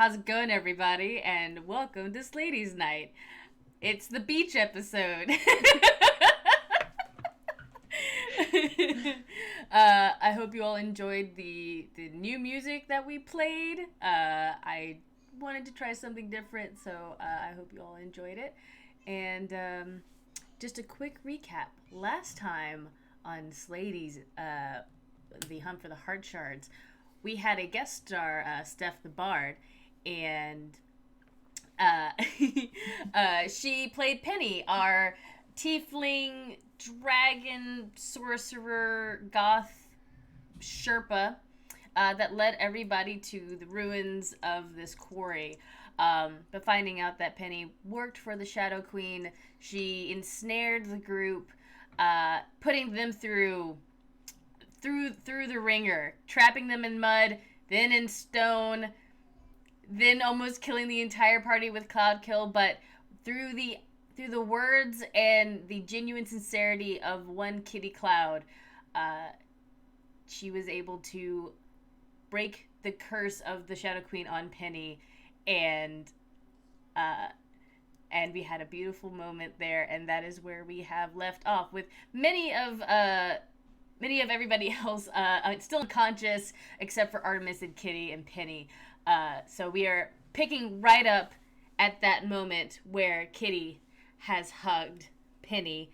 How's it going, everybody? And welcome to Slady's Night. It's the beach episode. I hope you all enjoyed the new music that we played. I wanted to try something different, so I hope you all enjoyed it. And just a quick recap. Last time on Slady's The Hunt for the Heart Shards, we had a guest star, Steph the Bard, and uh, she played Penny, our tiefling dragon sorcerer goth Sherpa that led everybody to the ruins of this quarry. But finding out that Penny worked for the Shadow Queen, she ensnared the group, putting them through the ringer, trapping them in mud, then in stone, then almost killing the entire party with Cloud Kill. But through the words and the genuine sincerity of one Kitty Cloud, she was able to break the curse of the Shadow Queen on Penny, and we had a beautiful moment there, and that is where we have left off, with many of everybody else still unconscious, except for Artemis and Kitty and Penny. So we are picking right up at that moment where Kitty has hugged Penny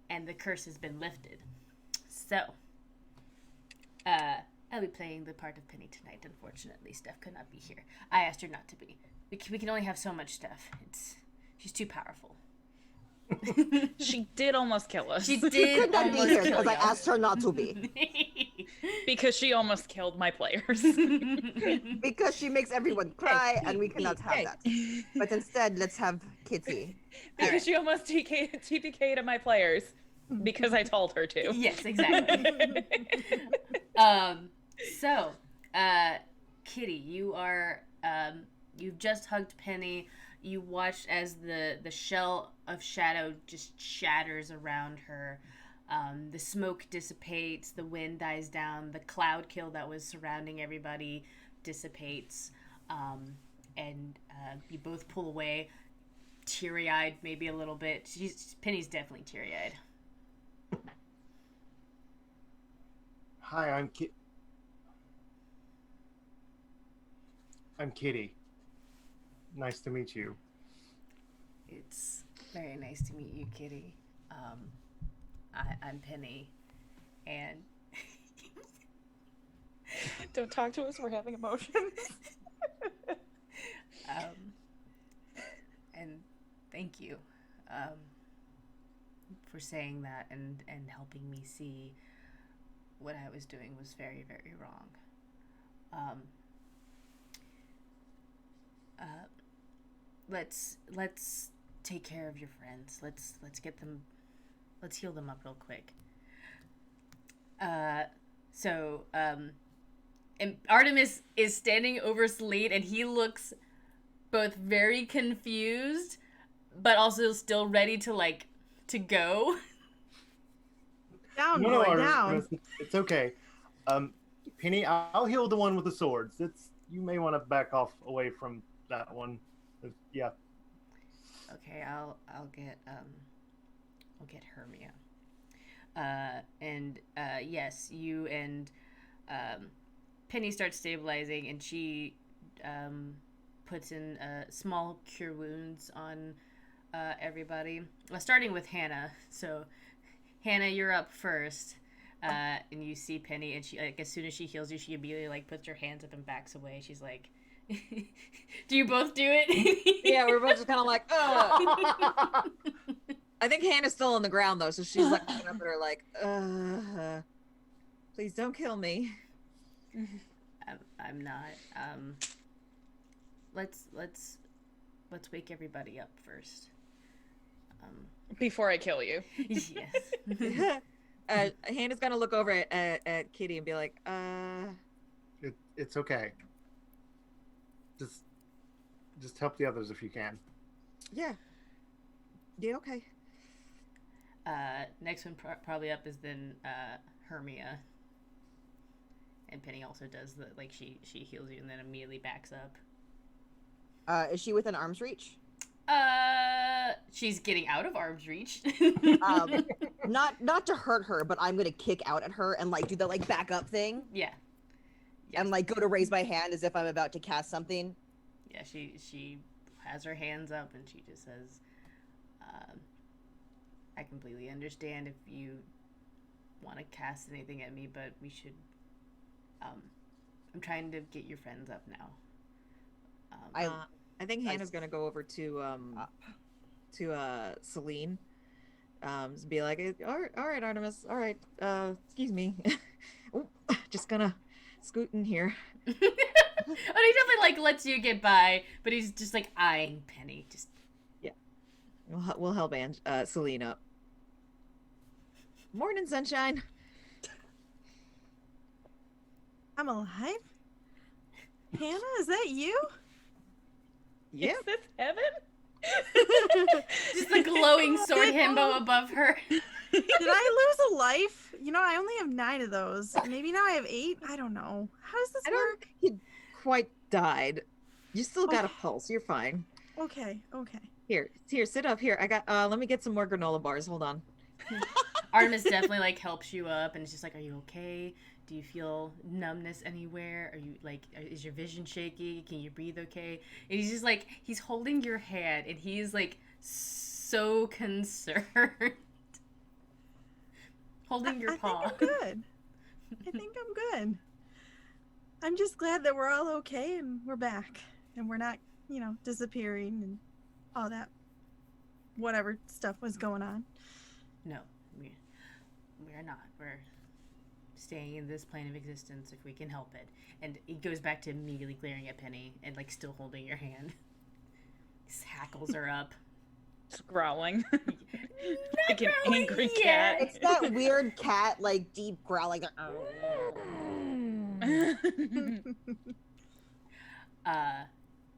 and the curse has been lifted. So, I'll be playing the part of Penny tonight. Unfortunately, Steph could not be here. I asked her not to be. We can only have so much Steph. She's too powerful. She did almost kill us. She She did could not be almost here kill because I y'all. asked her not to be. Because she almost killed my players. Because she makes everyone cry and we cannot have that. But instead, let's have Kitty. Because right. she almost TPK'd my players. Because I told her to. Yes, exactly. So, Kitty, you are, you've just hugged Penny. You watched as the shell of shadow just shatters around her. The smoke dissipates, the wind dies down, the cloud kill that was surrounding everybody dissipates, and you both pull away, teary-eyed maybe a little bit. Penny's definitely teary-eyed. Hi, I'm Kitty. Nice to meet you. It's very nice to meet you, Kitty. I'm Penny, and Don't talk to us, we're having emotions. and thank you for saying that and helping me see what I was doing was very, very wrong. Let's take care of your friends. Let's get them. Let's heal them up real quick. And Artemis is standing over Slate, and he looks both very confused, but also still ready to go. Down, No, boy, Artemis, down. it's okay. Penny, I'll heal the one with the swords. You may want to back off away from that one. Yeah. Okay, I'll get Hermia. Yes, you and Penny start stabilizing, and she puts in small cure wounds on everybody. Starting with Hannah. So, Hannah, you're up first. And you see Penny, and she, as soon as she heals you, she immediately puts her hands up and backs away. She's like, "Do you both do it?" Yeah, we're both just kind of like, ugh. I think Hannah's still on the ground though, so she's like looking up at her like, please don't kill me. I'm not. Let's wake everybody up first. Before I kill you. Yes. Hannah's gonna look over at Kitty and be like, It's okay. Just help the others if you can. yeah, okay. Next one probably up is then Hermia. And Penny also does the like she heals you and then immediately backs up. Is she within arm's reach? She's getting out of arm's reach. Not to hurt her, but I'm gonna kick out at her and like do the like back up thing. Yeah. And like go to raise my hand as if I'm about to cast something. Yeah, she has her hands up and she just says, I completely understand if you want to cast anything at me, but we should. I'm trying to get your friends up now. I think Hannah's gonna go over to Celine, be like, all right, Artemis, all right, excuse me, oh, just gonna scoot in here. Oh, he definitely like lets you get by, but he's just like eyeing Penny. Just We'll help Celine up. Morning, sunshine. I'm alive? Hannah, is that you? Yeah. Is this heaven? just the glowing sword himbo above her. Did I lose a life? You know, I only have 9 of those. Maybe now I have 8? I don't know. How does this I don't work? think you quite died. You still got a pulse. You're fine. Okay. Here, sit up. Here, I got, let me get some more granola bars. Hold on. Artemis definitely like helps you up and it's just like, are you okay? Do you feel numbness anywhere? Are you like, is your vision shaky? Can you breathe okay? And he's just like, he's holding your hand and he's like so concerned. Holding your paw. I think I'm good. I'm just glad that we're all okay and we're back and we're not, disappearing and all that whatever stuff was going on. No, we're not. We're staying in this plane of existence if we can help it. And it goes back to immediately glaring at Penny and like still holding your hand. His hackles are up. Just growling. Like an angry cat. It's that weird cat, like deep growl, like.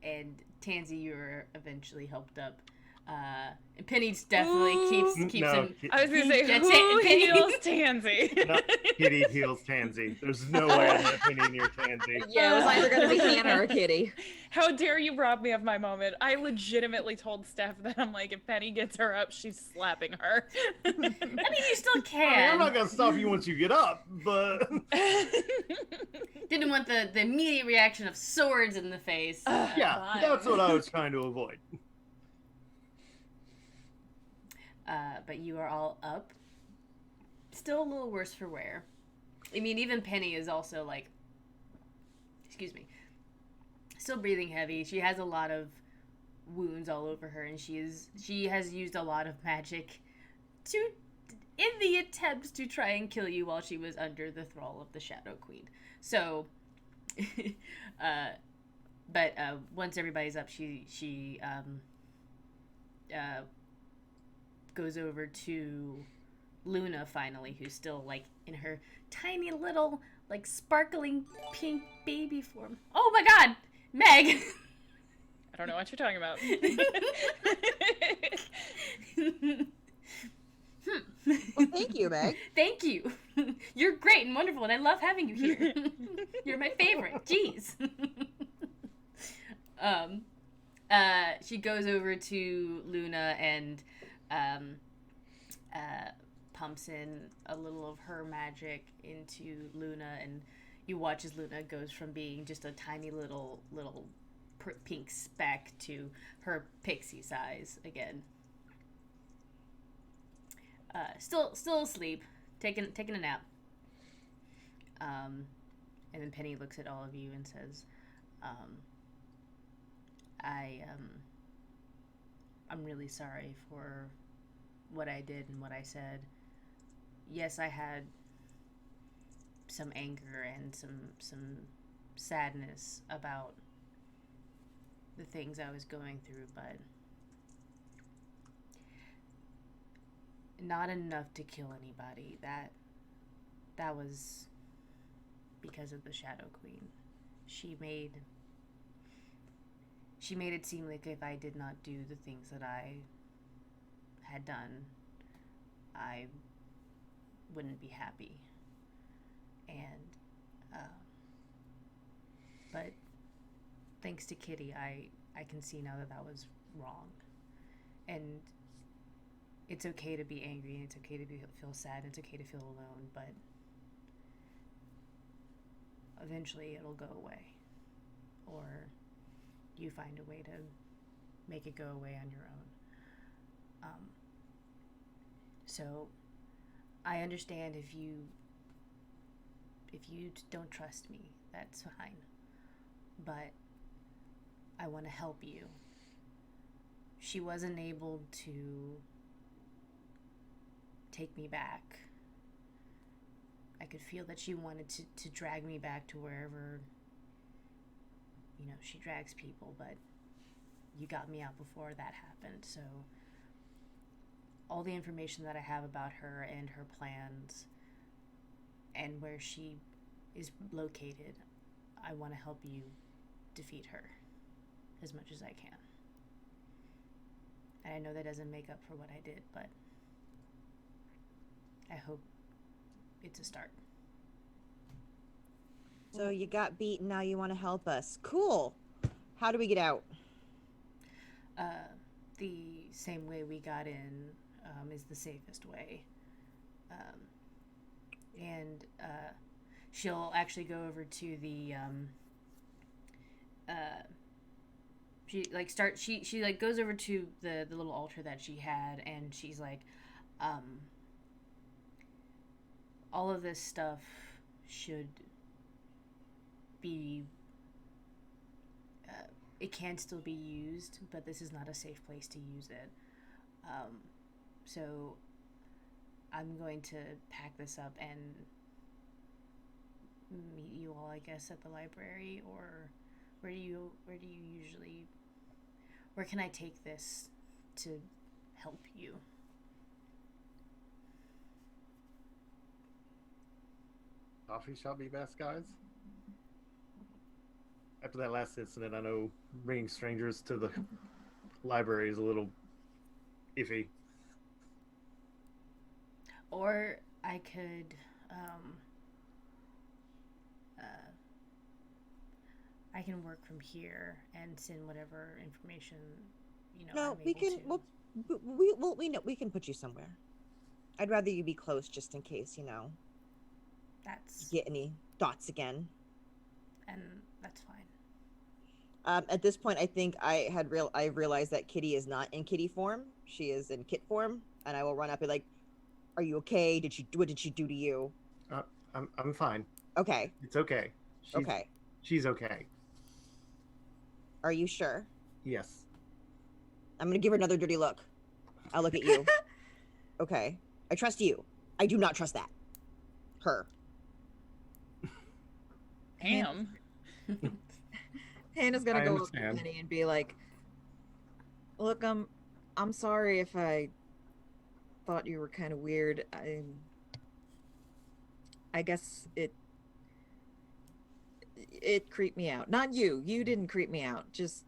And Tansy, you were eventually helped up. And Penny definitely keeps him. I was gonna say, Yeah, who Penny heals Tansy? No, Kitty heals Tansy. There's no way I'm not Penny near Tansy. Yeah, it was either gonna be Hannah or Kitty. How dare you rob me of my moment? I legitimately told Steph that I'm like, if Penny gets her up, she's slapping her. I mean, you still I mean, can. I'm not gonna stop you once you get up, but Didn't want the immediate reaction of swords in the face. yeah, that's what I was trying to avoid. But you are all up. Still a little worse for wear. I mean, even Penny is also like, excuse me, still breathing heavy. She has a lot of wounds all over her, and she has used a lot of magic in the attempts to try and kill you while she was under the thrall of the Shadow Queen. So, but once everybody's up, she goes over to Luna finally, who's still like in her tiny little like sparkling pink baby form. Oh my god, Meg! I don't know what you're talking about. Well, thank you, Meg. Thank you. You're great and wonderful, and I love having you here. You're my favorite. Jeez. She goes over to Luna and pumps in a little of her magic into Luna, and you watch as Luna goes from being just a tiny little pink speck to her pixie size again. Still asleep, taking a nap. And then Penny looks at all of you and says, I'm really sorry for what I did and what I said. Yes, I had some anger and some sadness about the things I was going through, but not enough to kill anybody. That was because of the Shadow Queen. She made it seem like if I did not do the things that I had done, I wouldn't be happy. And but thanks to Kitty, I can see now that that was wrong. And it's okay to be angry, and it's okay to feel sad, and it's okay to feel alone, but eventually it'll go away. Or you find a way to make it go away on your own. So I understand if you don't trust me, that's fine. But I want to help you. She wasn't able to take me back. I could feel that she wanted to drag me back to wherever, she drags people, but you got me out before that happened. So all the information that I have about her and her plans and where she is located, I want to help you defeat her as much as I can. And I know that doesn't make up for what I did, but I hope it's a start. So you got beat and now you want to help us. Cool. How do we get out? The same way we got in is the safest way. And she'll actually go over to the she goes over to the little altar that she had, and she's like, all of this stuff should be it can still be used, but this is not a safe place to use it. So I'm going to pack this up and meet you all, I guess, at the library, or where can I take this to help you? Coffee shop be best, guys. After that last incident, I know bringing strangers to the library is a little iffy. Or I could, I can work from here and send whatever information, No, I'm we able can. to. We know we can put you somewhere. I'd rather you be close, just in case That's get any thoughts again. and that's fine. At this point, I think I realized that Kitty is not in Kitty form. She is in Kit form, and I will run up and be like, "Are you okay? What did she do to you?" I'm fine. Okay. It's okay. Okay. She's okay. Are you sure? Yes. I'm gonna give her another dirty look. I'll look at you. Okay. I trust you. I do not trust that. Her. Damn. Hannah's gonna I go up to understand. Penny and be like, "Look, I'm sorry if I thought you were kind of weird. I guess it creeped me out. Not you. You didn't creep me out. Just,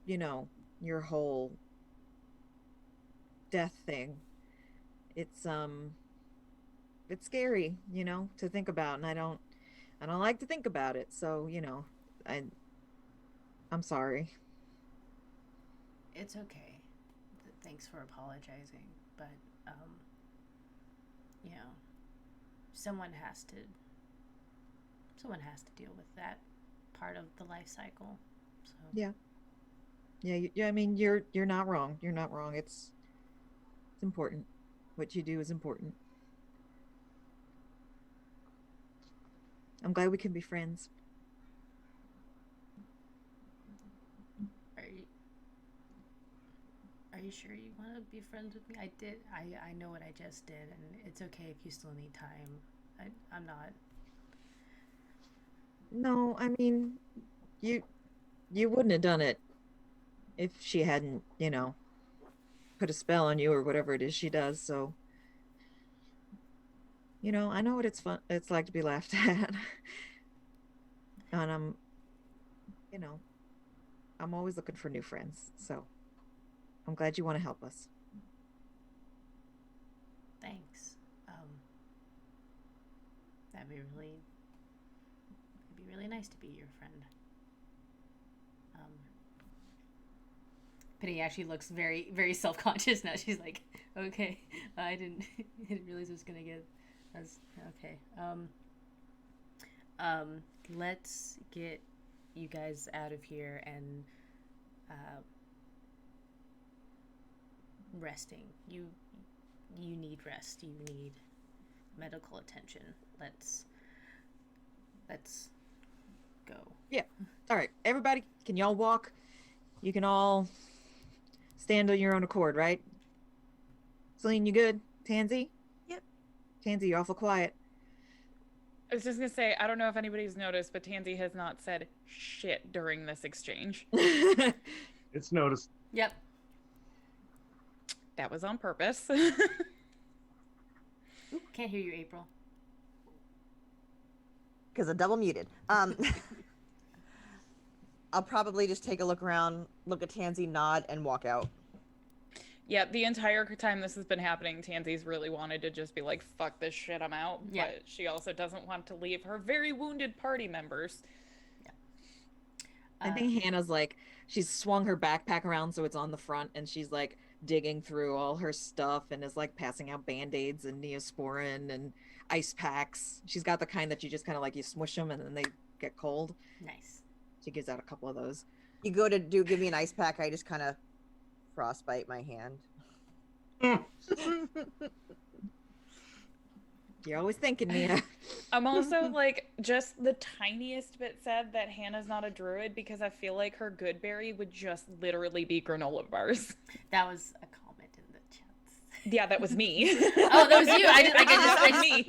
your whole death thing. It's scary, to think about, and I don't like to think about it. So, I'm sorry." It's okay. Thanks for apologizing, but someone has to deal with that part of the life cycle. So Yeah. I mean, you're not wrong. You're not wrong. It's important. What you do is important. I'm glad we can be friends. Are you sure you want to be friends with me? I know what I just did, and it's okay if you still need time. I'm not. No, I mean, you wouldn't have done it if she hadn't, put a spell on you or whatever it is she does. So, I know what it's like to be laughed at. And I'm always looking for new friends. So, I'm glad you want to help us. Thanks. It'd be really nice to be your friend. Penny actually looks very, very self-conscious now. She's like, okay, I didn't realize it was gonna get as okay. Let's get you guys out of here and resting. You need rest. You need medical attention. Let's go. Yeah. All right, everybody, can y'all walk? You can all stand on your own accord, right? Celine, you good? Tansy? Yep. Tansy, you're awful quiet. I was just gonna say, I don't know if anybody's noticed, but Tansy has not said shit during this exchange. It's noticed. Yep. That was on purpose. Can't hear you, April. Because I'm double muted. I'll probably just take a look around, look at Tansy, nod, and walk out. Yeah, the entire time this has been happening, Tansy's really wanted to just be like, fuck this shit, I'm out. Yeah. But she also doesn't want to leave her very wounded party members. I think Hannah's like, she's swung her backpack around so it's on the front, and she's like digging through all her stuff and is like passing out band-aids and Neosporin and ice packs. She's got the kind that you just kind of like, you smush them and then they get cold. Nice. She gives out a couple of those. You go to give me an ice pack, I just kind of frostbite my hand. You're always thinking, Mia. I'm also like just the tiniest bit sad that Hannah's not a druid because I feel like her good berry would just literally be granola bars. That was a comment in the chats. Yeah, that was me. Oh, that was you.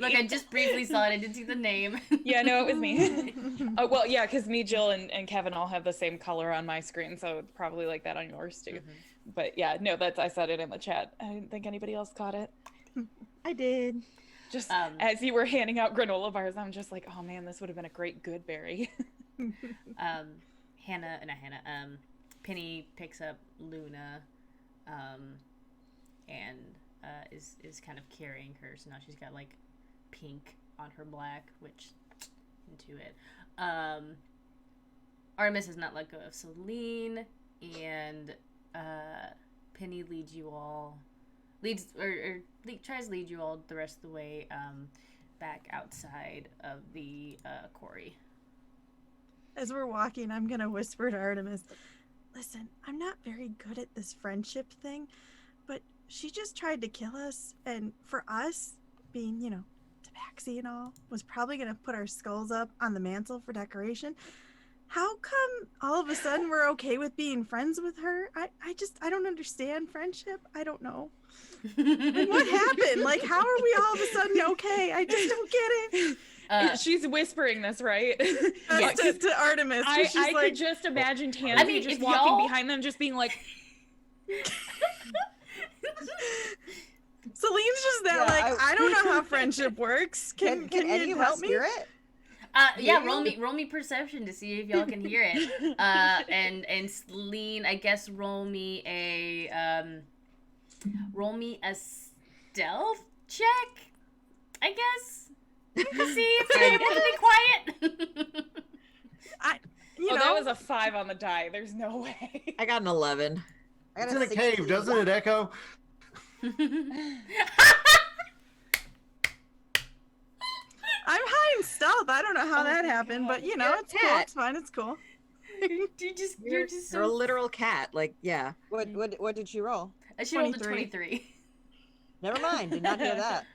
Me. I just briefly saw it. I didn't see the name. Yeah, no, it was me. Oh, well, yeah, because me, Jill, and Kevin all have the same color on my screen, so it's probably like that on yours too. Mm-hmm. But yeah, no, I said it in the chat. I didn't think anybody else caught it. I did. Just as you were handing out granola bars, I'm just like, oh man, this would have been a great good berry. Penny picks up Luna, and is kind of carrying her. So now she's got like pink on her black, which into it. Artemis has not let go of Celine, and Penny tries to lead you all the rest of the way back outside of the quarry. As we're walking, I'm gonna whisper to Artemis, listen, I'm not very good at this friendship thing, but she just tried to kill us, and for us, being, tabaxi and all, was probably gonna put our skulls up on the mantle for decoration. How come all of a sudden we're okay with being friends with her? I don't understand friendship. I don't know. And what happened? Like, how are we all of a sudden okay? I just don't get it. She's whispering this, right? Yes. To Artemis. I could just imagine Tansy just walking behind them, just being like... Celine's just that, I don't know how friendship works. Can you help me? Hear it? Yeah, roll me perception to see if y'all can hear it. And Celine, I guess roll me a stealth check, I guess, to see if you're able to be quiet. That was a 5 on the die. There's no way. I got an 11. It's in a cave, doesn't it, Echo? I'm high in stealth. I don't know how that happened, but it's cool. It's fine. It's cool. You're just You're a literal cat. Like, yeah. What did she roll? She rolled a 23. Never mind. Did not hear that.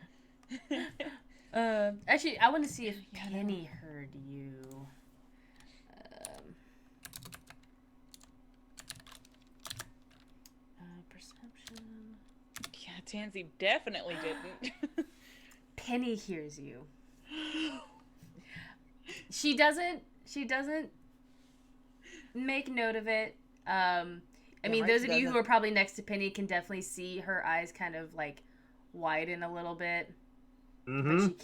Actually, I want to see if Penny heard you. Perception. Yeah, Tansy definitely didn't. Penny hears you. She doesn't make note of it. I mean, those of you who are probably next to Penny can definitely see her eyes kind of like widen a little bit. Mm-hmm. But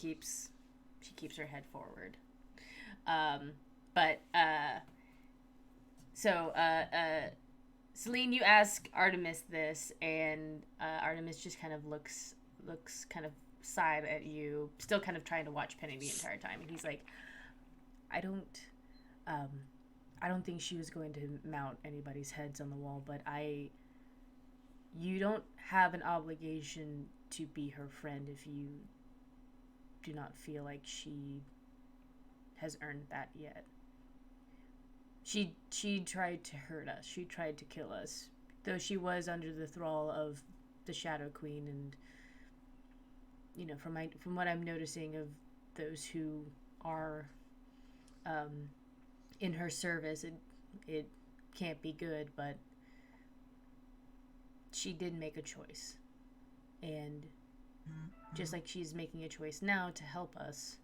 she keeps her head forward. Celine, you ask Artemis this, and Artemis just kind of looks kind of side at you, still kind of trying to watch Penny the entire time, and he's like, I don't think she was going to mount anybody's heads on the wall, but I you don't have an obligation to be her friend if you do not feel like she has earned that yet. She tried to hurt us. She tried to kill us. Though she was under the thrall of the Shadow Queen, and from what I'm noticing of those who are in her service, it can't be good, but she did make a choice. And just like she's making a choice now to help us,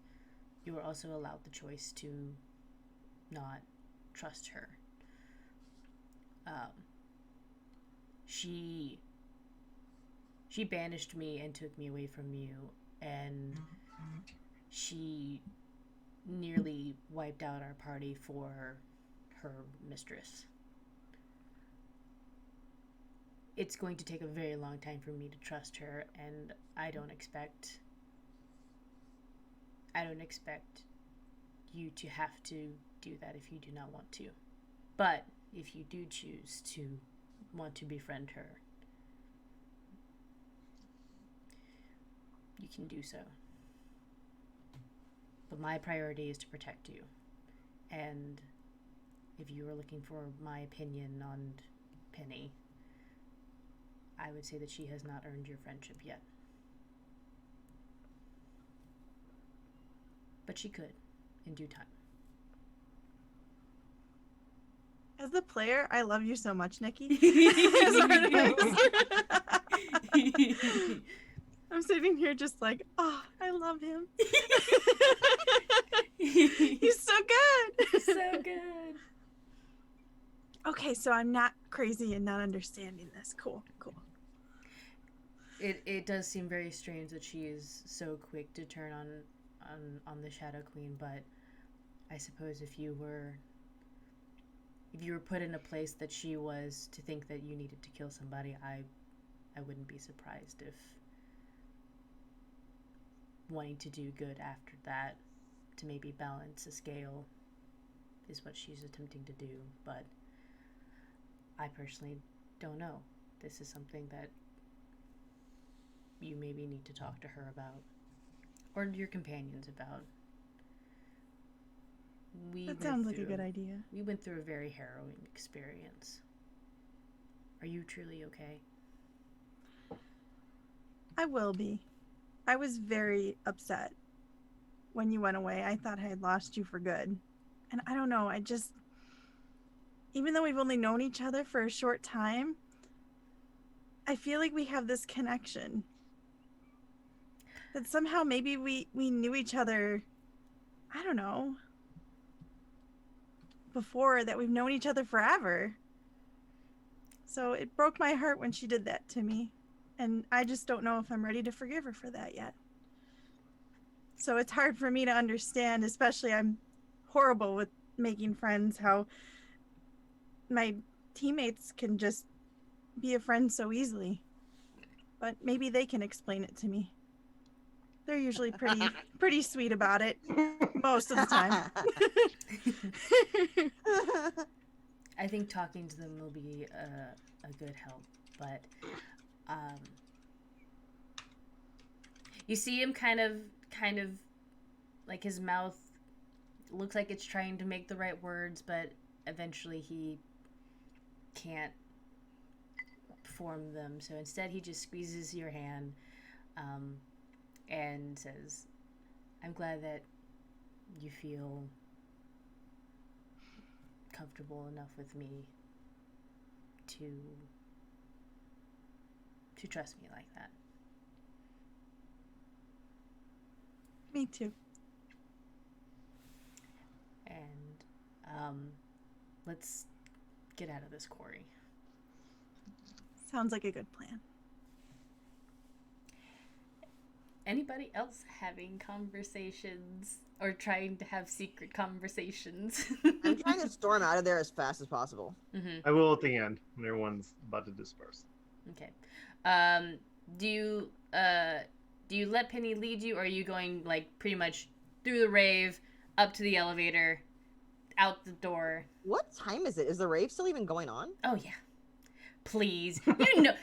you are also allowed the choice to not trust her. She banished me and took me away from you, and she nearly wiped out our party for her mistress. It's going to take a very long time for me to trust her, and I don't expect you to have to do that if you do not want to. But if you do choose to want to befriend her, you can do so. But my priority is to protect you. And if you were looking for my opinion on Penny, I would say that she has not earned your friendship yet. But she could, in due time. As the player, I love you so much, Nikki. I'm sitting here just like, oh, I love him. He's so good. So good. Okay, so I'm not crazy and not understanding this. Cool. It does seem very strange that she is so quick to turn on the Shadow Queen, but I suppose if you were put in a place that she was, to think that you needed to kill somebody, I wouldn't be surprised if wanting to do good after that, to maybe balance a scale, is what she's attempting to do. But I personally don't know. This is something that you maybe need to talk to her about, or your companions about. That sounds like a good idea. We went through a very harrowing experience. Are you truly okay? I will be. I was very upset when you went away. I thought I had lost you for good. And I don't know, even though we've only known each other for a short time, I feel like we have this connection. That somehow maybe we knew each other, I don't know, before, that we've known each other forever. So it broke my heart when she did that to me. And I just don't know if I'm ready to forgive her for that yet. So it's hard for me to understand, especially I'm horrible with making friends, how my teammates can just be a friend so easily. But maybe they can explain it to me. They're usually pretty sweet about it most of the time. I think talking to them will be a good help, but you see him kind of like his mouth looks like it's trying to make the right words, but eventually he can't form them. So instead he just squeezes your hand and says, I'm glad that you feel comfortable enough with me to trust me like that. Me too. And let's get out of this quarry. Sounds like a good plan. Anybody else having conversations or trying to have secret conversations? I'm trying to storm out of there as fast as possible. Mm-hmm. I will at the end when everyone's about to disperse. Okay. Do you let Penny lead you, or are you going like pretty much through the rave, up to the elevator, out the door? What time is it? Is the rave still even going on? Oh yeah. Please. You know,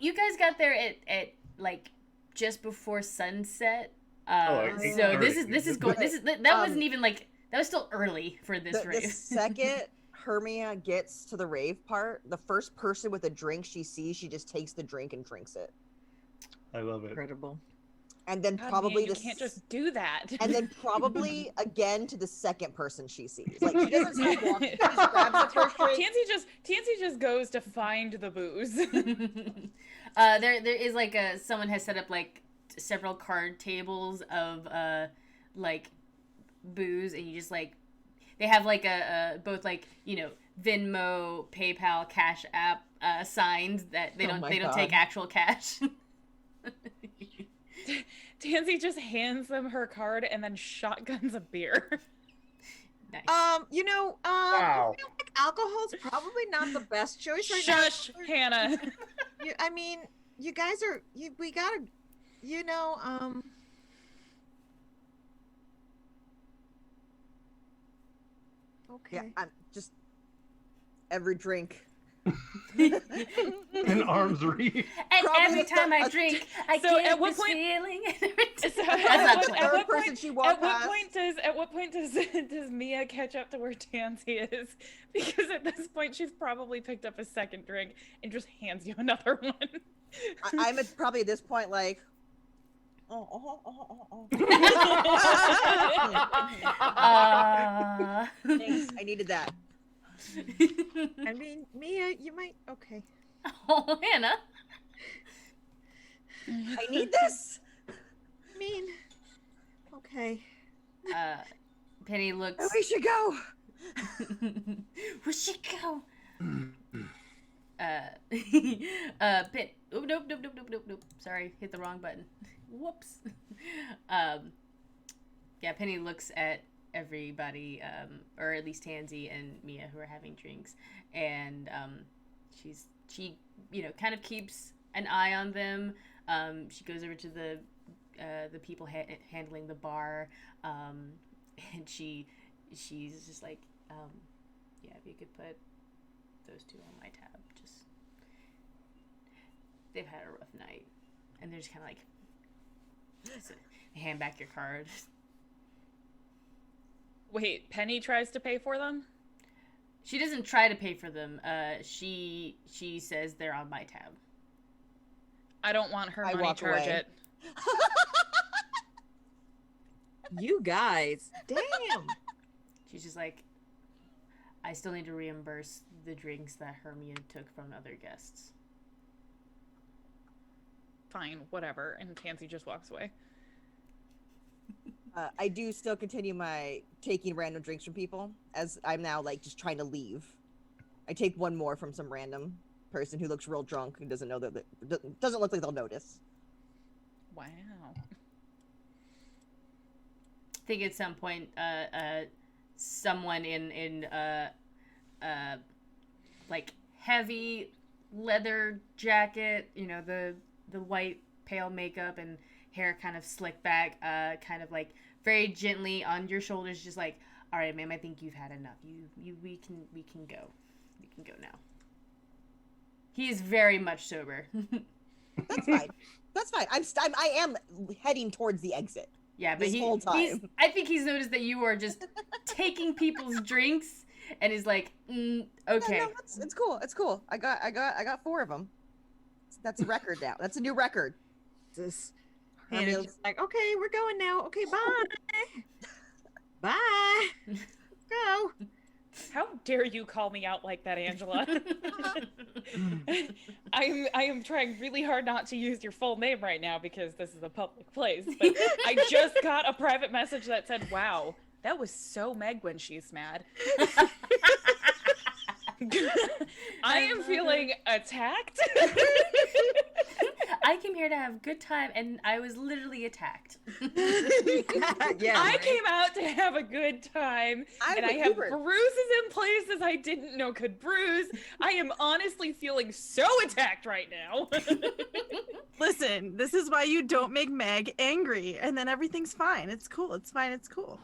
You guys got there at like just before sunset. like So this 8:30. is going. That wasn't even like that was still early for this The rave. second Hermia gets to the rave part, the first person with a drink she sees, she just takes the drink and drinks it. I love it. Incredible. And then God, probably man, you can't just do that. and then probably again to the second person she sees. Like she doesn't stop walking. She just grabs the first drink. Tansy just goes to find the booze. There is like someone has set up like several card tables of like booze, and you just like they have like a both like Venmo, PayPal, Cash App signs that they don't take actual cash. Tansy just hands them her card and then shotguns a beer. Nice. Wow. I feel like alcohol's probably not the best choice right now. Shush, Hannah. I mean, you guys are. We gotta. Okay. Yeah, I'm just every drink. In arm's reach. And Probably every time I a- drink, I So get at what this point- feeling. At What point does Mia catch up to where Tansy is? Because at this point she's probably picked up a second drink and just hands you another one. I'm probably at this point like, thanks, I needed that. I mean, Mia, you might. Okay. Oh, Hannah. I need this. I mean, okay. Penny looks. We should go. We should go. Oh, nope. Sorry, hit the wrong button. Whoops. Yeah, Penny looks at everybody, or at least Tansy and Mia, who are having drinks, and she kind of keeps an eye on them. She goes over to the people handling the bar, and she's just like, yeah, if you could put those two on my tab, just they've had a rough night, and they're just kind of like, hand back your card. Wait, Penny tries to pay for them? She doesn't try to pay for them. She says they're on my tab. I don't want her I money walk charge away. it. You guys, damn. She's just like, I still need to reimburse the drinks that Hermia took from other guests. Fine, whatever. And Tansy just walks away. I do still continue my taking random drinks from people, as I'm now like just trying to leave. I take one more from some random person who looks real drunk and doesn't know that doesn't look like they'll notice. Wow. I think at some point, someone in like heavy leather jacket, the white pale makeup and hair kind of slicked back, kind of like very gently on your shoulders, just like, all right, ma'am, I think you've had enough. We can go. We can go now. He is very much sober. That's fine. That's fine. I am heading towards the exit. Yeah, but This whole time. I think he's noticed that you are just taking people's drinks, and is like, okay. No, it's cool. It's cool. I got 4 of them. That's a record now. That's a new record. This I Hannah's mean, just like, okay, we're going now. Okay, bye. Bye. Go. How dare you call me out like that, Angela? I am trying really hard not to use your full name right now because this is a public place. But I just got a private message that said, "Wow, that was so Meg when she's mad." I am feeling attacked. I came here to have a good time, and I was literally attacked. Yeah. I came out to have a good time, and I have Hubert. bruises in places I didn't know could bruise. I am honestly feeling so attacked right now. Listen, this is why you don't make Meg angry, and then everything's fine. It's cool. It's fine. It's cool.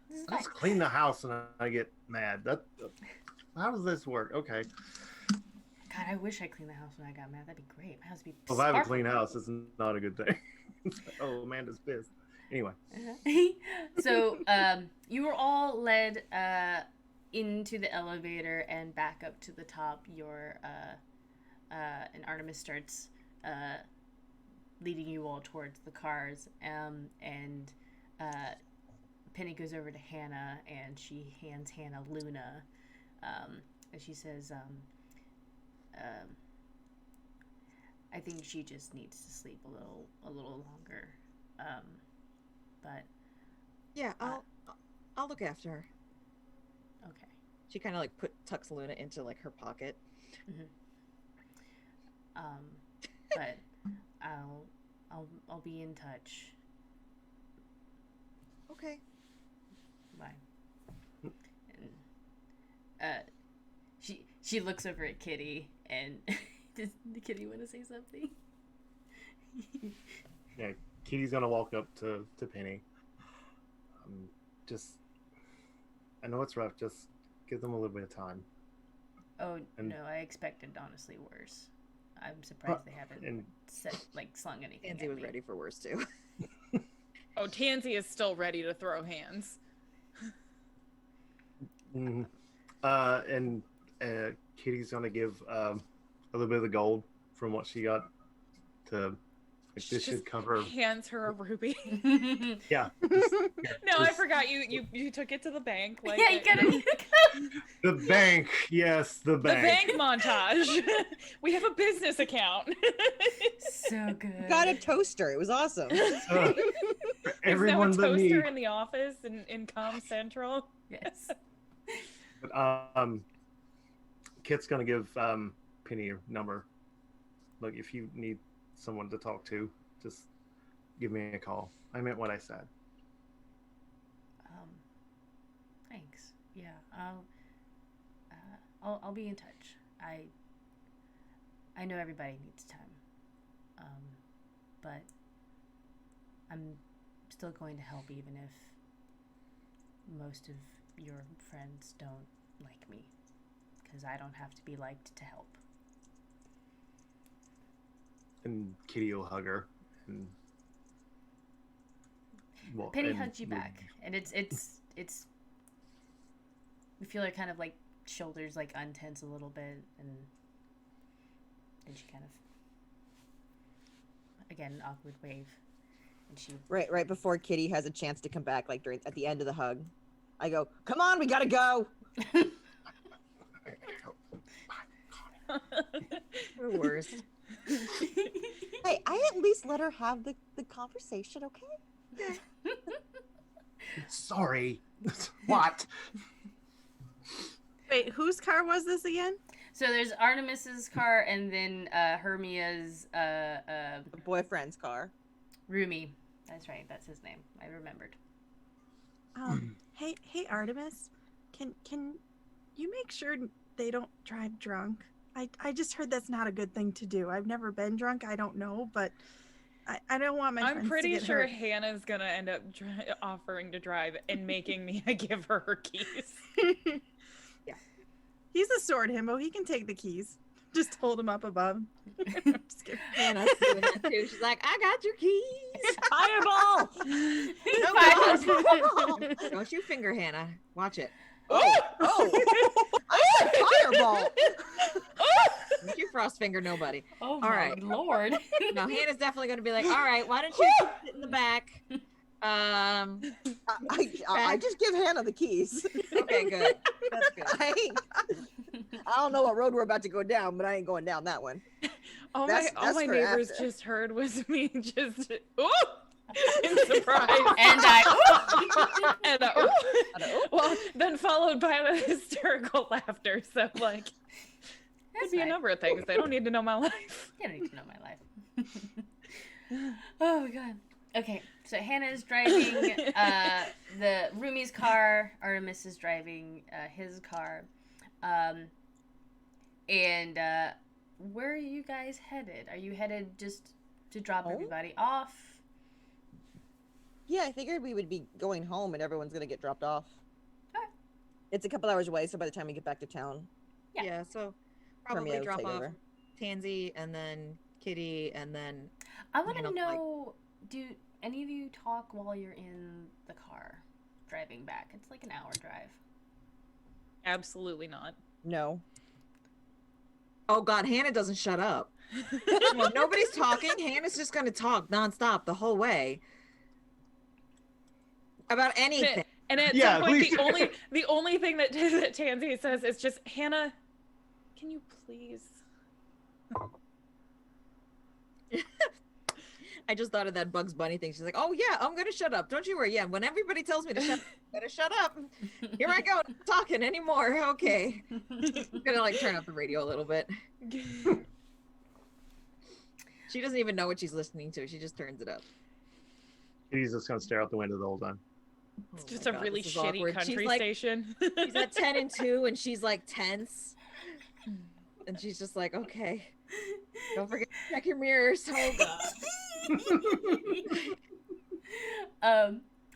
This is I fine. just clean the house and I get mad. How does this work? Okay. God, I wish I cleaned the house when I got mad. That'd be great. My house would be Well, if I have a sparkling. clean house, it's not a good thing. Oh, Amanda's pissed. Anyway. So, you were all led into the elevator and back up to the top. And Artemis starts leading you all towards the cars. And Penny goes over to Hannah and she hands Hannah Luna. And she says, I think she just needs to sleep a little longer. But Yeah, I'll look after her. okay. She kind of like tucks Luna into like her pocket. Mm-hmm. But I'll be in touch. Okay. Bye. And she looks over at Kitty and does the Kitty want to say something? Yeah, Kitty's gonna walk up to Penny. Just, I know it's rough. Just give them a little bit of time. Oh And- no, I expected honestly worse. I'm surprised they haven't And slung anything. Tansy at was me. ready for worse too. Oh, Tansy is still ready to throw hands. mhm. And Kitty's gonna give a little bit of the gold from what she got to. Like, this She should just cover. hands her a ruby. Yeah. No, I Just- forgot you took it to the bank. Like Yeah, you gotta. The bank. Yes, the the bank. bank montage. We have a business account. So good. Got a toaster. It was awesome. Uh, everyone Is now a but me. toaster in the office in Com Central. Yes. But, Kit's gonna give Penny your number. Look, if you need someone to talk to, just give me a call. I meant what I said. Thanks. Yeah. I'll be in touch. I know everybody needs time. But I'm still going to help even if most of your friends don't like me. Because I don't have to be liked to help. And Kitty will hug her. And well, Penny and hugs you we'll- back, and it's we feel her kind of like shoulders like untense a little bit, and then she kind of again an awkward wave, and she Right before Kitty has a chance to come back, like at the end of the hug, I go, "Come on, we gotta go." The worst. Hey, I at least let her have the conversation, okay? Sorry. What? Wait, whose car was this again? So there's Artemis's car, and then Hermia's The boyfriend's car. Rumi. That's right. That's his name. I remembered. Hey, Artemis, can you make sure they don't drive drunk? I just heard that's not a good thing to do. I've never been drunk. I don't know, but I don't want my friends I'm to pretty get sure hurt. Hannah's gonna end up offering to drive and making me give her her keys. Yeah. He's a sword himbo. He can take the keys. Just hold them up above. Just kidding. Hannah's doing that too. She's like, I got your keys. Fireball! Don't you finger Hannah. Watch it. Oh! I said fireball! Don't you frost finger nobody. Oh All my right. lord! No, Hannah's definitely going to be like, all right, why don't you sit in the back? I just give Hannah the keys. Okay, good. That's good. I don't know what road we're about to go down, but I ain't going down that one. All That's my for neighbors after. just heard was me just ooh in surprise. And I. And well, then followed by the hysterical laughter. So like, That's could be a fine. number of things. They don't need to know my life. You don't need to know my life. Oh my god. Okay, so Hannah is driving the Rumi's car. Artemis is driving his car. And where are you guys headed? Are you headed just to drop Home? everybody off? Yeah, I figured we would be going home and everyone's gonna get dropped off. Alright. It's a couple hours away, so by the time we get back to town. Yeah. Yeah, so probably Hermio drop take off over. Tansy and then Kitty and then I want to Hannah, know, do any of you talk while you're in the car driving back? It's like an hour drive. Absolutely not. No. oh god, Hannah doesn't shut up. Well, nobody's talking. Hannah's just gonna talk nonstop the whole way about anything. And at Yeah, some point, please. the only thing that Tansy says is just, Hannah, can you please? I just thought of that Bugs Bunny thing. She's like, "Oh yeah, I'm gonna shut up. Don't you worry. Yeah, when everybody tells me to shut up, I'm gonna shut up. Here I go, not talking anymore. Okay." I'm gonna like turn up the radio a little bit. She doesn't even know what she's listening to. She just turns it up. He's just gonna stare out the window the whole time. It's Oh just my a God, really this is shitty awkward. country She's like, station. she's at 10 and 2, and she's like tense, and she's just like, "Okay, don't forget to check your mirrors." Oh god.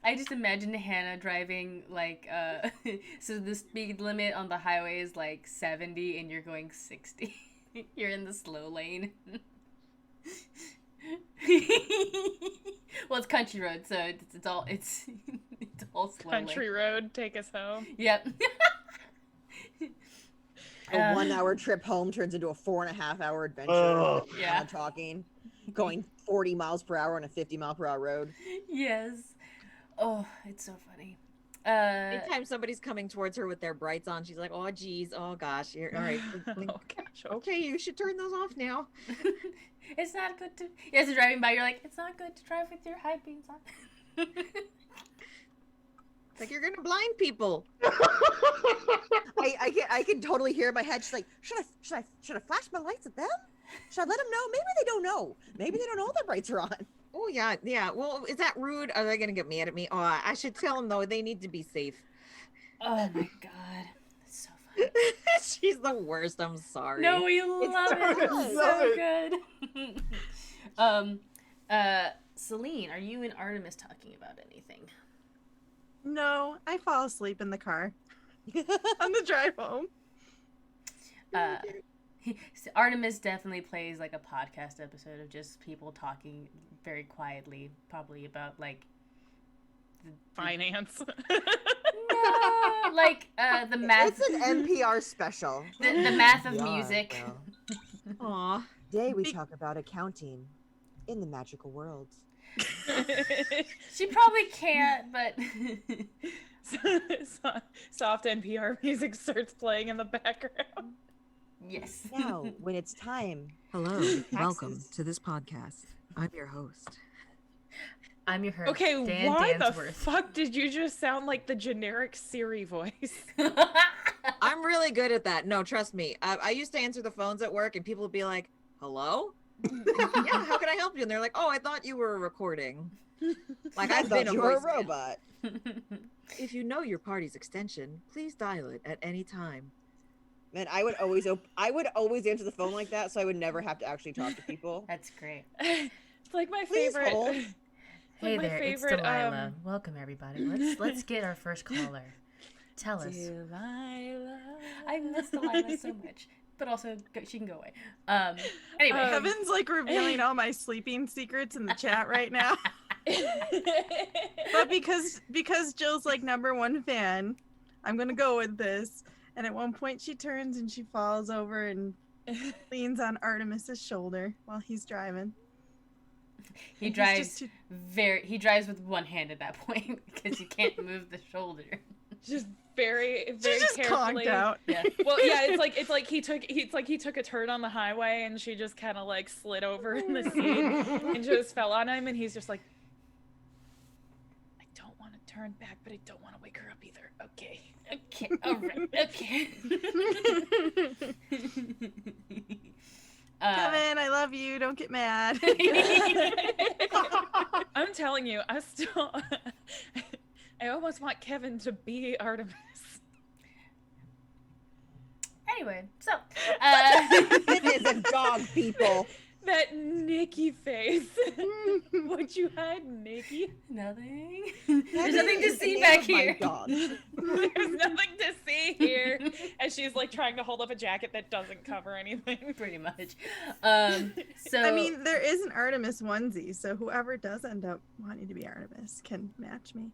I just imagine Hannah driving like so the speed limit on the highway is like 70 and you're going 60. You're in the slow lane. Well, it's country road, so it's all it's slow Country lane. road, take us home. Yep. A 1 hour trip home turns into a 4.5 hour adventure. Oh. Yeah. Kinda talking, going 40 miles per hour on a 50 mile per hour road. Yes. Oh, it's so funny. Anytime somebody's coming towards her with their brights on, she's like, "Oh geez, oh gosh, you're all right. Oh gosh, Okay, you should turn those off now." It's not good to. As you're driving by, you're like, it's not good to drive with your high beams on. It's like you're gonna blind people. I can totally hear in my head. She's like, should I flash my lights at them? Should I let them know? Maybe they don't know. Maybe they don't know their brights are on. Oh yeah, yeah. Well, is that rude? Are they gonna get mad at me? Oh, I should tell them though. They need to be safe. Oh my god, that's so funny. She's the worst. I'm sorry. No, we love it. It's so good. Celine, are you and Artemis talking about anything? No, I fall asleep in the car on the drive home. So Artemis definitely plays like a podcast episode of just people talking very quietly, probably about like finance. No, like the math. It's an NPR special. The math of Yeah, music. yeah. Aw. Today we talk about accounting in the magical world. She probably can't, but Soft NPR music starts playing in the background. yes. Now, when it's time, Hello, welcome Taxes. to this podcast. I'm your host. I'm your host. Okay, Dan why the Dansworth. fuck did you just sound like the generic Siri voice? I'm really good at that. No, trust me. I used to answer the phones at work, and people would be like, "Hello? Yeah, how can I help you?" And they're like, "Oh, I thought you were recording." Like I I've been thought a you were a voicemail. robot. If you know your party's extension, please dial it at any time. Man, I would always answer the phone like that, so I would never have to actually talk to people. That's great. It's like my Please favorite. hold. It's Hey like my there, favorite, it's Delilah. Welcome everybody. Let's get our first caller. Tell us. Delilah. I miss Delilah so much, but also she can go away. Anyway, Kevin's like revealing all my sleeping secrets in the chat right now. But because Jill's like #1 fan, I'm gonna go with this. And at one point she turns and she falls over and leans on Artemis's shoulder while he's driving. he And he's drives just too- he drives with one hand at that point because he can't move the shoulder. Just very, She's very just carefully. conked out. Yeah. Well, yeah, it's like he took a turn on the highway and she just kind of like slid over in the seat and just fell on him, and he's just like, I don't want to turn back, but I don't want to wake her up either. Okay. Okay. All right. Okay. Kevin, I love you. Don't get mad. I'm telling you, I almost want Kevin to be Artemis. Anyway, so It is a dog, people. That Nikki face. What'd you hide, Nikki? nothing. That There's nothing to is the see name back of my here. dog. There's nothing to see here. And she's like trying to hold up a jacket that doesn't cover anything. Pretty much. So I mean, there is an Artemis onesie, so whoever does end up wanting to be Artemis can match me.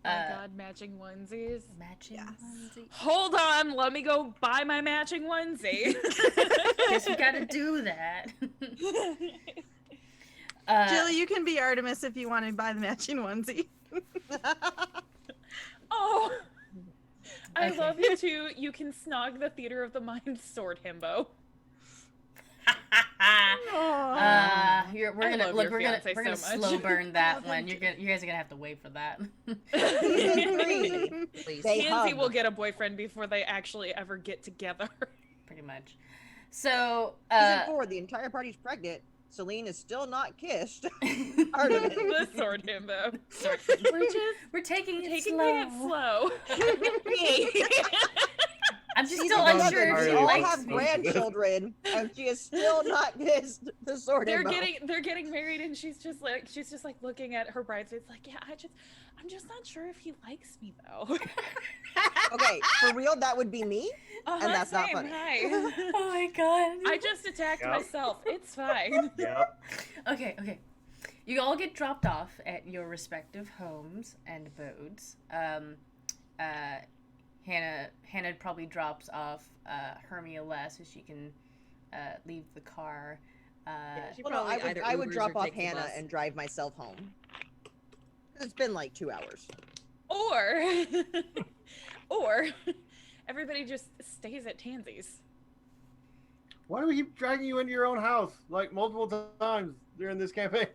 My God, matching onesies. matching Yes. onesie. Hold on, let me go buy my matching onesie. Guess we gotta do that. Jill, you can be Artemis if you want to buy the matching onesie. Oh, I Okay. love you too. You can snog the Theater of the Mind sword himbo. we're I gonna love look. your We're gonna fiancé we're gonna so much. slow burn that Love one. him You guys are gonna have to wait for that. Season 3. Please. They Tansy hug. will get a boyfriend before they actually ever get together. Pretty much. So Season 4, the entire party's pregnant. Celine is still not kissed. Artemis. The sword himbo. we're taking it Taking slow. it slow. I'm just Season still 11, unsure if we she all likes have me. grandchildren, and she is still not kissed the sword they're himbo. getting married, and she's just like looking at her bridesmaids like, yeah, I'm just not sure if he likes me though. Okay, for real, that would be me. And that's not funny. Hi. Oh my god. I just attacked Yep. myself. It's fine. Yep. Okay. You all get dropped off at your respective homes and abodes. Hannah probably drops off Hermia less so she can leave the car. She Well, no, probably either I would Ubers drop or off takes the Hannah bus. and drive myself home. It's been like 2 hours. Or everybody just stays at Tansy's. Why do we keep dragging you into your own house like multiple times during this campaign?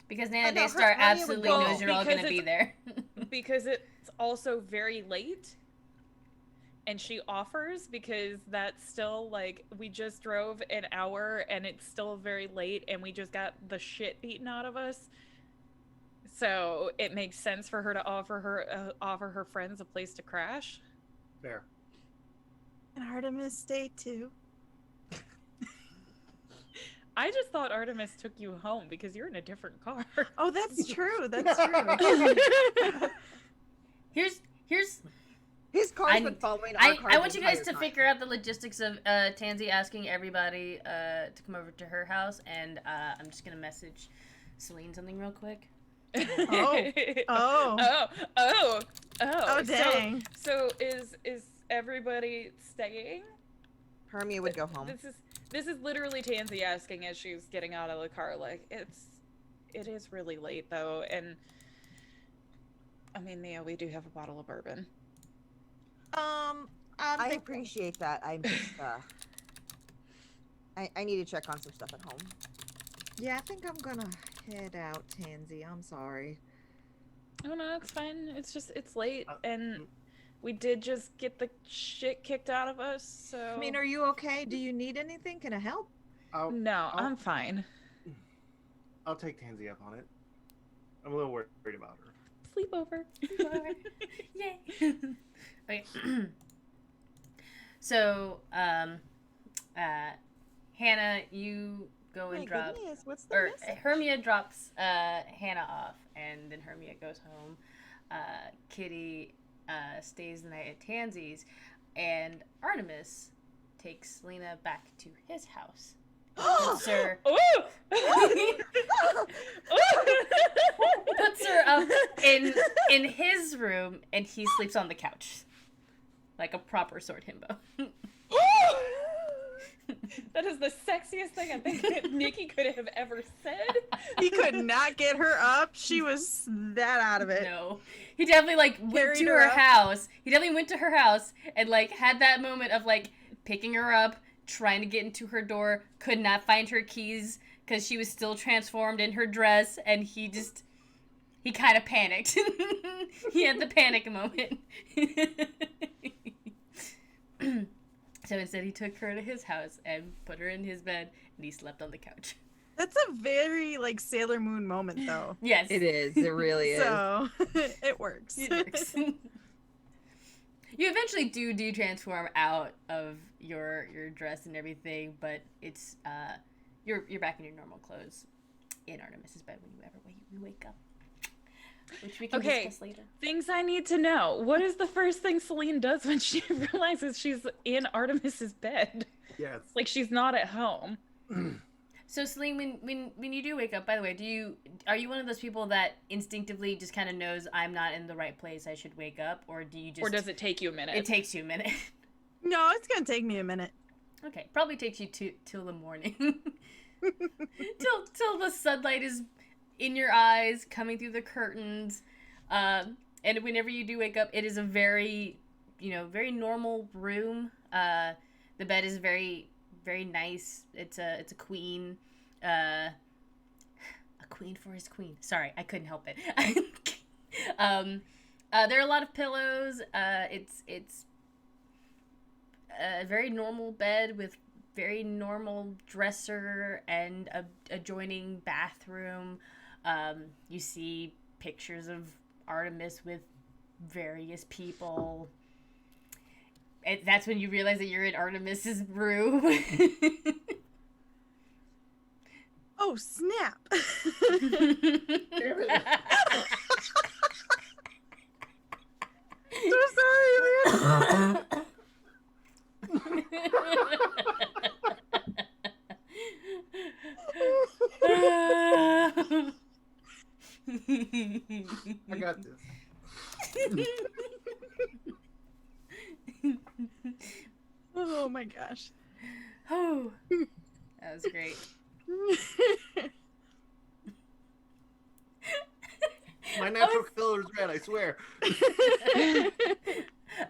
Because I Nana know, Daystar Hermia would absolutely go. knows you're all Because gonna be it's- there. Because it's also very late. And she offers because that's still like we just drove an hour and it's still very late and we just got the shit beaten out of us. So it makes sense for her to offer her friends a place to crash. Fair. And Artemis stay too. I just thought Artemis took you home because you're in a different car. Oh, that's true. That's true. Here's His car's I- been following our car. I want you guys the to entire figure out the logistics of Tansy asking everybody to come over to her house, and I'm just gonna message Celine something real quick. Oh. Oh, Oh, dang. So is everybody staying? time. Hermia would go home. This is literally Tansy asking as she's getting out of the car. Like it is really late though, and I mean, Nia, we do have a bottle of bourbon. I appreciate that. I'm just, I need to check on some stuff at home. Yeah, I think I'm gonna head out, Tansy. I'm sorry. Oh no, it's fine. It's just it's late, Uh, and we did just get the shit kicked out of us. So I mean, are you okay? Do you need anything? Can I help? no, I'm fine. I'll take Tansy up on it. I'm a little worried about her. Sleepover. Yay! Okay. So, Hannah, you go and My drop, goodness, what's the or message? Hermia drops Hannah off, and then Hermia goes home. Kitty stays the night at Tansy's, and Artemis takes Lena back to his house. Puts her, Ooh! puts her up in his room, and he sleeps on the couch, like a proper sword himbo. That is the sexiest thing I think that Nikki could have ever said. He could not get her up. She was that out of it. No, he definitely like went Carried to her her up. house. He definitely went to her house and like had that moment of like picking her up, trying to get into her door, could not find her keys because she was still transformed in her dress, and he kind of panicked. He had the panic moment. So instead, he took her to his house and put her in his bed, and he slept on the couch. That's a very like Sailor Moon moment, though. Yes, It is. It really is. So it works. It works. You eventually do transform out of your dress and everything, but it's you're back in your normal clothes in Artemis's bed when you wake up. which we can Okay. discuss later. Things I need to know. What is the first thing Celine does when she realizes she's in Artemis's bed? Yes. Like she's not at home. So Celine, when you do wake up, by the way, are you one of those people that instinctively just kind of knows I'm not in the right place, I should wake up, or do you just? Or does it take you a minute? It takes you a minute. No, it's gonna take me a minute. Okay, probably takes you till the morning, till the sunlight is in your eyes, coming through the curtains, and whenever you do wake up, it is a very, very normal room. The bed is very, very nice. It's a queen, a queen for his queen. Sorry, I couldn't help it. There are a lot of pillows. It's a very normal bed with very normal dresser and a adjoining bathroom. You see pictures of Artemis with various people. That's when you realize that you're in Artemis's room. Oh, snap. So sorry, man. I got this. Oh my gosh. Oh, that was great. My natural color is red, I swear.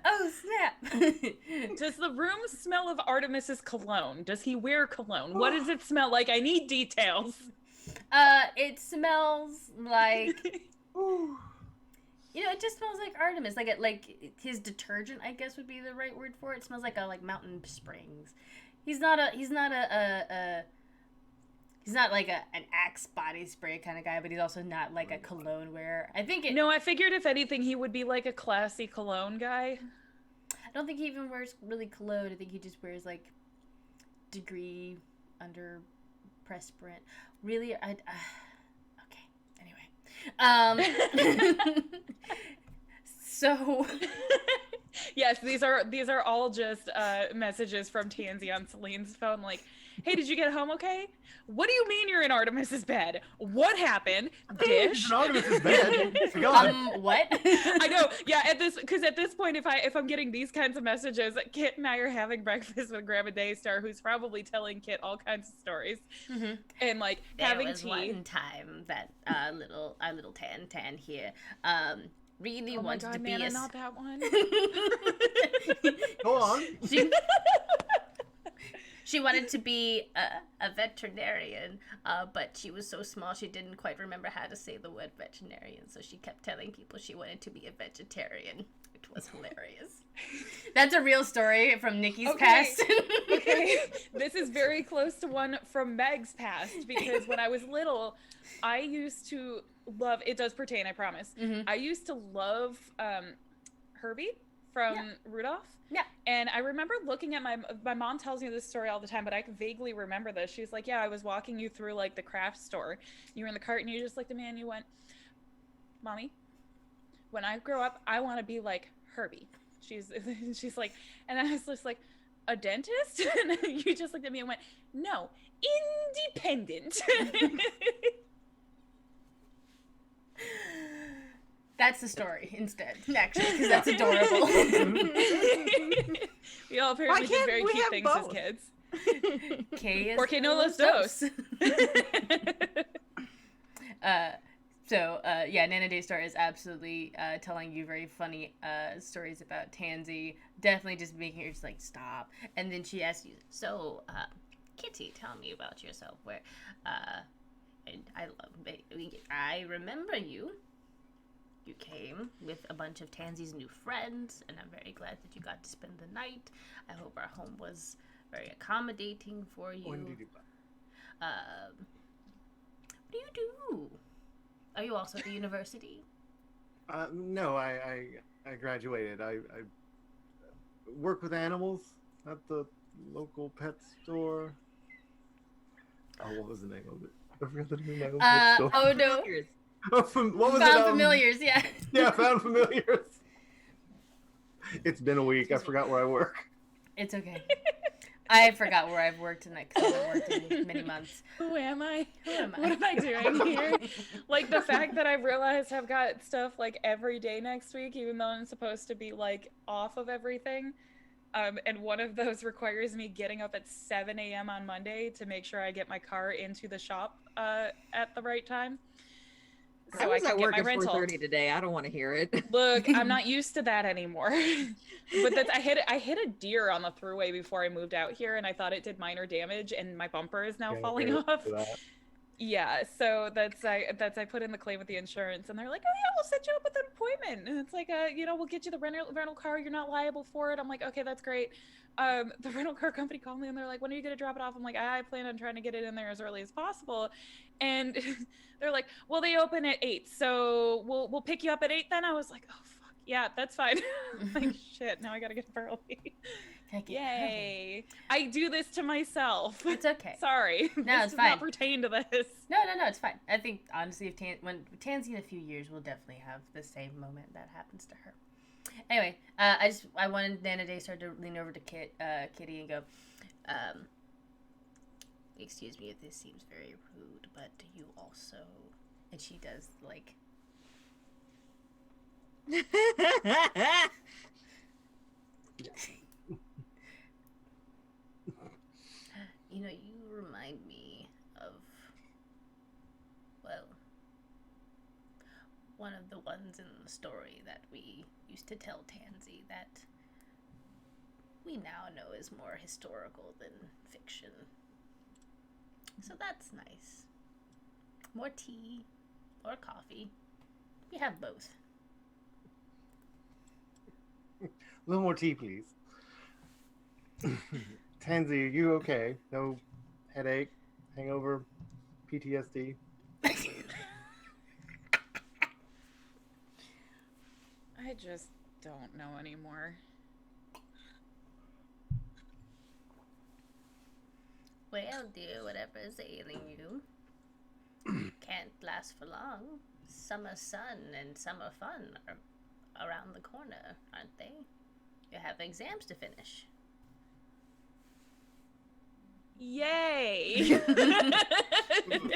Oh, snap. Does the room smell of Artemis's cologne? Does he wear cologne? What does it smell like? I need details. It smells like, it just smells like Artemis. Like his detergent, I guess would be the right word for it. It smells like Mountain Springs. He's not like an Axe body spray kind of guy, but he's also not like a cologne wearer. No, I figured if anything, he would be like a classy cologne guy. I don't think he even wears really cologne. I think he just wears like Degree under Pressprint. Really, okay. Anyway, so yes, these are all just messages from Tansy on Celine's phone. Like, hey, did you get home okay? What do you mean you're in Artemis's bed? What happened? Dish. It's in Artemis's bed. What? I know. Yeah, at this point, if I'm getting these kinds of messages, Kit and I are having breakfast with Grandma Daystar, who's probably telling Kit all kinds of stories, and like having there was tea. One time that our little Tan here really Oh my wanted God, to be Nana, a not that one. Go on. She wanted to be a veterinarian, but she was so small she didn't quite remember how to say the word veterinarian, so she kept telling people she wanted to be a vegetarian, which was hilarious. That's a real story from Nikki's past. Okay, this is very close to one from Meg's past, because when I was little, I used to love, it does pertain, I promise. I used to love Herbie from Rudolph. Yeah. And I remember looking at my mom tells me this story all the time, but I can vaguely remember this. She's like, yeah, I was walking you through like the craft store. You were in the cart and you just looked at me and you went, Mommy, when I grow up, I want to be like Herbie. She's like, and I was just like, a dentist? And you just looked at me and went, no, independent. That's the story instead, actually, because that's adorable. We all apparently did very cute things as kids. K is Porque no los dos. Nana Daystar is absolutely telling you very funny stories about Tansy. Definitely just making her just like stop. And then she asks you, so, Kitty, tell me about yourself. And I remember you. You came with a bunch of Tansy's new friends, and I'm very glad that you got to spend the night. I hope our home was very accommodating for you. What do you do? Are you also at the university? No, I graduated. I work with animals at the local pet store. Oh, what was the name of it? I forgot the name of the pet store. Oh no. What was Found it? familiars, yeah. Yeah, found familiars. It's been a week. I forgot where I work. It's okay. I forgot where I've worked in because I haven't worked in many months. Who am I? Who am I? What am I doing here? Like the fact that I realized I've got stuff like every day next week, even though I'm supposed to be like off of everything. And one of those requires me getting up at 7 a.m. on Monday to make sure I get my car into the shop at the right time. I was at work at 4:30 today. I don't want to hear it. Look, I'm not used to that anymore. But I hit a deer on the thruway before I moved out here, and I thought it did minor damage, and my bumper is now falling off. Yeah, so that's I put in the claim with the insurance, and they're like, "Oh yeah, we'll set you up with an appointment." And it's like, we'll get you the rental car. You're not liable for it. I'm like, okay, that's great. The rental car company called me, and they're like, "When are you gonna drop it off?" I'm like, I plan on trying to get it in there as early as possible. And they're like, "Well, they open at 8, so we'll pick you up at 8 then." I was like, "Oh fuck, yeah, that's fine." Like shit, now I gotta get up early. Yay! I do this to myself. It's okay. Sorry. No, this it's does fine. not pertain to this. No, it's fine. I think honestly, if when Tansy in a few years, will definitely have the same moment that happens to her. Anyway, I wanted Nana Day start to lean over to Kitty and go, "Excuse me if this seems very rude, but do you also?" And she does like. You know, you remind me of, well, one of the ones in the story that we used to tell Tansy that we now know is more historical than fiction. So that's nice. More tea or coffee. We have both. A little more tea, please. Tansy, are you okay? No headache, hangover, PTSD? I just don't know anymore. Well, dear, whatever's ailing you can't last for long. Summer sun and summer fun are around the corner, aren't they? You have exams to finish. Yay! I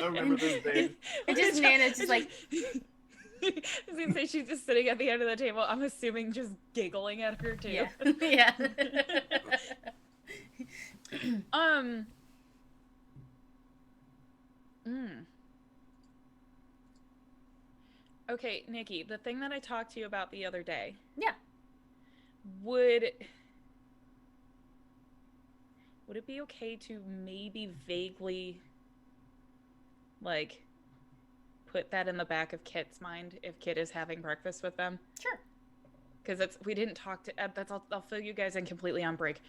remember those days. It just Nana's just like. I was gonna say she's just sitting at the end of the table. I'm assuming just giggling at her too. Yeah. Yeah. Okay, Nikki, the thing that I talked to you about the other day. Yeah. Would it be okay to maybe vaguely, like, put that in the back of Kit's mind if Kit is having breakfast with them? Sure. Because we didn't talk to. I'll fill you guys in completely on break.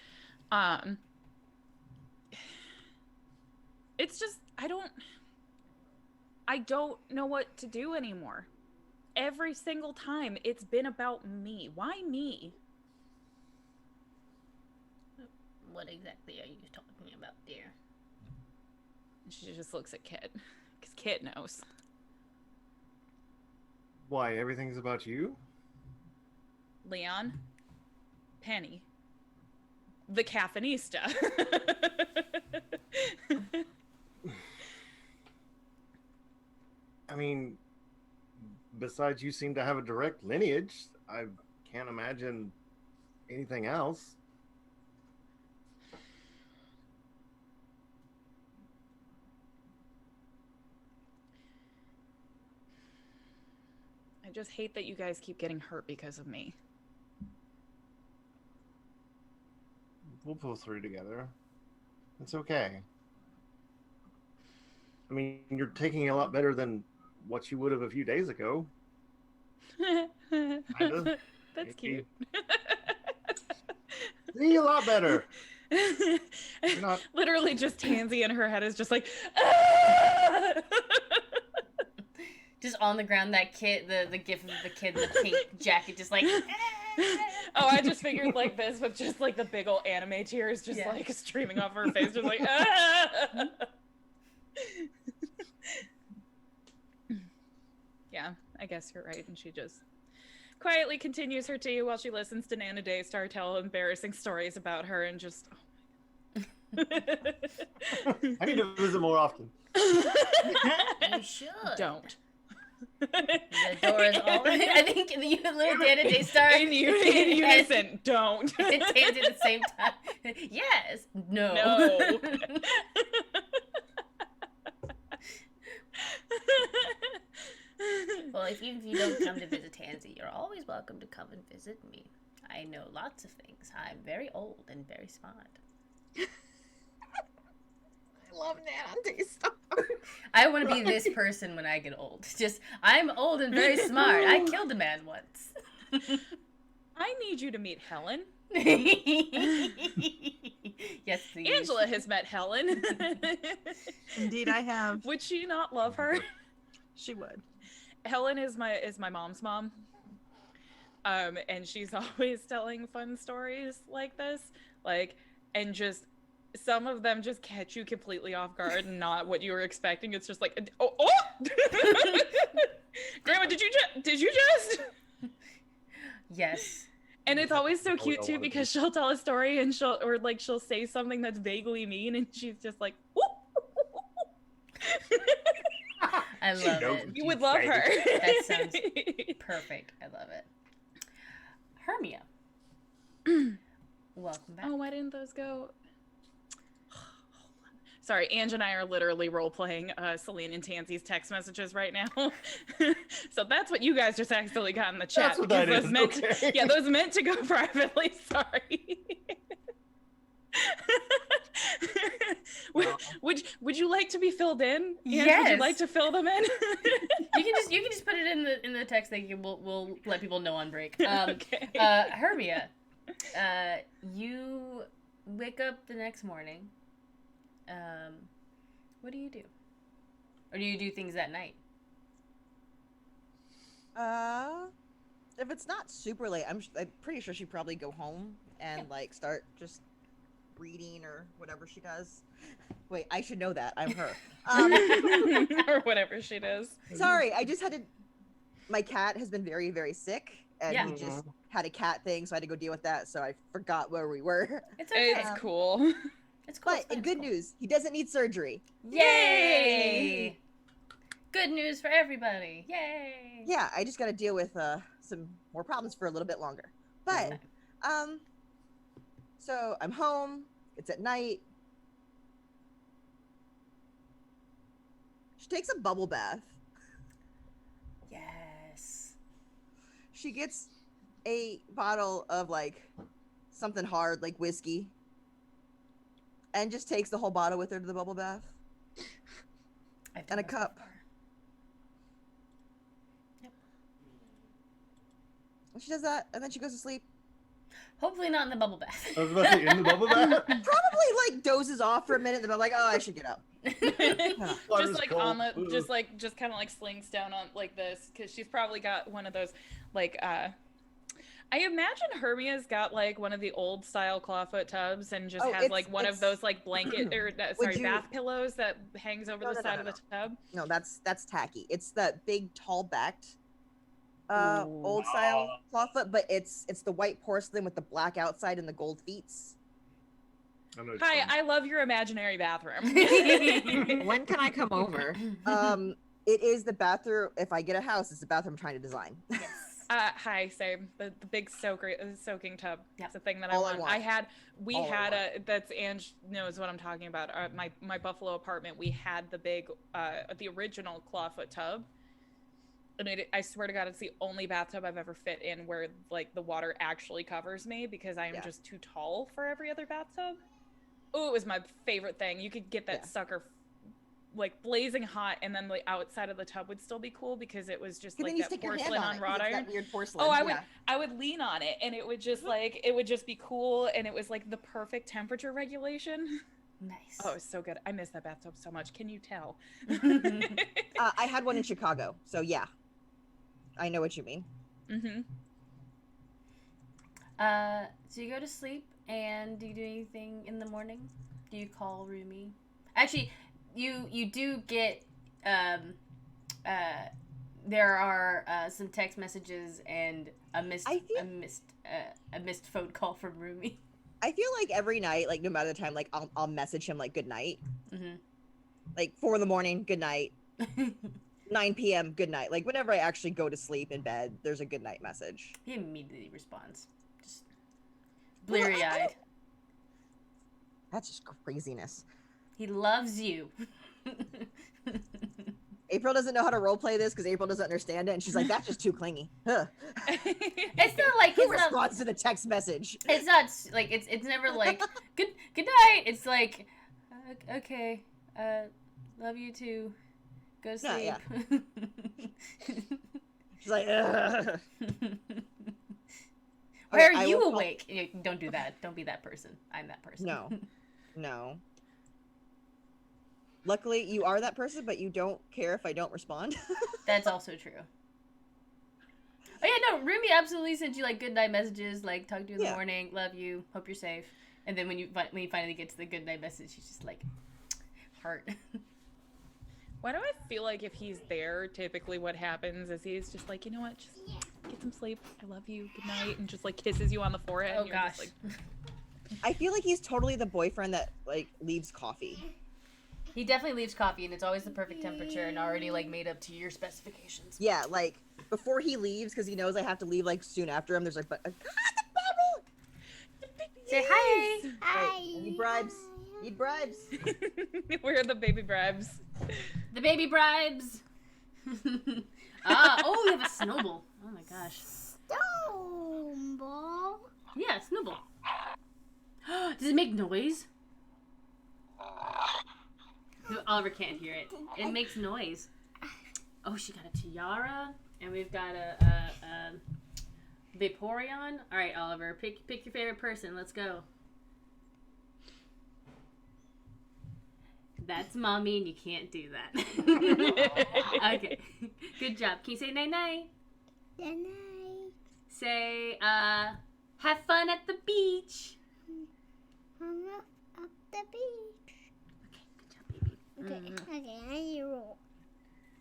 It's just I don't know what to do anymore. Every single time it's been about me. Why me? What exactly are you talking about, dear? She just looks at Kit. Because Kit knows. Why, everything's about you? Leon. Penny. The caffeinista. I mean, besides you seem to have a direct lineage, I can't imagine anything else. I just hate that you guys keep getting hurt because of me. We'll pull through together. It's okay. I mean, you're taking it a lot better than what you would have a few days ago. Kinda. That's cute. See, a lot better. Not... Literally just Tansy in her head is just like, ah! Just on the ground, that kid, the gif of the kid in the pink jacket, just like. Oh, I just figured like this with just like the big old anime tears just like streaming off her face, just like. Ah! I guess you're right. And she just quietly continues her tea while she listens to Nana Daystar tell embarrassing stories about her and just. I need to visit more often. You should. Don't. The door is all. I think you little Nana Daystar In unison, don't. and Tansy at the same time. Yes. No. No. Well, even if you don't come to visit Tansy, you're always welcome to come and visit me. I know lots of things. I'm very old and very smart. I love Nana Daystar. I want to be this person when I get old. Just, I'm old and very smart. I killed a man once. I need you to meet Helen. Yes, please. Angela has met Helen. Indeed, I have. Would she not love her? She would. Helen is my mom's mom. And she's always telling fun stories like this. And just some of them just catch you completely off guard and not what you were expecting. It's just like, oh! Grandma, did you just? Yes. And it's always so cute too because she'll tell a story and she'll say something that's vaguely mean and she's just like, I love it. You would love her. That sounds perfect. I love it. Hermia. Welcome back. Oh, why didn't those go? Sorry, Ange and I are literally role-playing Celine and Tansy's text messages right now. So that's what you guys just accidentally got in the chat. That's what that is. Okay. Those meant to go privately. Sorry. Would you like to be filled in? Ange, Yes. Would you like to fill them in? You can just put it in the text that we'll let people know on break. Okay. Hermia, you wake up the next morning. What do you do? Or do you do things at night? If it's not super late, I'm pretty sure she'd probably go home and like start just reading or whatever she does. Wait, I should know that. I'm her. Or whatever she does. Sorry, I just had to. My cat has been very, very sick, and Yeah. we just had a cat thing, so I had to go deal with that. So I forgot where we were. It's okay. It's cool. It's cool. But good news, he doesn't need surgery. Yay! Good news for everybody. Yay! Yeah, I just got to deal with some more problems for a little bit longer. But so I'm home. It's at night. She takes a bubble bath. Yes. She gets a bottle of like something hard, like whiskey, and just takes the whole bottle with her to the bubble bath. I've done And a this cup. before. Yep. And she does that, and then she goes to sleep. Hopefully not in the bubble bath. I was about to say, in the bubble bath? Probably like dozes off for a minute, and then I'm like, oh, I should get up. Just like on the just kind of like slinks down on like this because she's probably got one of those like I imagine Hermia's got like one of the old style clawfoot tubs and just has like one of those like blanket or bath pillows that hangs over the side of the tub. No, that's tacky. It's the big tall backed old style clawfoot, but it's the white porcelain with the black outside and the gold feet. Hi, I love your imaginary bathroom. When can I come over? It is the bathroom. If I get a house, it's the bathroom I'm trying to design. Yes. Hi, same. The big soaking tub. Yeah. It's the thing that All I I want. want. That's Ange knows what I'm talking about. My Buffalo apartment, we had the big, the original clawfoot tub. And I swear to God, it's the only bathtub I've ever fit in where like the water actually covers me because I am just too tall for every other bathtub. Oh, it was my favorite thing. You could get that sucker like blazing hot, and then the outside of the tub would still be cool because it was just like that porcelain on wrought iron. That weird porcelain. Oh, I would lean on it, and it would just like it would just be cool, and it was like the perfect temperature regulation. Nice. Oh, it was so good. I miss that bathtub so much. Can you tell? I had one in Chicago, so yeah, I know what you mean. Mm-hmm. So you go to sleep, and do you do anything in the morning? Do you call Rumi? Actually, you do get there are some text messages and a missed phone call from Rumi. I feel like every night, like no matter the time, like I'll message him like good night. Mm-hmm. Like 4 a.m, good night. 9 p.m, good night. Like whenever I actually go to sleep in bed, there's a good night message. He immediately responds, just bleary-eyed. That's just craziness. He loves you. April doesn't know how to roleplay this because April doesn't understand it, and she's like, "That's just too clingy." Huh. It's not like Who responds to the text message? It's not like it's never like good night. It's like okay, love you too. Go to sleep. Yeah. She's like, ugh. Why are you awake? Don't do that. Don't be that person. I'm that person. No. Luckily, you are that person, but you don't care if I don't respond. That's also true. Oh yeah, no, Rumi absolutely sent you like good night messages, like talk to you in the morning, love you, hope you're safe. And then when you finally get to the good night message, she's just like heart. Why do I feel like if he's there, typically what happens is he's just like, you know what, just get some sleep. I love you. Good night, and just like kisses you on the forehead. Oh and you're gosh. Just, like... I feel like he's totally the boyfriend that like leaves coffee. He definitely leaves coffee, and it's always the perfect temperature and already like made up to your specifications. Yeah, like before he leaves, because he knows I have to leave like soon after him. There's like, the baby. Say hi. Hi. Need bribes. Need bribes. Where are the baby bribes? The baby bribes. Oh, we have a snowball. Oh my gosh. Snowball. Yeah, snowball. Does it make noise? Oliver can't hear it. It makes noise. Oh, she got a tiara, and we've got a Vaporeon. All right, Oliver, pick your favorite person. Let's go. That's mommy, and you can't do that. Okay, good job. Can you say night night? Good night. Say have fun at the beach. I'm up the beach. Okay, I need to roll.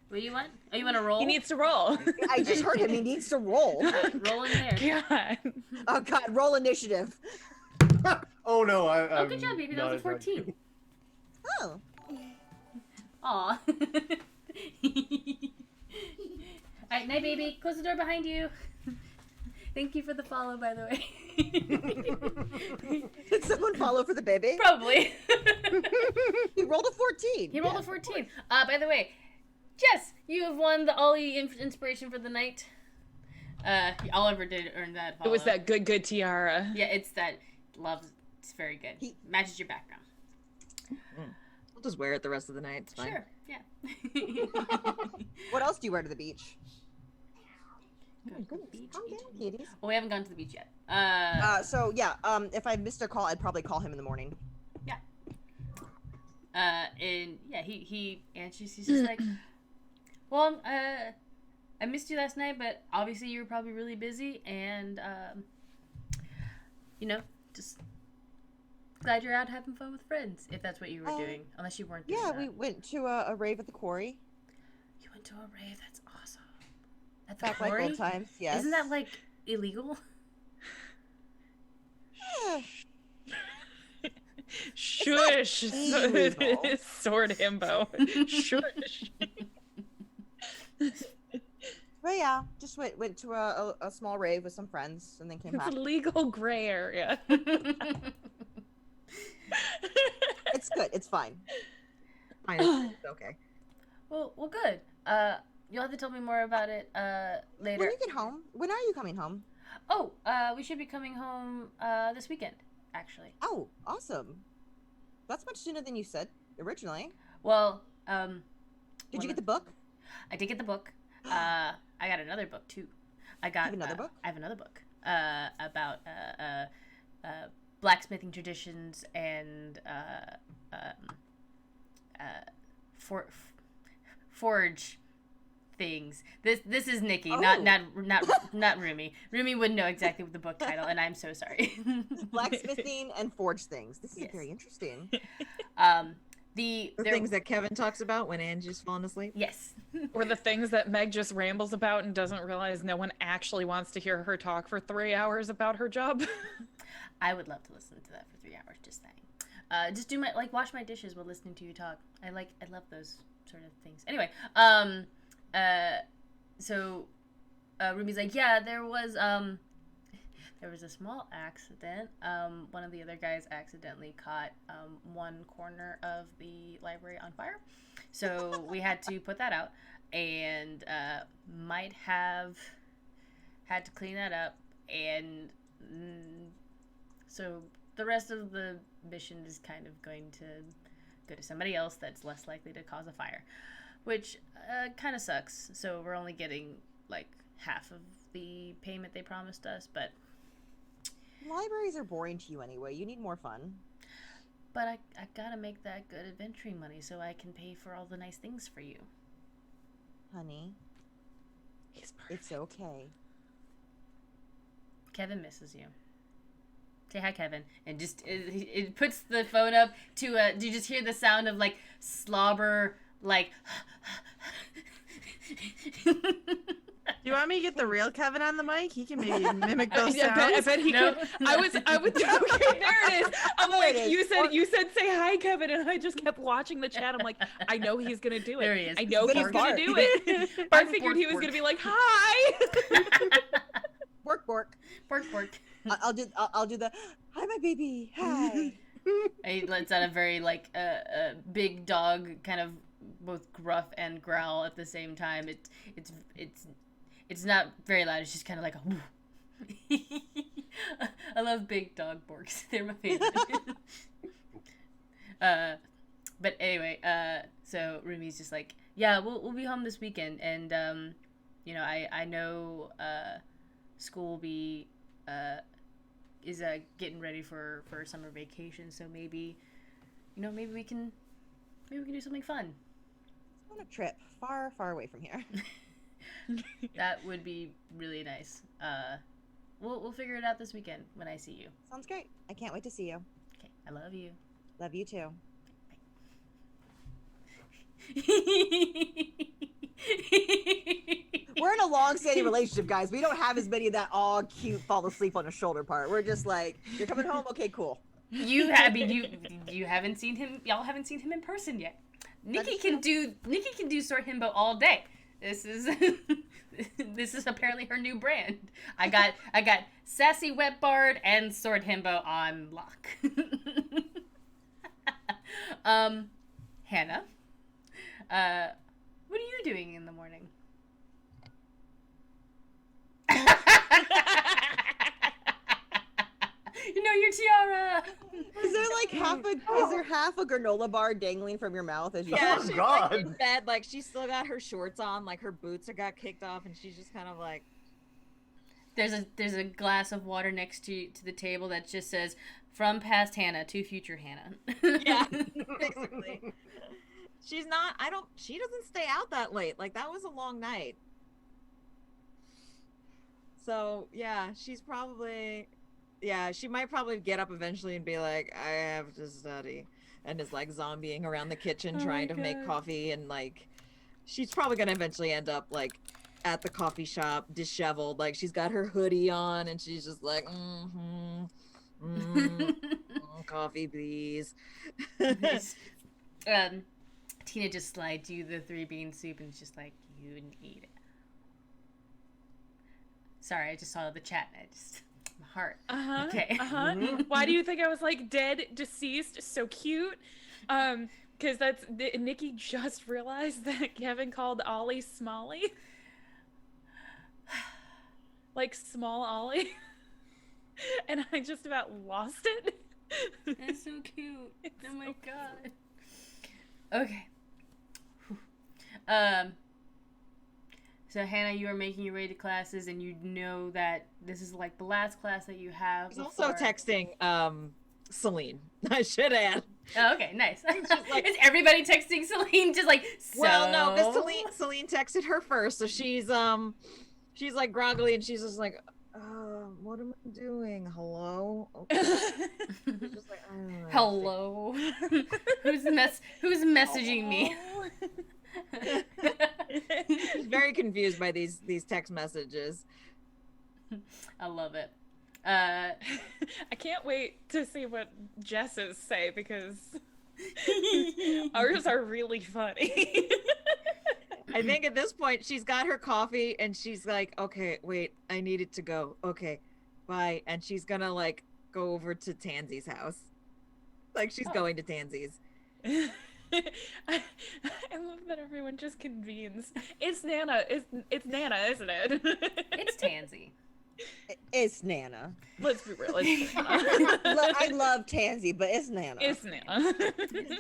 What do you want? Oh, you want to roll? He needs to roll. I just heard him. He needs to roll. Roll in there. God. Oh God, roll initiative. Oh no, Oh, good job, baby. That was a 14. Oh. Aw. Alright, night, baby. Close the door behind you. Thank you for the follow, by the way. Did someone follow for the baby? Probably. He rolled a 14. He rolled a 14. By the way, Jess, you have won the Ollie inspiration for the night. Oliver did earn that follow. It was that good tiara. Yeah, it's that love. It's very good. Matches your background. I'll just wear it the rest of the night. It's fine. Sure, yeah. What else do you wear to the beach? Go to the beach. Calm down, kitties. Well, we haven't gone to the beach yet. So yeah, if I missed a call, I'd probably call him in the morning. Yeah. And yeah, he answers. He's just like, well, I missed you last night, but obviously you were probably really busy, and you know, just glad you're out having fun with friends, if that's what you were doing. Unless you weren't doing that. We went to a rave at the quarry. You went to a rave? That's awesome. At the Back like quarry? old times, yes. Isn't that like illegal? Yeah. Shush. illegal. Sword himbo. Shush. But yeah, just went to a small rave with some friends and then came back. It's a legal gray area. It's good. It's fine. Fine. It's okay. Well, good. You'll have to tell me more about it later. When you get home, when are you coming home? Oh, we should be coming home this weekend, actually. Oh, awesome. That's much sooner than you said originally. Well, Did you get the book? I did get the book. I got another book too. I got another book? I have another book about blacksmithing traditions and forge things. This is Nikki, not Rumi. Rumi wouldn't know exactly what the book title, and I'm so sorry. Blacksmithing and forge things. This is Yes. very interesting. The things that Kevin talks about when Angie's falling asleep? Yes. Or the things that Meg just rambles about and doesn't realize no one actually wants to hear her talk for 3 hours about her job. I would love to listen to that for 3 hours, just saying. Just do wash my dishes while listening to you talk. I love those sort of things. Anyway, so Ruby's like, yeah, there was a small accident. One of the other guys accidentally caught one corner of the library on fire. So we had to put that out and might have had to clean that up. And so the rest of the mission is kind of going to go to somebody else that's less likely to cause a fire, which kind of sucks. So we're only getting like half of the payment they promised us, but libraries are boring to you anyway. You need more fun. But I gotta make that good adventuring money so I can pay for all the nice things for you. Honey, it's okay. Kevin misses you. Say hi, Kevin. And just it puts the phone up to do you just hear the sound of like slobber, like You want me to get the real Kevin on the mic? He can maybe mimic those sounds. I bet he could. I would. Okay, there it is. I'm like, you said say hi, Kevin, and I just kept watching the chat. I'm like, I know he's gonna do it. There he is. I know he's gonna do it. I figured he was gonna be like, hi. Bork bork. Bork bork. I'll do the hi, my baby. Hi. He lets out a very like a big dog kind of both gruff and growl at the same time. It's not very loud. It's just kind of like a woo. I love big dog borks. They're my favorite. But anyway, so Rumi's just like, yeah, we'll be home this weekend, and I know school will be is getting ready for summer vacation, so maybe we can do something fun. On a trip far away from here. That would be really nice. We'll figure it out this weekend when I see you. Sounds great. I can't wait to see you. Okay, I love you. Love you too. We're in a long-standing relationship, guys. We don't have as many of that all cute fall asleep on a shoulder part. We're just like, you're coming home? Okay, cool. You haven't seen him. Y'all haven't seen him in person yet. Nikki can do Sword Himbo all day. This is apparently her new brand. I got Sassy Wet Bard and Sword Himbo on lock. Hannah, what are you doing in the morning? Your tiara. Is there half a granola bar dangling from your mouth as you? Yeah, Oh, she's God. like in bed, like she's still got her shorts on, like her boots got kicked off, and she's just kind of like. There's a glass of water next to the table that just says, "From past Hannah to future Hannah." Yeah, basically. She's not. She doesn't stay out that late. Like that was a long night. So yeah, she's probably. Yeah, she might probably get up eventually and be like, I have to study. And is like zombieing around the kitchen trying to make coffee. And like, she's probably going to eventually end up like at the coffee shop disheveled. Like she's got her hoodie on and she's just like, coffee please. Tina just slides you the 3-bean soup and it's just like, you need it. Sorry, I just saw the chat and I just... my heart. Okay. Why do you think I was like dead, deceased, so cute? Because that's Nikki just realized that Kevin called Ollie Smalley, like small Ollie, and I just about lost it. That's so cute. Oh my god. Okay. So Hannah, you are making your way to classes, and you know that this is like the last class that you have. He's also texting Celine. I should add. Oh, okay, nice. Like, is everybody texting Celine? Just like so? Well, no, because Celine texted her first, so she's like groggily, and she's just like, what am I doing? Hello? Okay. It's just like, I don't know. Hello. Who's messaging me? She's very confused by these text messages. I love it. I can't wait to see what Jess's say because ours are really funny. I think at this point she's got her coffee and she's like, okay, wait, I need it to go. Okay, bye. And she's gonna like go over to Tansy's house. Like she's going to Tansy's. I love that everyone just convenes. It's Nana. It's Nana, isn't it? It's Tansy. It's Nana. Let's be real. It's Nana. I love Tansy, but it's Nana. It's Nana.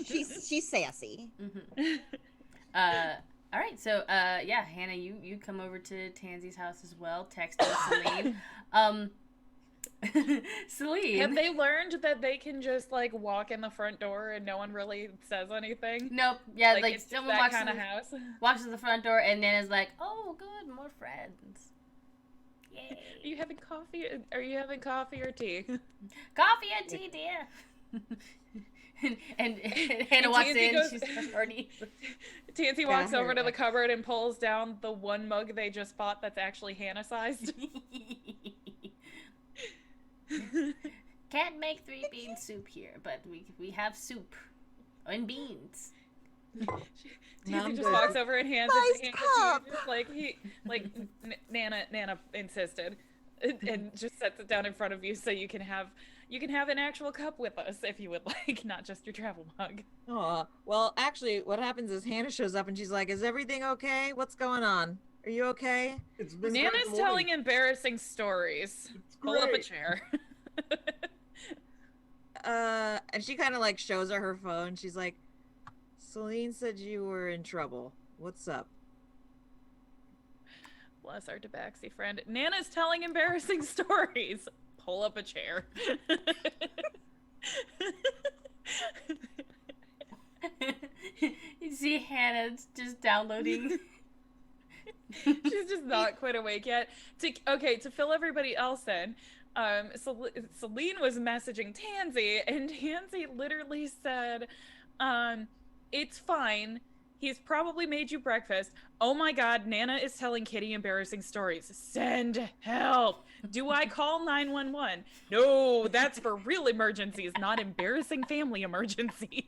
She's sassy. Mm-hmm. All right, so yeah, Hannah, you come over to Tansy's house as well. Texting Celine. Celine. Have they learned that they can just like walk in the front door and no one really says anything? Nope. Yeah, like it's someone that walks kind in, of house. walks to the front door, and Nana's like, "Oh, good, more friends." Yay. Are you having coffee? Are you having coffee or tea? Coffee and tea, dear. and Hannah walks Tansy in. goes- She's already. Tansy walks over to the cupboard and pulls down the one mug they just bought that's actually Hannah sized. Can't make 3-bean soup here, but we have soup and beans. Tansy just walks over and hands it to you, Nana insisted, and just sets it down in front of you so you can have an actual cup with us if you would like, not just your travel mug. Oh, well, actually, what happens is Hannah shows up and she's like, "Is everything okay? What's going on? Are you okay?" It's been Nana's telling embarrassing stories. Pull up a chair. And she kind of like shows her phone. She's like, "Celine said you were in trouble. What's up?" Bless our Tabaxi friend. Nana's telling embarrassing stories. Pull up a chair. You see Hannah just downloading. She's just not quite awake yet. To fill everybody else in, Celine was messaging Tansy, and Tansy literally said, "It's fine. He's probably made you breakfast. Oh my god, Nana is telling Kitty embarrassing stories. Send help. Do I call 911? No, that's for real emergencies, not embarrassing family emergencies."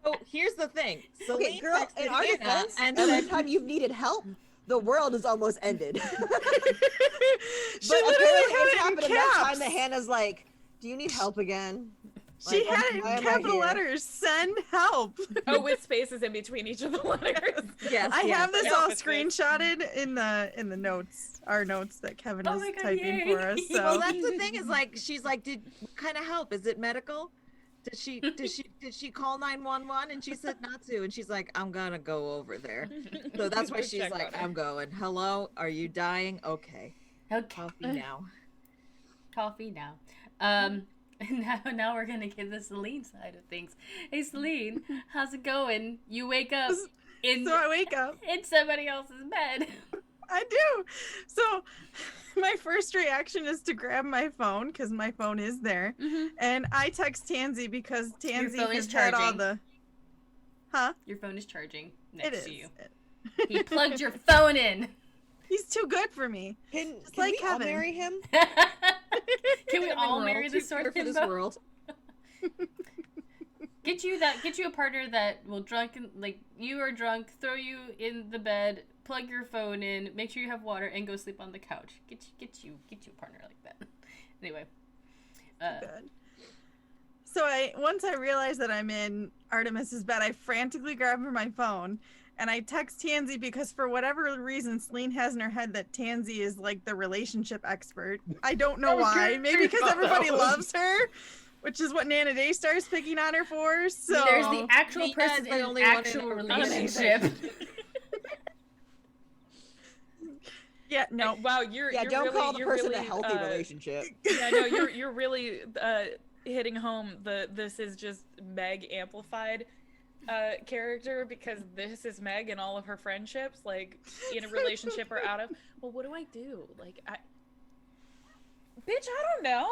Oh, here's the thing. Okay, Celine girl, texted in our Hannah defense, and every said, time you've needed help, the world is almost ended. She But literally apparently had it's it in happened enough time caps. that Hannah's like, "Do you need help again?" She Like, had it why in am I capital here? letters. Send help. Oh, with spaces in between each of the letters. Yes, I have this Yeah, all with space. screenshotted in the notes, our notes that Kevin Oh is my God, typing yay. for us. So Well, that's the thing is like she's like, what kind of help? Is it medical? Did she call 911? And she said not to. And she's like, "I'm gonna go over there." So that's why she's Check like, on her. "I'm going. Hello, are you dying? Okay, Okay. coffee now." Coffee now. Now we're gonna get the Celine side of things. Hey Celine, how's it going? You wake up in so I wake up. in somebody else's bed. I do. So my first reaction is to grab my phone because my phone is there, and I text Tansy because Tansy phone is has had all charging. the. Huh? Your phone is charging It next is. to you. He plugged your phone in. He's too good for me. Can like we all Kevin. marry him? Can we all marry the Too sword queer for this himbo? world? Get you a partner that will you are drunk, throw you in the bed, plug your phone in, make sure you have water, and go sleep on the couch. Get you a partner like that. Anyway. Good. So once I realize that I'm in Artemis's bed, I frantically grab her my phone and I text Tansy because for whatever reason Celine has in her head that Tansy is like the relationship expert. I don't know why. Maybe because everybody loves her, which is what Nana Daystar's picking on her for. So There's the actual Nina is person the in an only one in actual a relationship. yeah, no. Wow, you're Yeah, you're don't really, call the you're person really, a healthy relationship. Yeah, no, you're really hitting home this is just Meg amplified character, because this is Meg and all of her friendships, like in a relationship or out of. Well, what do? Like Bitch, I don't know.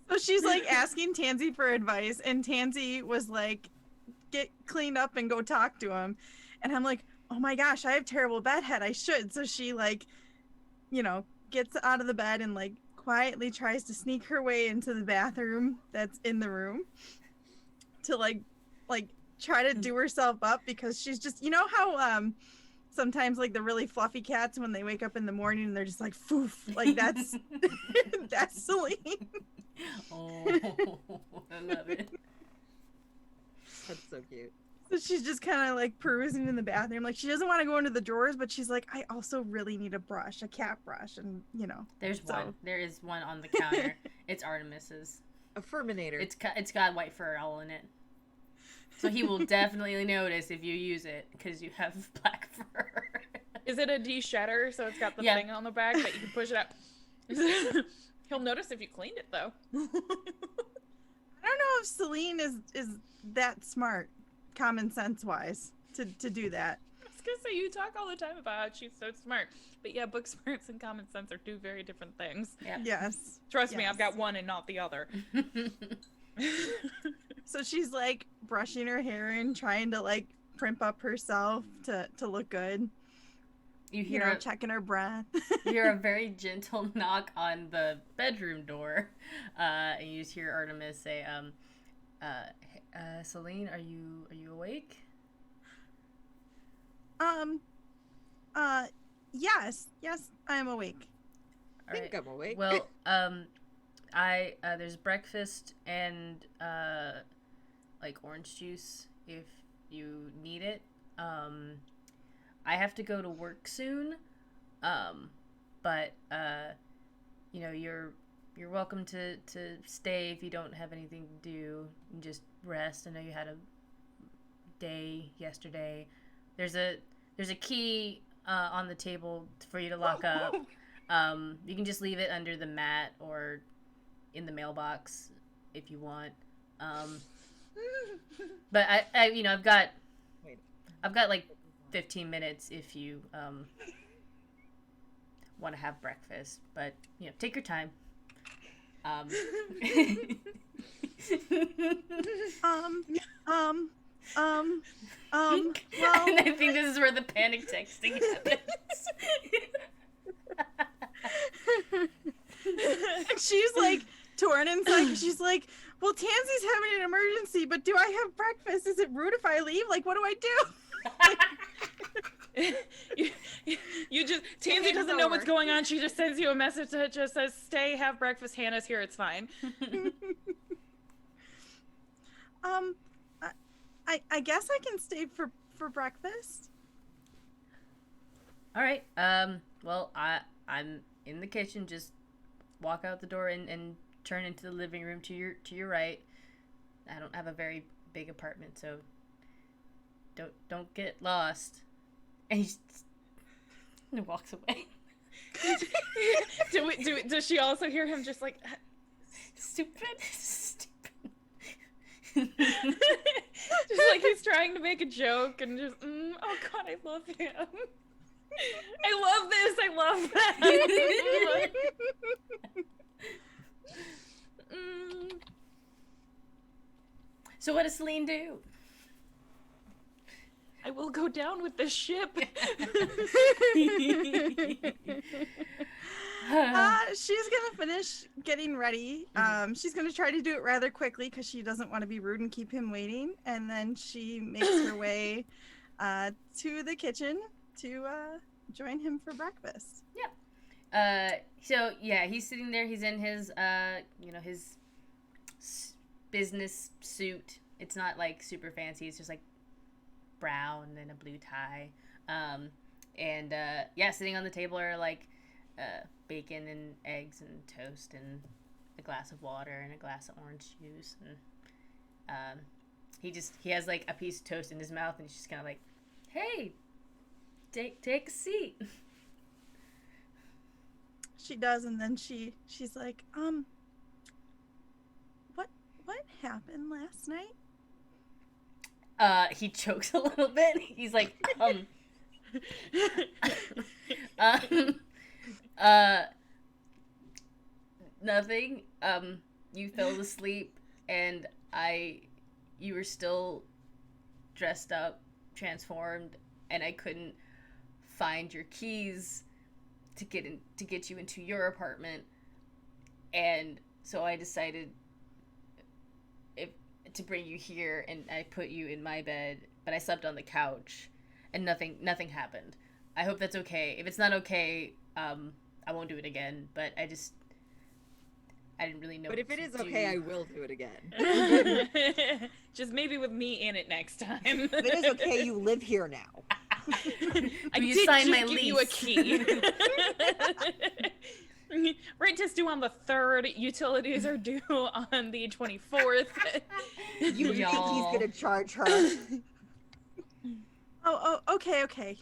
So she's like asking Tansy for advice, and Tansy was like, get cleaned up and go talk to him. And I'm like, oh my gosh, I have terrible bedhead. I should. So she like, gets out of the bed and like quietly tries to sneak her way into the bathroom that's in the room to like try to do herself up, because she's just, how sometimes like the really fluffy cats, when they wake up in the morning and they're just like foof, like that's that's Celine. Oh, I love it. That's so cute. So she's just kind of like perusing in the bathroom. Like she doesn't want to go into the drawers, but she's like, I also really need a brush, a cat brush. And, There's one. There is one on the counter. It's Artemis's. A Furminator. It's got white fur all in it. So he will definitely notice if you use it because you have black fur. Is it a de-shedder, so it's got the thing on the back that you can push it up? He'll notice if you cleaned it, though. I don't know if Celine is that smart, common sense wise, to do that. I was gonna say, you talk all the time about how she's so smart, but yeah, book smarts and common sense are two very different things. Yeah. Yes. Trust me, I've got one and not the other. So she's like brushing her hair and trying to like primp up herself to look good. You hear checking her breath. You hear a very gentle knock on the bedroom door, and you just hear Artemis say, Celine, are you awake? Yes, I am awake. I think I'm awake. Well, there's breakfast and like orange juice if you need it. I have to go to work soon, but you're welcome to stay if you don't have anything to do and just rest. I know you had a day yesterday. There's a key on the table for you to lock up. You can just leave it under the mat or in the mailbox if you want. But I've got like 15 minutes if you want to have breakfast, but take your time. Well, and I think this is where the panic texting happens. And she's like torn inside. She's like, well, Tansy's having an emergency, but do I have breakfast? Is it rude if I leave? Like, what do I do? Tansy doesn't know what's going on. She just sends you a message that just says, stay, have breakfast, Hannah's here, it's fine. I guess I can stay for breakfast. All right. Well, I'm in the kitchen. Just walk out the door and turn into the living room to your right. I don't have a very big apartment, so don't get lost. And he walks away. Does she also hear him just like stupid? Just like he's trying to make a joke and just oh god, I love him. I love this. I love that. So what does Celine do? I will go down with the ship. She's gonna finish getting ready. She's gonna try to do it rather quickly because she doesn't want to be rude and keep him waiting. And then she makes her way to the kitchen to join him for breakfast. Yep. So yeah, he's sitting there. He's in his his business suit. It's not like super fancy. It's just like brown and a blue tie. Sitting on the table are like bacon and eggs and toast and a glass of water and a glass of orange juice, and he has like a piece of toast in his mouth, and he's just kind of like, hey, take a seat. She does, and then she's like, what happened last night? He chokes a little bit. He's like, uh, nothing. You fell asleep, and you were still dressed up, transformed, and I couldn't find your keys to get you into your apartment, and so I decided to bring you here, and I put you in my bed, but I slept on the couch, and nothing happened. I hope that's okay. If it's not okay, I won't do it again. But I didn't really know. But if it is okay, I will do it again. Just maybe with me in it next time. If it is okay, you live here now. I you did sign just my give lease. you a key. Rent is due on the 3rd. Utilities are due on the 24th. You think he's gonna charge her? Oh, okay.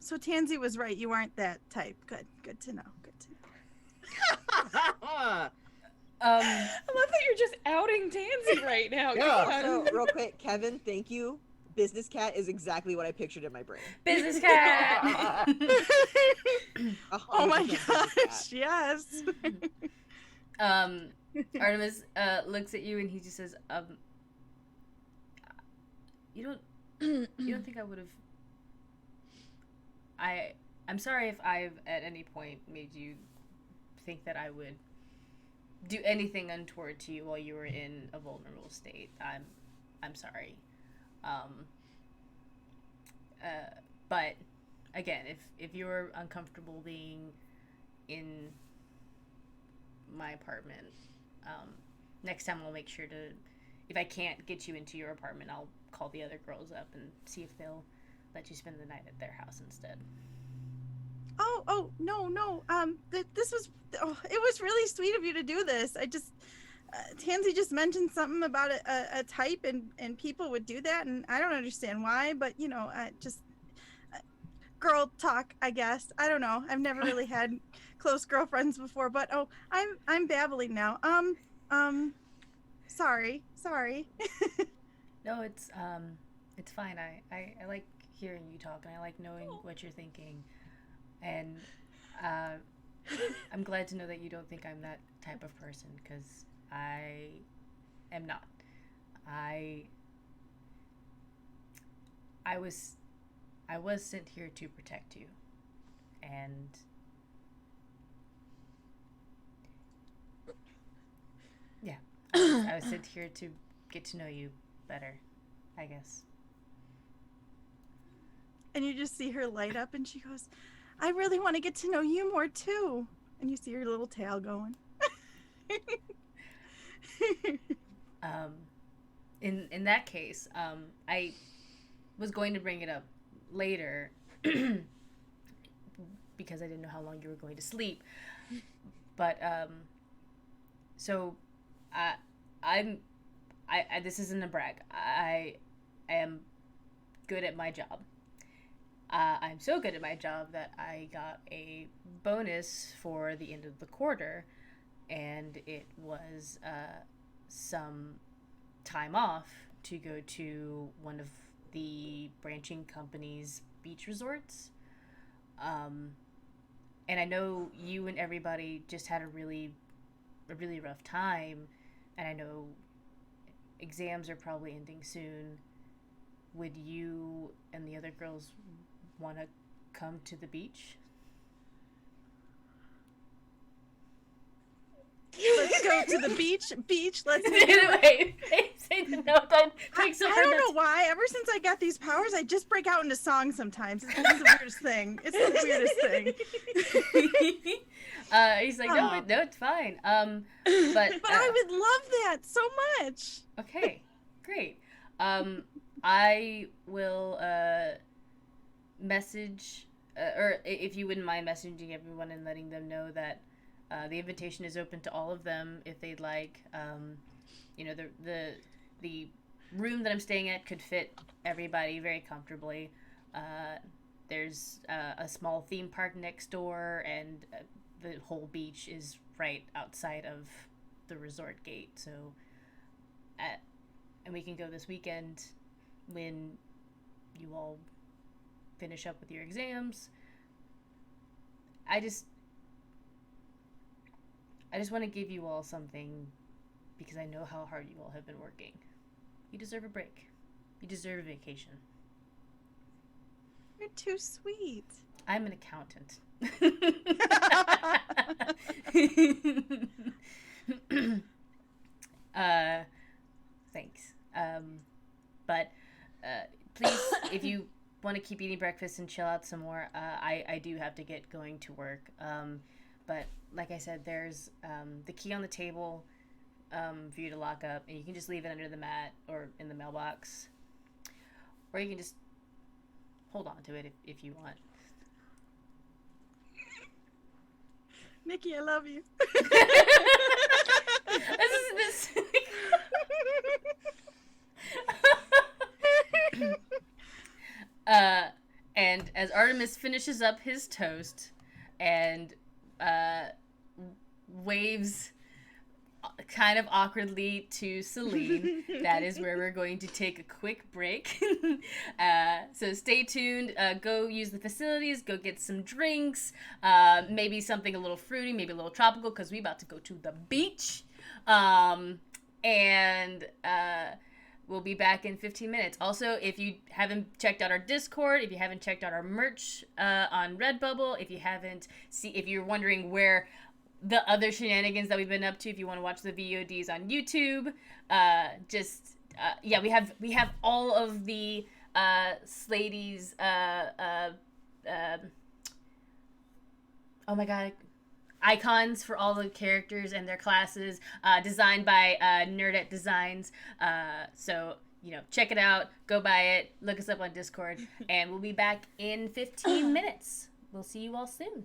So Tansy was right. You aren't that type. Good to know. I love that you're just outing Tansy right now. Yeah. So, real quick, Kevin, thank you. Business cat is exactly what I pictured in my brain. Business cat. Oh my 100% business gosh, cat. yes. Artemis looks at you and he just says, you don't think I would have. I'm sorry if I've at any point made you think that I would do anything untoward to you while you were in a vulnerable state. I'm sorry. But again, if you're uncomfortable being in my apartment, next time I'll make sure to, if I can't get you into your apartment, I'll call the other girls up and see if they'll let you spend the night at their house instead. Oh no. This was. Oh, it was really sweet of you to do this. I just. Tansy just mentioned something about a type and people would do that, and I don't understand why, but just girl talk, I guess. I don't know. I've never really had close girlfriends before, but I'm babbling now. Sorry. No, it's fine. I like hearing you talk, and I like knowing what you're thinking, and I'm glad to know that you don't think I'm that type of person, because I am not. I was sent here to protect you, and yeah, I was sent here to get to know you better, I guess. And you just see her light up, and she goes, I really want to get to know you more too. And you see her little tail going. In that case, I was going to bring it up later because I didn't know how long you were going to sleep. But so I'm this isn't a brag. I am good at my job. I'm so good at my job that I got a bonus for the end of the quarter, and it was some time off to go to one of the branching company's beach resorts. And I know you and everybody just had a really rough time, and I know exams are probably ending soon. Would you and the other girls want to come to the beach? Let's go to the beach. Let's Wait, say the note. I don't know why. Ever since I got these powers, I just break out into song sometimes. It's the weirdest thing. It's the weirdest thing. He's like, no, it's fine. But I would love that so much. Okay, great. I will message, or if you wouldn't mind messaging everyone and letting them know that the invitation is open to all of them if they'd like. The room that I'm staying at could fit everybody very comfortably. There's a small theme park next door, and the whole beach is right outside of the resort gate. So, and we can go this weekend when you all finish up with your exams. I just want to give you all something because I know how hard you all have been working. You deserve a break. You deserve a vacation. You're too sweet. I'm an accountant. Thanks. But please, if you want to keep eating breakfast and chill out some more, I do have to get going to work. But like I said, there's the key on the table for you to lock up, and you can just leave it under the mat or in the mailbox, or you can just hold on to it if you want. Nikki, I love you. this and as Artemis finishes up his toast and waves kind of awkwardly to Celine, that is where we're going to take a quick break. So stay tuned. Go use the facilities. Go get some drinks. Maybe something a little fruity, maybe a little tropical, because we're about to go to the beach. And we'll be back in 15 minutes. Also, if you haven't checked out our Discord, if you haven't checked out our merch on Redbubble, if you're wondering where the other shenanigans that we've been up to, if you want to watch the VODs on YouTube, we have all of the Slady's oh my god, icons for all the characters and their classes, designed by Nerdette Designs. So check it out, go buy it, look us up on Discord, and we'll be back in 15 minutes. We'll see you all soon.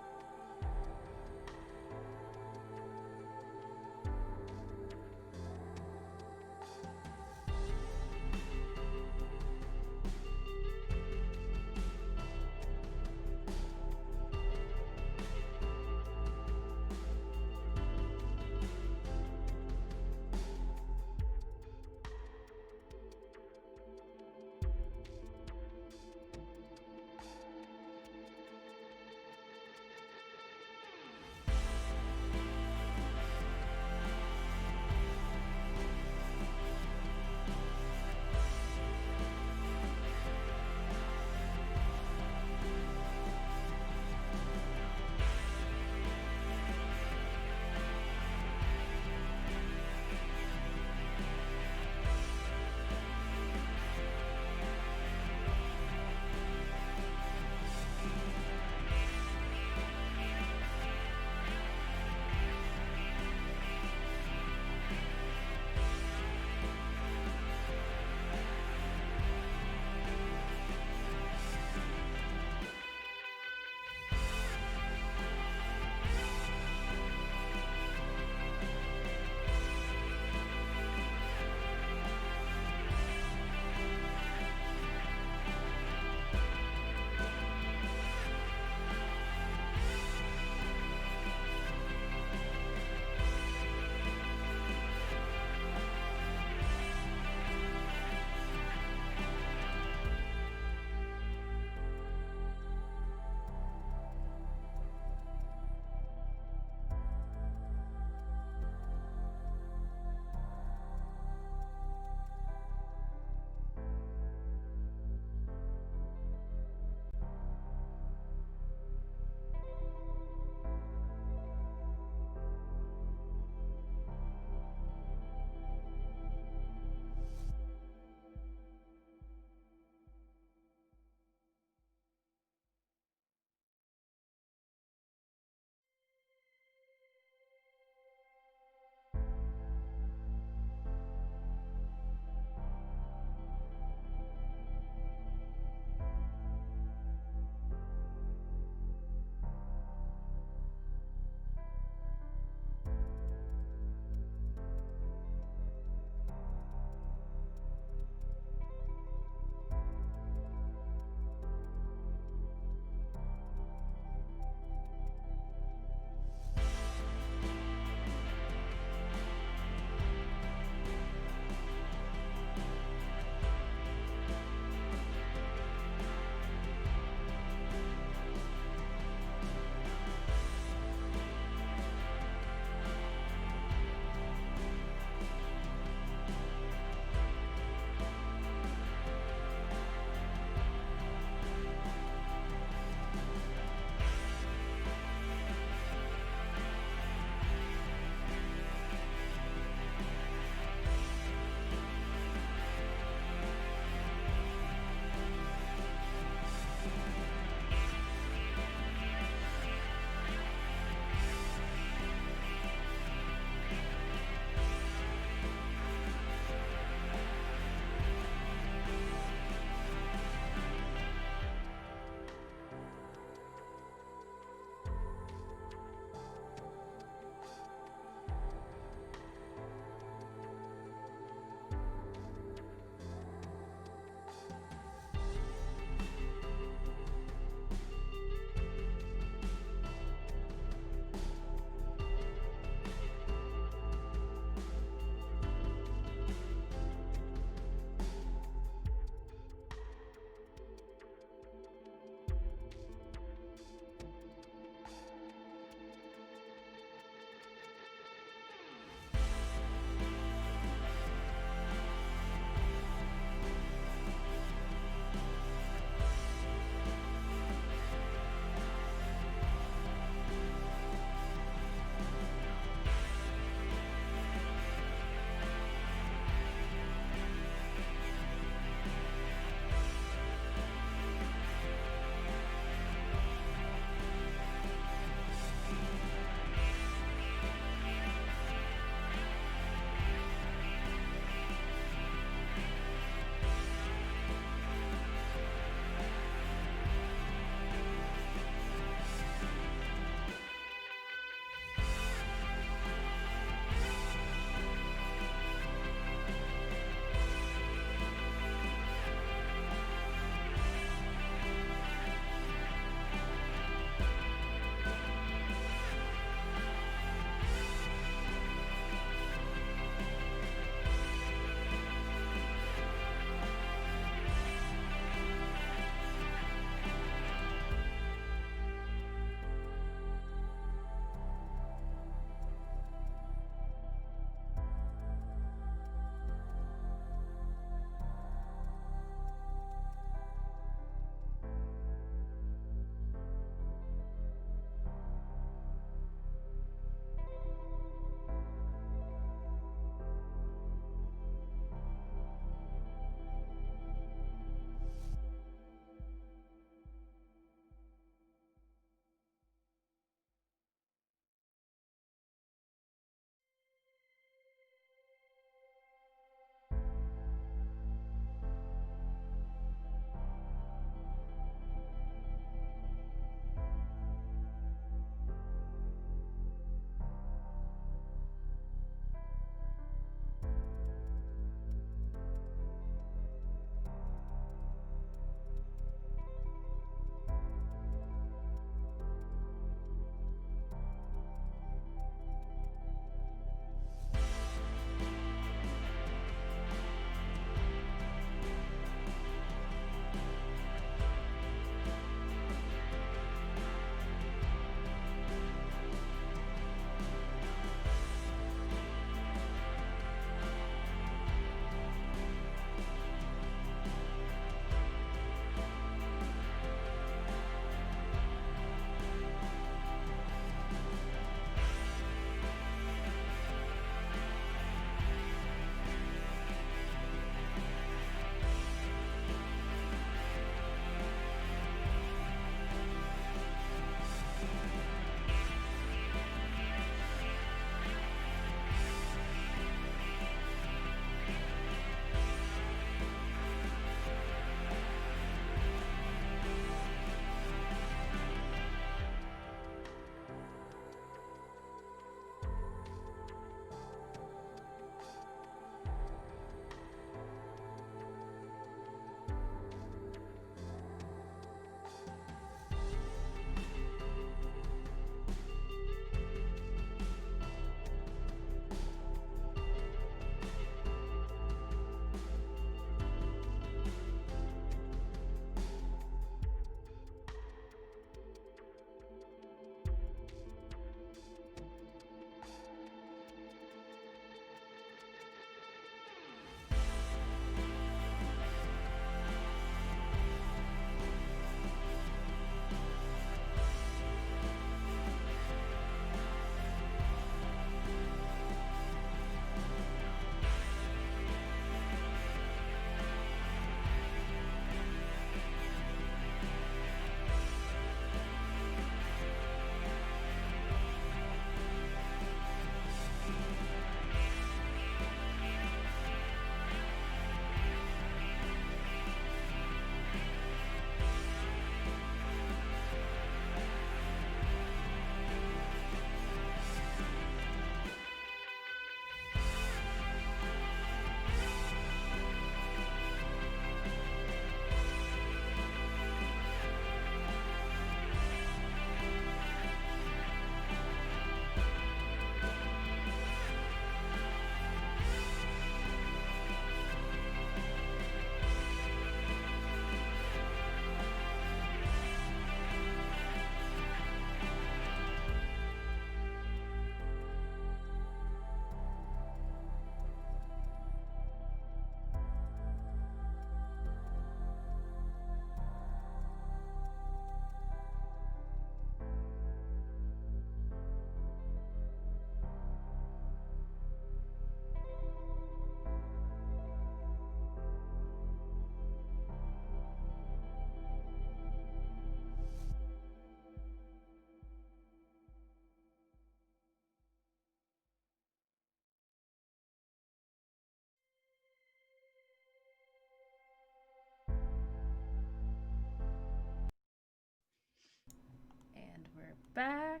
back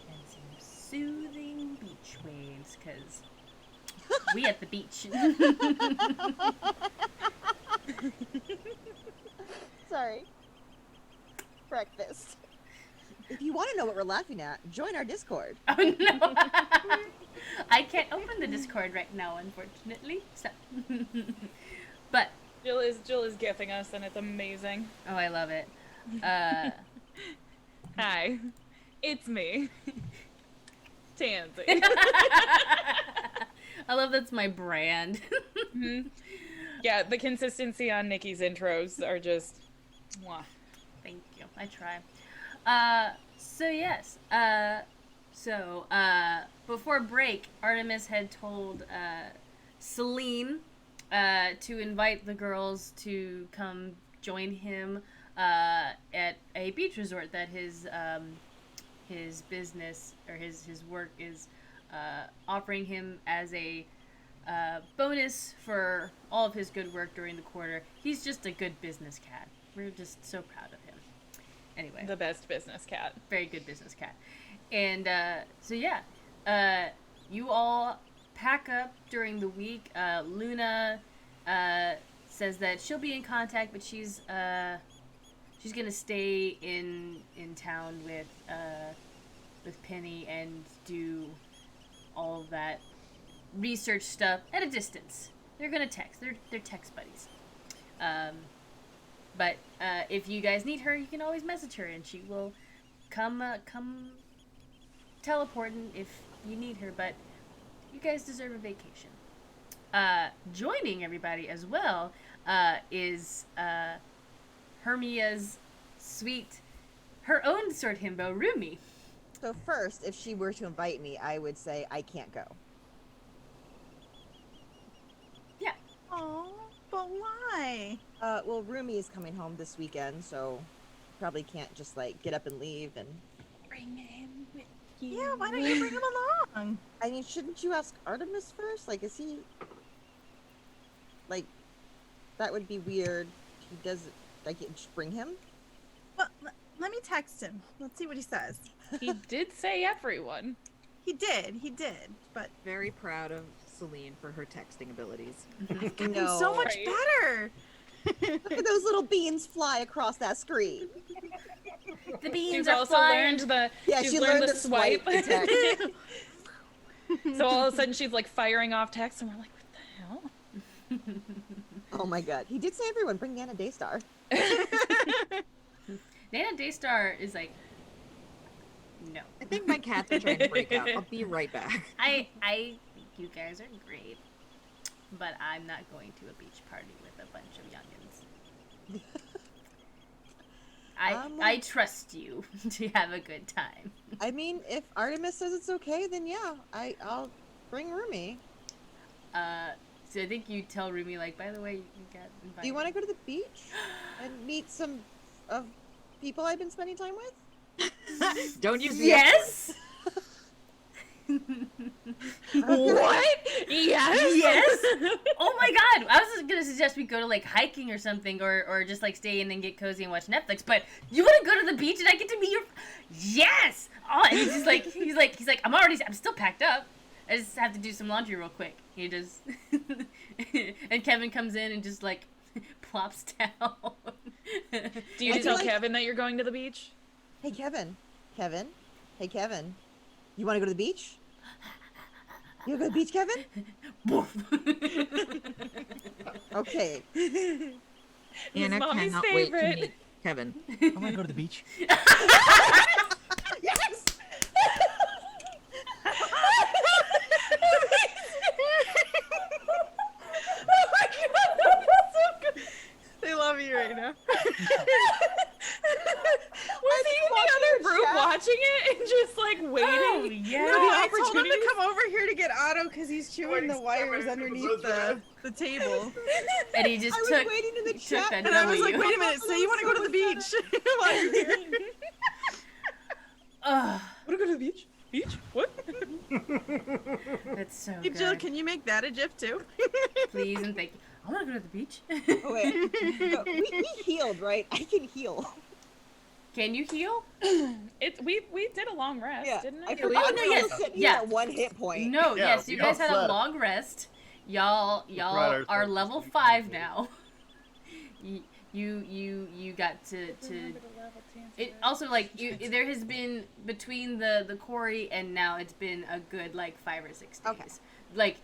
and some soothing beach waves, because we at the beach. Sorry. Breakfast. If you want to know what we're laughing at, join our Discord. Oh no! I can't open the Discord right now, unfortunately. So, but Jill is gifting us, and it's amazing. oh, I love it. Hi, it's me, Tansy. I love that's my brand. Mhm. Yeah, the consistency on Nikki's intros are just, mwah. Thank you. I try. So yes. Before break, Artemis had told Celine to invite the girls to come join him at a beach resort that his business or his work is offering him as a bonus for all of his good work during the quarter. He's just a good business cat. We're just so proud of him. Anyway, The best business cat. very good business cat. And you all pack up during the week. Luna says that she'll be in contact, but she's gonna stay in town with Penny and do all of that research stuff at a distance. They're gonna text. They're text buddies. But if you guys need her, you can always message her, and she will come teleporting if you need her. But you guys deserve a vacation. Joining everybody as well is Hermia's sweet, her own sword himbo, Rumi. So first, if she were to invite me, I would say I can't go. Oh, but why? Well, Rumi is coming home this weekend, so probably can't just like get up and leave. And Bring him with you. Yeah, why don't you bring him along? I mean, shouldn't you ask Artemis first? Like, is he like that would be weird. He doesn't like just bring him. Well, let me text him. Let's see what he says. He did say everyone. He did, but Very proud of Celine for her texting abilities. No, so much Right. better. Look at those little beans fly across that screen. The beans She's are also flying. learned the Yeah, she's she learned learned the to swipe. swipe the text. So all of a sudden she's like firing off texts, and we're like, what the hell? Oh my god, he did say everyone bring Nana Daystar. Nana Daystar is like, no. I think my cats are trying to break up. I'll be right back. I think you guys are great, but I'm not going to a beach party with a bunch of youngins. I trust you to have a good time. I mean, if Artemis says it's okay, then yeah, I'll bring Rumi. So I think you tell Rumi, like, by the way, you got invited. Do you want to go to the beach and meet some of people I've been spending time with? Don't use the Yes. What? Yes. Yes. Oh my god! I was just gonna suggest we go to like hiking or something, or just like stay in and get cozy and watch Netflix. But you want to go to the beach and I get to meet your. Yes. Oh, and he's like, I'm still packed up. I just have to do some laundry real quick. He just. And Kevin comes in and just like plops down. Do you I tell feel like- Kevin that you're going to the beach? Hey, Kevin. Kevin. Hey, Kevin. You want to go to the beach? You want to go to the beach, Kevin? Okay. He's Anna mommy's cannot wait to favorite. meet Kevin. I want to go to the beach. Yes! They love you right now. Was he in the other group chat. watching it and just like waiting? Oh, No, yeah. I told him to opportunities? come over here to get Otto because he's chewing the wires underneath the table. And he just I was took waiting in the took chat. that And I was like, W. wait a minute, so you want to go to the beach while you're here? Ugh, Want to go to the beach? Beach? What? that's so Hey, Jill, good. can you make that a GIF too? Please and thank you. I want to go to the beach. Oh, wait. No, we healed, right? I can heal. Can you heal? We did a long rest, didn't I it? forgot. Oh, no, yes, Sitting yeah. here at 1 hit point. No, Yeah, yes, you we guys all had a slept. long rest. Y'all Riders are like level to sleep 5 in the now. you got to Remember the level it also like there has been between the quarry and now it's been a good like 5 or 6 days. Okay. Like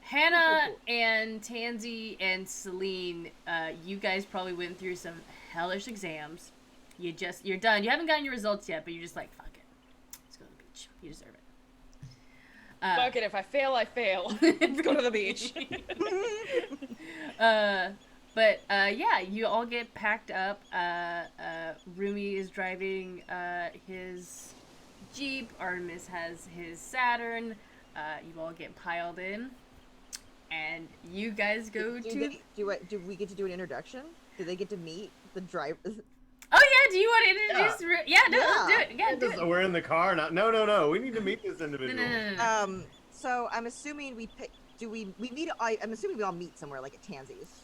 Hannah Cool. and Tansy and Celine, you guys probably went through some hellish exams. You're done. You haven't gotten your results yet, but you're just like, fuck it. Let's go to the beach. You deserve it. Fuck it, if I fail, I fail. Let's go to the beach. But yeah, you all get packed up. Rumi is driving his Jeep. Artemis has his Saturn. You all get piled in, and you guys go to. Do we get to do an introduction? Do they get to meet the driver? Oh yeah, do you want to introduce? Yeah, no, let's do it. Yeah, do it. We're in the car now. No. We need to meet this No, individual. no. So I'm assuming we pick. Do we meet? I'm assuming we all meet somewhere like at Tansy's,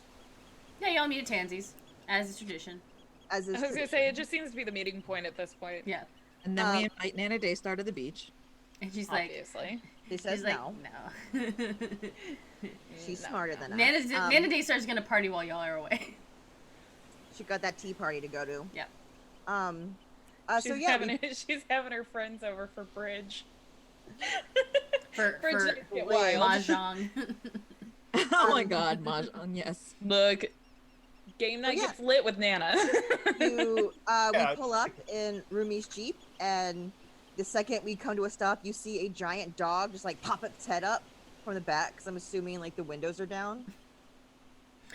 Yeah, y'all meet at Tansy's, as is tradition. as is I was gonna tradition. say, it just seems to be the meeting point at this point. Yeah, And then we invite Nana Daystar to the beach. and she's like, Obviously. He says she's like, no. no. She's smarter than us. Nana Daystar's gonna party while y'all are away. She got that tea party to go to. Yep. So yeah, She's having her friends over for bridge. For Just get wild. mahjong. Oh my god, Mahjong, yes. Look, game night yeah. gets lit with Nana. we Yeah. pull up in Rumi's Jeep, and the second we come to a stop, you see a giant dog just like pop its head up from the back. Because I'm assuming like the windows are down.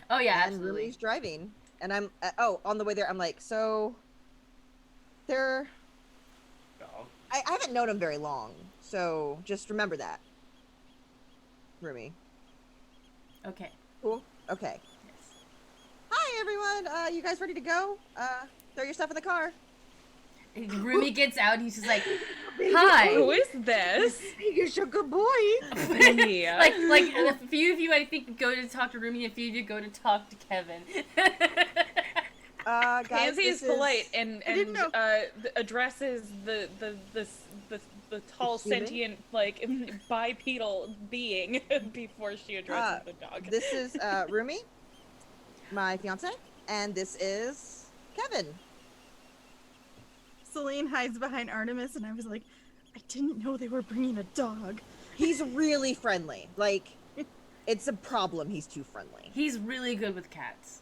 Oh yeah, And absolutely. Rumi's driving, and I'm on the way there. I'm like, so they're. I haven't known him very long, so just remember that. Rumi. Okay. Cool. Okay. Yes. Hi everyone. You guys ready to go? Throw your stuff in the car. And Rumi gets out and he's just like, "Hi." Who is this? You're such a good boy. Yeah. like a few of you I think go to talk to Rumi, a few of you go to talk to Kevin. Guys, Pansy is this polite and didn't know. addresses the tall Human? sentient like bipedal being before she addresses the dog. This is Rumi, my fiance, and this is Kevin. Celine hides behind Artemis, and I was like, I didn't know they were bringing a dog. He's really friendly. Like, it's a problem. He's too friendly. He's really good with cats.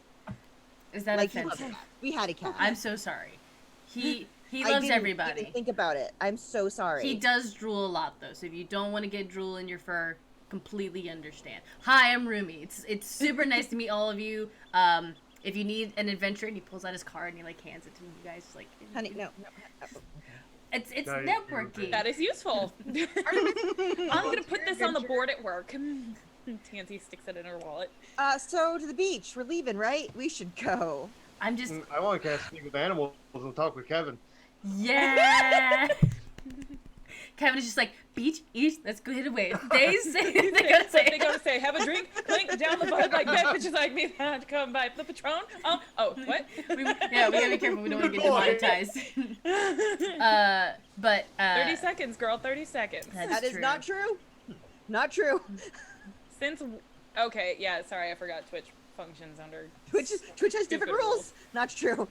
Is that Like, he offensive? loves- we had a cat. I'm so sorry. He I loves didn't everybody. even think about it. I'm so sorry. He does drool a lot though, so if you don't want to get drool in your fur, completely understand. Hi, I'm Rumi. It's super nice to meet all of you. If you need an adventure, and he pulls out his card and he like hands it to you guys, like Honey, no. it's No, you're networking. That is useful. I'm gonna put this on the board at work. Tansy sticks it in her wallet. So to the beach. We're leaving, right? We should go. I'm just I want to catch Speak with Animals and talk with Kevin. yeah. Kevin is just like beach, east. Let's go hit away. They say they gotta say. They go to say, have a drink, clink down the bud like that, which is like me to come by the Patron. Oh, what? we gotta be careful. We don't want to get demonetized. But 30 seconds, girl. 30 seconds. That is not true. Not true. Okay, yeah. Sorry, I forgot Twitch functions under. Twitch has different Stupid rules. Not true.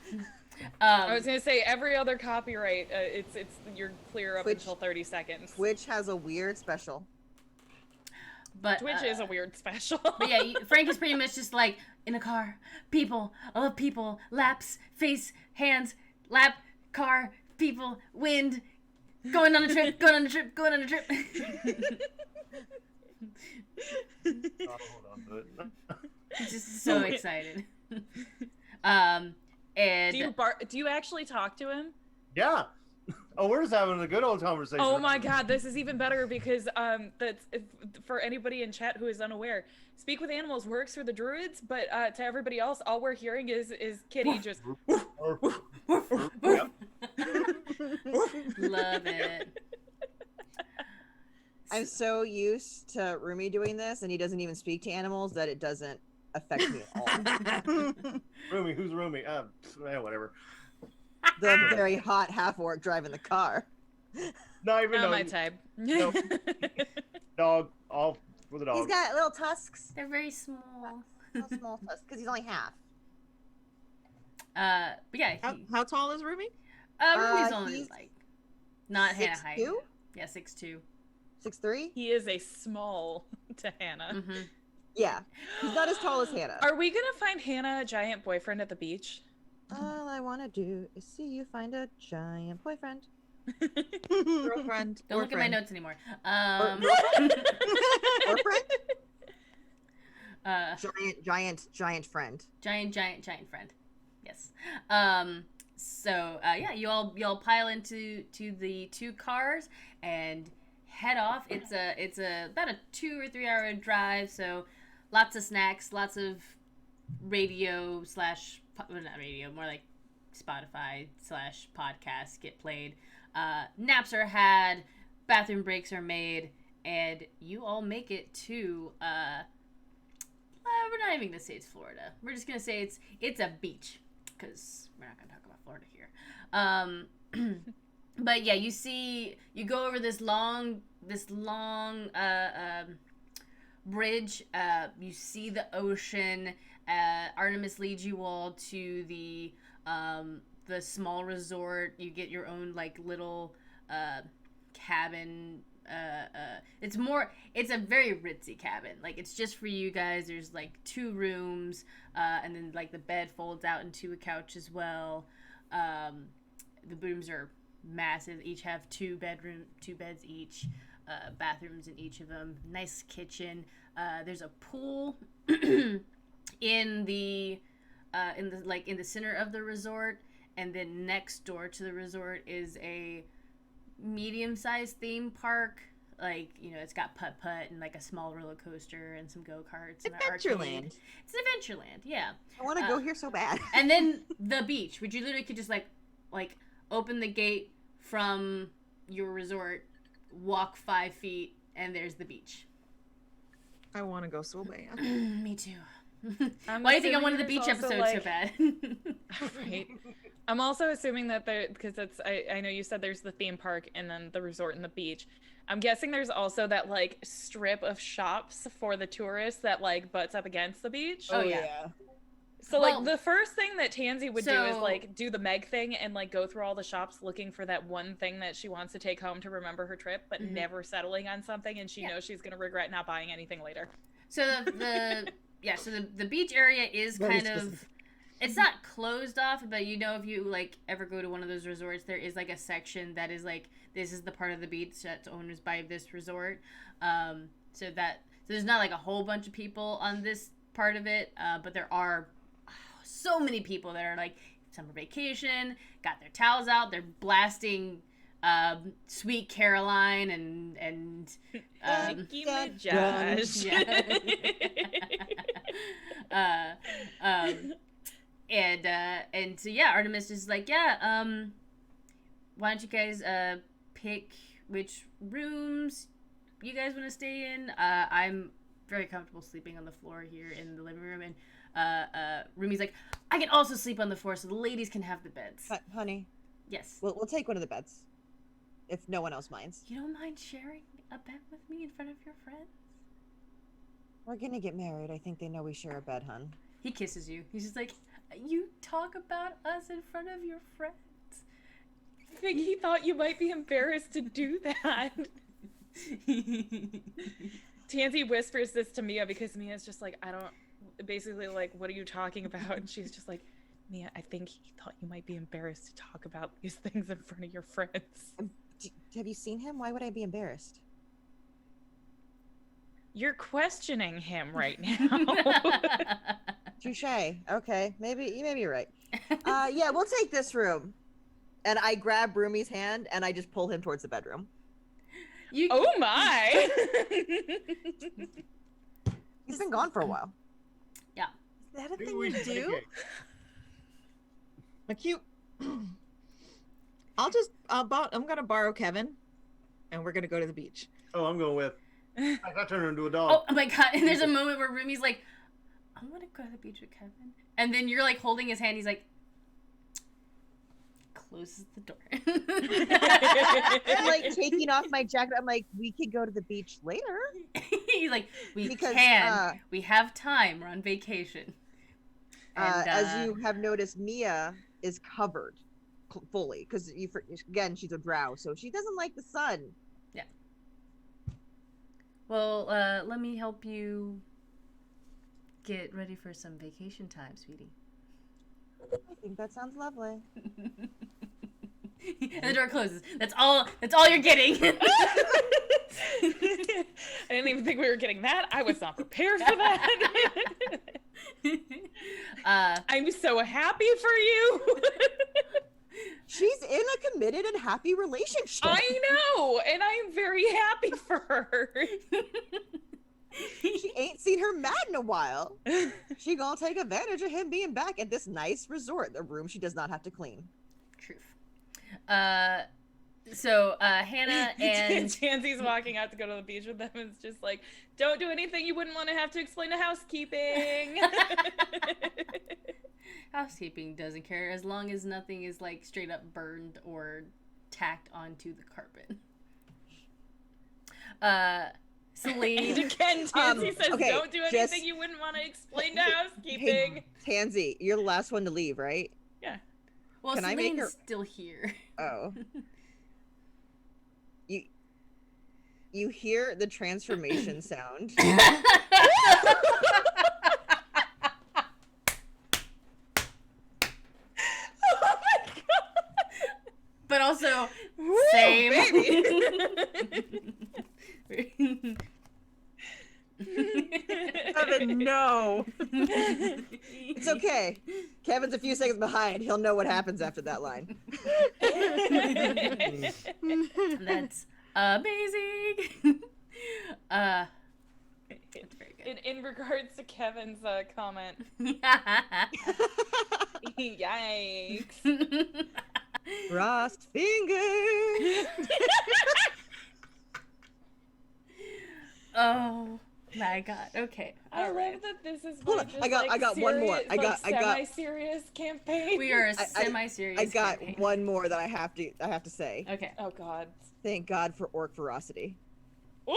I was gonna say every other copyright, it's you're clear up Twitch- until 30 seconds. Twitch has a weird special. but Twitch is a weird special. But yeah, Frank is pretty much just like in a car. People, I love people. Laps, face, hands, lap, car, people, wind. Going on a trip. Going on a trip. Going on a trip. Oh, hold on to it. He's just so excited. And Do you actually talk to him? Yeah. Oh, we're just having a good old conversation. Oh my god, this is even better because that's for anybody in chat who is unaware. Speak with Animals works for the druids, but to everybody else, all we're hearing is Kitty just. Yep. love it. I'm so used to Rumi doing this, and he doesn't even speak to animals that it doesn't affect me at all. Rumi, who's Rumi? Yeah, whatever. the very hot half orc driving the car. Not even Not know my you- type. Nope. Dog, all for the dog. He's got little tusks. They're very small. Little small tusks, because he's only half. But yeah, How tall is Ruby? Ruby's only he's like not Hannah height. 6'2"? Yeah, 6'2". 6'3"? He is a small to Hannah. Mm-hmm. Yeah. He's not as tall as Hannah. Are we gonna find Hannah a giant boyfriend at the beach? All I want to do is see you find a giant boyfriend. Girlfriend. Don't or look at my friend. notes anymore. Or friend? Uh, Giant friend. giant friend. Yes. So yeah, you all pile into the 2 cars and head off. It's a about a 2 or 3 hour drive. So lots of snacks, lots of radio slash well, not radio, more like Spotify slash podcasts get played. Naps are had, bathroom breaks are made, and you all make it to we're not even gonna say it's Florida. We're just gonna say it's a beach because we're not gonna talk about Florida here. But yeah, you go over this long bridge. You see the ocean. Artemis leads you all to the small resort. You get your own like little cabin. It's a very ritzy cabin. Like it's just for you guys. There's like 2 rooms, and then like the bed folds out into a couch as well. The rooms are massive. Each have 2 beds each. Bathrooms in each of them. Nice kitchen. There's a pool in the center of the resort, and then next door to the resort is a medium-sized theme park. Like, you know, it's got putt-putt and like a small roller coaster and some go-karts and an arcade. Adventureland. It's Adventureland, yeah. I want to go here so bad. And then the beach, which you literally could just like open the gate from your resort, walk 5 feet, and there's the beach. I want to go so bad. Me too. I'm Why do you think I assuming wanted the there's beach also, episode like- so bad? Right. I'm also assuming that there, because I know you said there's the theme park and then the resort and the beach. I'm guessing there's also that like strip of shops for the tourists that like butts up against the beach. Oh, yeah. So Well, like the first thing that Tansy would do is so- like do the Meg thing and like go through all the shops looking for that one thing that she wants to take home to remember her trip, but Mhm. never settling on something, and she Yeah. knows she's gonna regret not buying anything later. So the beach area is Very kind of, specific. it's not closed off, but you know, if you like ever go to one of those resorts, there is like a section that is like, this is the part of the beach that's owned by this resort. So there's not like a whole bunch of people on this part of it, but there are so many people that are like summer vacation, got their towels out, they're blasting Sweet Caroline and Nicki dun, Minaj. and so yeah, Artemis is like, yeah, why don't you guys pick which rooms you guys want to stay in? I'm very comfortable sleeping on the floor here in the living room, and Rumi's like, I can also sleep on the floor so the ladies can have the beds. Honey, Yes. we'll take one of the beds. If no one else minds. You don't mind sharing a bed with me in front of your friends? We're gonna get married. I think they know we share a bed, hun. He kisses you. He's just like, you talk about us in front of your friends. I think he thought you might be embarrassed to do that. Tansy whispers this to Mia because Mia's just like, basically like, what are you talking about? And she's just like, Mia, I think he thought you might be embarrassed to talk about these things in front of your friends. Have you seen him? Why would I be embarrassed? You're questioning him right now. Touche. Okay, maybe you're right. Yeah, we'll take this room. And I grab Rumi's hand and I just pull him towards the bedroom. Oh my! He's been gone for a while. Is that a Maybe thing we you should do? mitigate. A cute. I'm gonna borrow Kevin, and we're gonna go to the beach. Oh, I'm going with. I turned her into a dog. Oh my god, and there's a moment where Rumi's like, I want to go to the beach with Kevin. And then you're like holding his hand, he's like, closes the door. I'm like taking off my jacket. I'm like, we could go to the beach later. He's like, we Because, can. We have time. We're on vacation. And, as you have noticed, Mia is covered fully because again she's a drow, so she doesn't like the sun. Yeah. Well, let me help you get ready for some vacation time, sweetie. I think that sounds lovely. And the door closes. That's all you're getting. I didn't even think we were getting that. I was not prepared for that. I'm so happy for you. She's in a committed and happy relationship. I know, and I'm very happy for her. She ain't seen her mad in a while. She gonna take advantage of him being back at this nice resort, the room she does not have to clean. Truth. So Hannah and Tansy's walking out to go to the beach with them, and it's just like, don't do anything you wouldn't want to have to explain to housekeeping. housekeeping doesn't care as long as nothing is like straight up burned or tacked onto the carpet. Celine. Again, Tansy says, okay, don't do anything you wouldn't want to explain to housekeeping. Hey, Tansy, you're the last one to leave, right? Yeah. Well, Can I make Celine's her- still here. Oh. You hear the transformation sound. But also, Woo, same. Kevin, no. It's okay. Kevin's a few seconds behind. He'll know what happens after that line. That's amazing. It's very good. In regards to Kevin's comment, yikes. Crossed fingers. Oh my god. Okay. I All love right. that this is Hold like on, just I got one more. I got semi-serious campaign. We are a semi-serious. I got campaign. one more that I have to say. Okay. Oh God. Thank God for orc ferocity. Woo!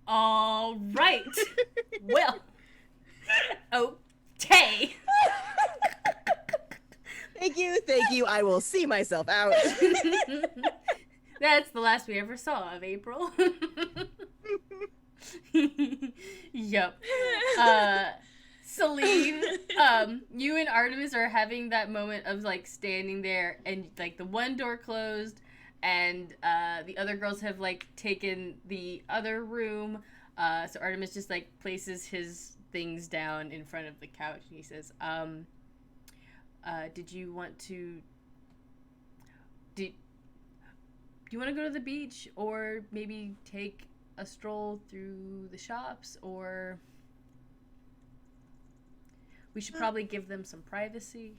All right. Well. Okay. Thank you. I will see myself out. That's the last we ever saw of April. Yep. Celine, you and Artemis are having that moment of like standing there and like the one door closed and the other girls have like taken the other room. So Artemis just like places his things down in front of the couch and he says, did you want to do you want to go to the beach or maybe take a stroll through the shops, or we should probably give them some privacy?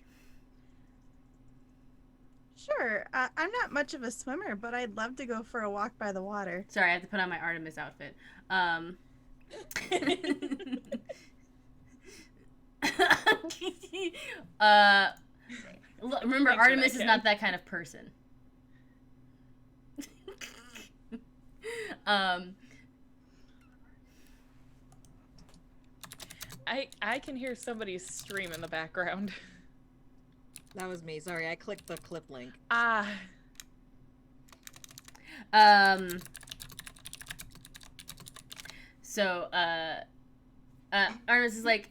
Sure. I'm not much of a swimmer, but I'd love to go for a walk by the water. Sorry, I have to put on my Artemis outfit. Remember, Thanks for Artemis that, is not that kind of person. I can hear somebody's stream in the background. That was me. Sorry, I clicked the clip link. Ah. So, Artemis is like,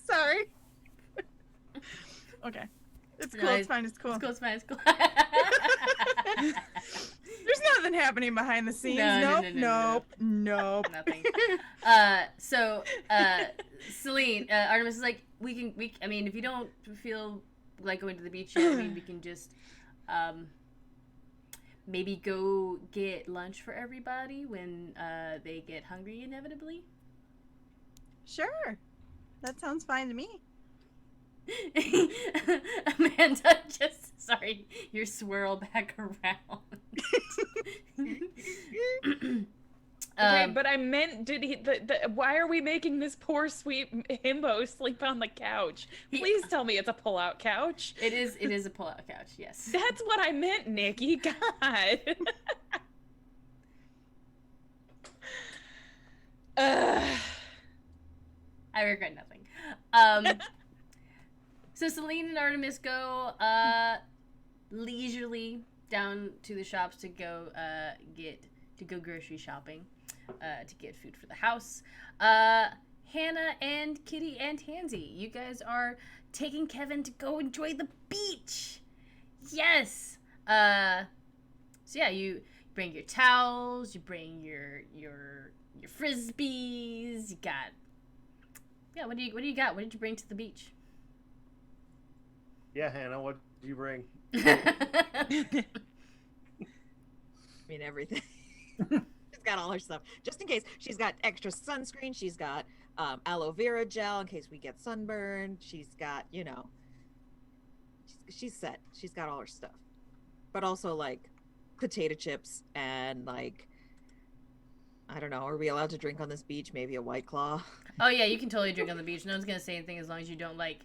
Sorry. Okay. It's cool. No, It's fine. It's cool. it's cool, it's fine, it's cool. There's nothing happening behind the scenes. No, Nope. Nothing. So, Celine, Artemis is like, I mean, if you don't feel like going to the beach yet, I mean, we can just, maybe go get lunch for everybody when, they get hungry inevitably. Sure. That sounds fine to me. Amanda, just, sorry, you swirl back around. Okay, but I meant, did he? Why are we making this poor sweet himbo sleep on the couch? Please tell me it's a pull-out couch. It is a pull-out couch. Yes. That's what I meant, Nikki. God. I regret nothing. So Celine and Artemis go leisurely down to the shops to go go grocery shopping, to get food for the house. Hannah and Kitty and Tansy, you guys are taking Kevin to go enjoy the beach. Yes. So yeah, you bring your towels, you bring your frisbees. You got, yeah. What do you got? What did you bring to the beach? Yeah, Hannah, what did you bring? I mean, everything. She's got all her stuff. Just in case. She's got extra sunscreen. She's got aloe vera gel in case we get sunburned. She's got, she's set. She's got all her stuff. But also, like, potato chips and, like, I don't know. Are we allowed to drink on this beach? Maybe a White Claw? Oh, yeah, you can totally drink on the beach. No one's going to say anything as long as you don't, like,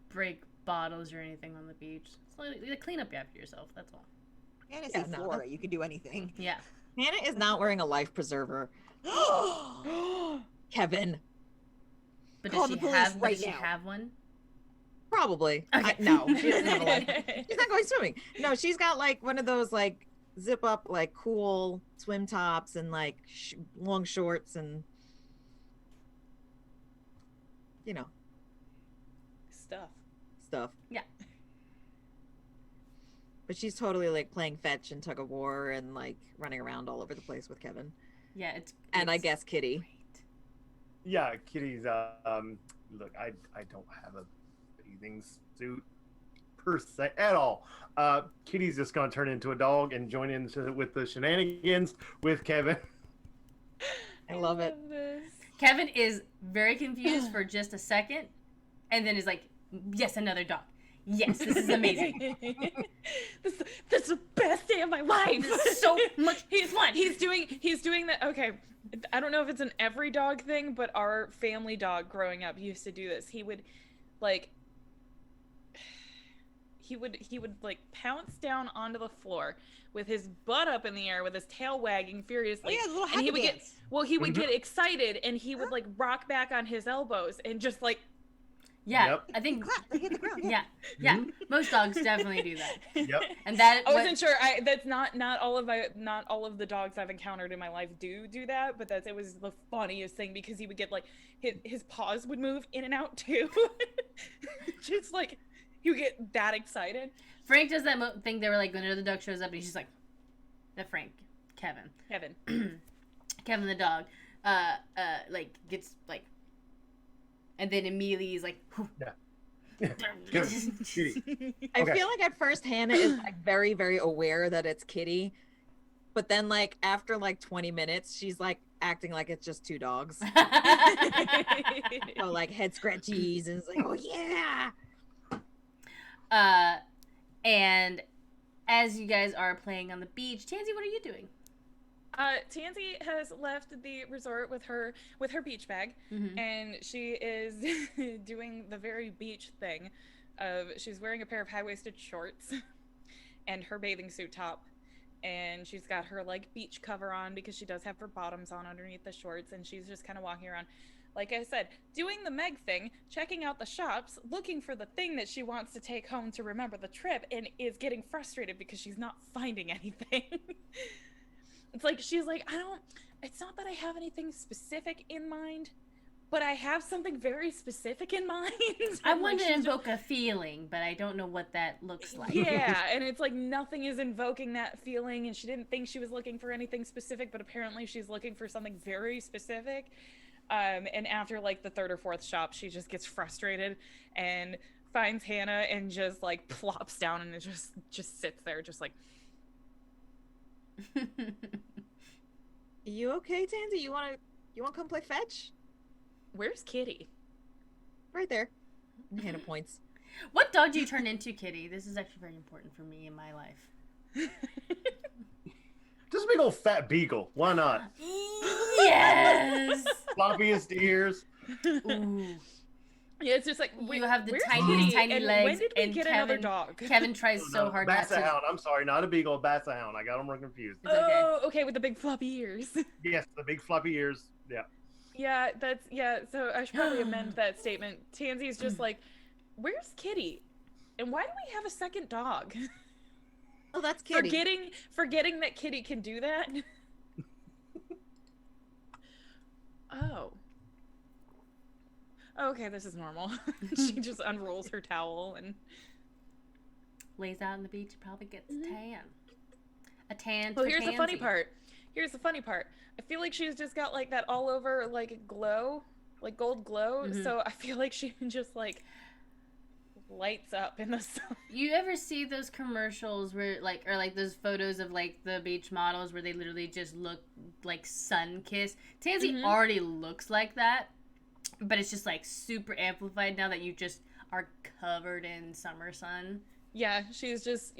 break bottles or anything on the beach. So, like, clean up after yourself. That's all. Fantasy Flora, you can do anything. Yeah. Hannah is not wearing a life preserver. Kevin. But Call does the she police have? right Does she now. have one? Probably. Okay. No, she doesn't have a life. She's not going swimming. No, she's got like one of those like zip up like cool swim tops and like long shorts and stuff. Yeah. But she's totally like playing fetch and tug of war and like running around all over the place with Kevin. Yeah, and I guess Kitty. Great. Yeah, Kitty's look, I don't have a bathing suit per se at all. Kitty's just gonna turn into a dog and join in with the shenanigans with Kevin. I love it. This. Kevin is very confused for just a second, and then is like, "Yes, another dog. Yes, this is amazing. this is the best day of my life. This is so much fun." He's doing that. Okay, I don't know if it's an every dog thing, but our family dog growing up used to do this. He would like pounce down onto the floor with his butt up in the air with his tail wagging furiously. Oh, yeah, little and he would dance. get excited and he would like rock back on his elbows and just like Yeah, Yep. I think. Clap, they hit the ground. Yeah, yeah. Most dogs definitely do that, Yep. and that. I wasn't sure. That's not all of the dogs I've encountered in my life do that, but it was the funniest thing because he would get like his paws would move in and out too, just like he would get that excited. Frank does that thing. They were like, when another dog shows up, and he's just like, "That Frank, Kevin, Kevin the dog, like gets like." And then immediately he's like, Kitty. I Okay. feel like at first Hannah is like very, very aware that it's Kitty. But then like after like 20 minutes, she's like acting like it's just two dogs. So like head scratchies and it's like, oh yeah. And as you guys are playing on the beach, Tansy, what are you doing? Tansy has left the resort with her beach bag, Mhm. and she is doing the very beach thing of she's wearing a pair of high-waisted shorts and her bathing suit top, and she's got her like beach cover on because she does have her bottoms on underneath the shorts, and she's just kind of walking around, like I said, doing the Meg thing, checking out the shops, looking for the thing that she wants to take home to remember the trip, and is getting frustrated because she's not finding anything. It's like, she's like, it's not that I have anything specific in mind, but I have something very specific in mind. I And, like, want to she's invoke a feeling, but I don't know what that looks like. yeah, and it's like nothing is invoking that feeling, and she didn't think she was looking for anything specific, but apparently she's looking for something very specific. And after like the third or fourth shop, she just gets frustrated and finds Hannah and just like plops down and it just sits there just like, You okay, Tansy? You wanna come play fetch? where's Kitty? Right there. Hannah points. What dog do you turn into, Kitty? This is actually very important for me in my life. Just a big old fat beagle. Why not? Yes. Floppiest ears. Ooh. Yeah, it's just like You have the where's tiniest Kitty? tiny And legs, when did we and get another dog? Kevin tries so hard not Basset to. hound. I'm sorry, not a beagle, a basset hound. I got them confused. It's okay. Oh, okay, with the big floppy ears. Yes, the big floppy ears. Yeah. Yeah. So I should probably amend that statement. Tansy's just like, where's Kitty? And why do we have a second dog? Oh, that's Kitty. Forgetting that Kitty can do that. Oh. Okay, this is normal. She just unrolls her towel and Lays out on the beach, probably gets a tan. A tan. Well, for here's the funny Tansy. part. Here's the funny part. I feel like she's just got like that all over like glow, like gold glow. Mhm. So I feel like she just like lights up in the sun. You ever see those commercials where like, or like those photos of like the beach models where they literally just look like sun kissed? Tansy Mhm. already looks like that, but it's just like super amplified now that you just are covered in summer sun. Yeah, she's just,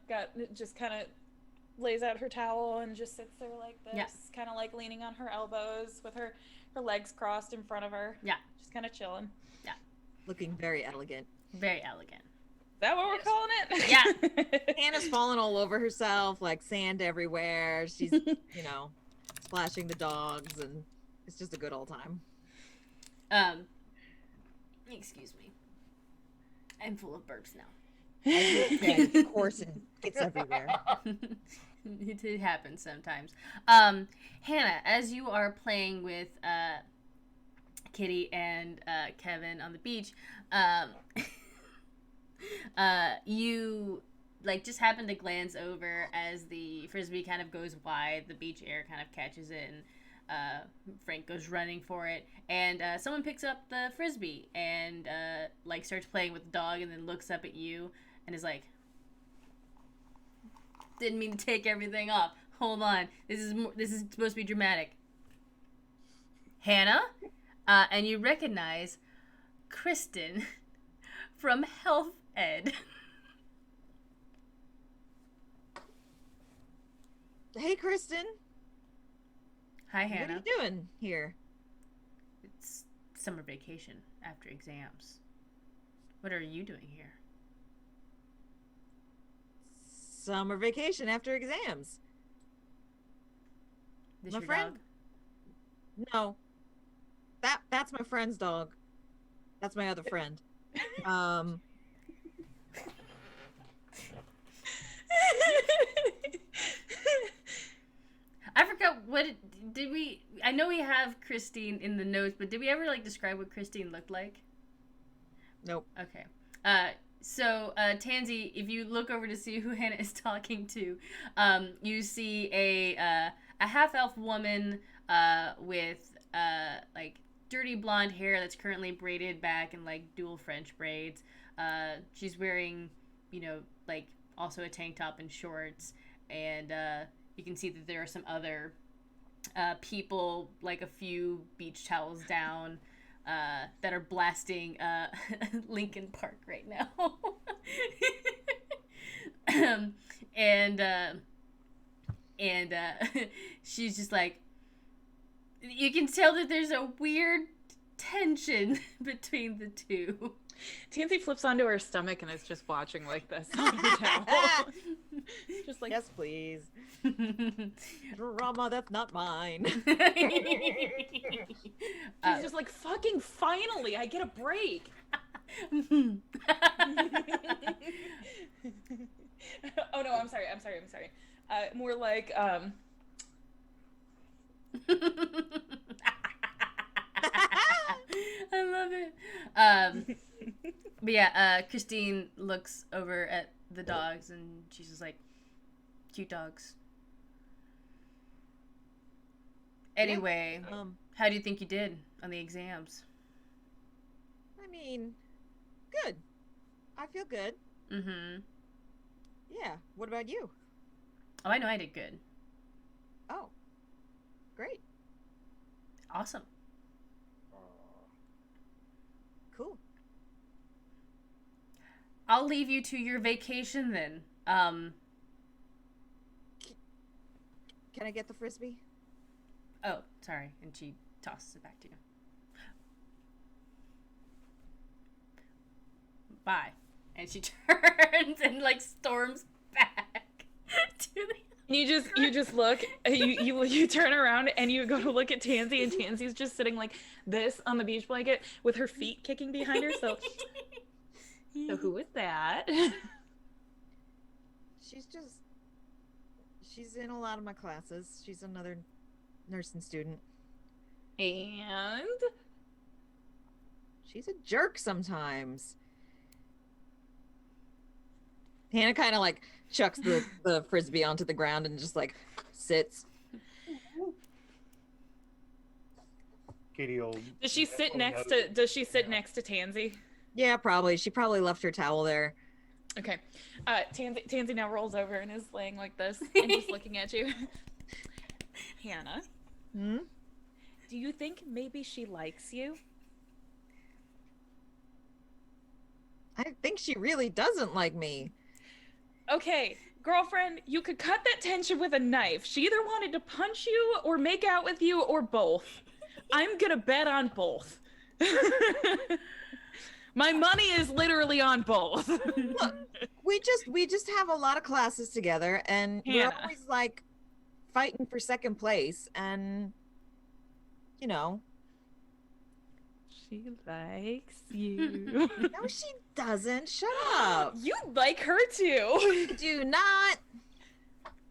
got just kind of lays out her towel and just sits there like this, Yeah. kind of like leaning on her elbows with her legs crossed in front of her. Yeah. Just kind of chilling. Looking very elegant. Very elegant. Is that what we're calling it? Yeah. Hannah's falling all over herself, like sand everywhere. She's, splashing the dogs, and it's just a good old time. Excuse me. I'm full of burps now. Yeah, of course, it gets everywhere. It happens sometimes. Hannah, as you are playing with Kitty and Kevin on the beach, you like just happen to glance over as the frisbee kind of goes wide, the beach air kind of catches it, and Frank goes running for it, and someone picks up the frisbee and like starts playing with the dog, and then looks up at you and is like, didn't mean to take everything off. Hold on, this is supposed to be dramatic. Hannah, and you recognize Kristen from Health Ed. Hey, Kristen. Hi, What are Hannah. you doing here? It's summer vacation after exams. What are you doing here? Summer vacation after exams. This My your friend? dog? No. That's my friend's dog. That's my other friend. I forgot did we. I know we have Christine in the notes, but did we ever like describe what Christine looked like? Nope. Okay. So Tansy, if you look over to see who Hannah is talking to, you see a half elf woman with like dirty blonde hair that's currently braided back in like dual French braids. She's wearing, like also a tank top and shorts, and you can see that there are some other people, like a few beach towels down, that are blasting Lincoln Park right now. and she's just like, you can tell that there's a weird tension between the two. Tansy flips onto her stomach and is just watching like this on her towel. Just like, Yes, please. Drama that's not mine. she's just like, fucking finally, I get a break. Oh no, I'm sorry. More like, I love it. But yeah, Christine looks over at the dogs and she's just like, cute dogs. Anyway, how do you think you did on the exams? I mean, good. I feel good. Mm-hmm. Yeah. What about you? Oh, I know I did good. Oh, great. Awesome. Cool. I'll leave you to your vacation then. Can I get the frisbee? Oh, sorry. And she tosses it back to you. Bye. And she turns and like storms back to the. You just look. You turn around and you go to look at Tansy, and Tansy's just sitting like this on the beach blanket with her feet kicking behind her. So who is that? She's in a lot of my classes. She's another nursing student. And She's a jerk sometimes. Hannah kind of like chucks the frisbee onto the ground and just like sits. Katie will. does she sit next to Tansy? Yeah, probably. She probably left her towel there. Okay. Tansy now rolls over and is laying like this and just looking at you. Hannah, Hmm? do you think maybe she likes you? I think she really doesn't like me. Okay, girlfriend, you could cut that tension with a knife. She either wanted to punch you or make out with you or both. I'm gonna bet on both. My money is literally on both. Look, we just have a lot of classes together, and we're Hannah. always like fighting for second place, and you know. She likes you. No, she doesn't. Shut up. You like her too. I do not.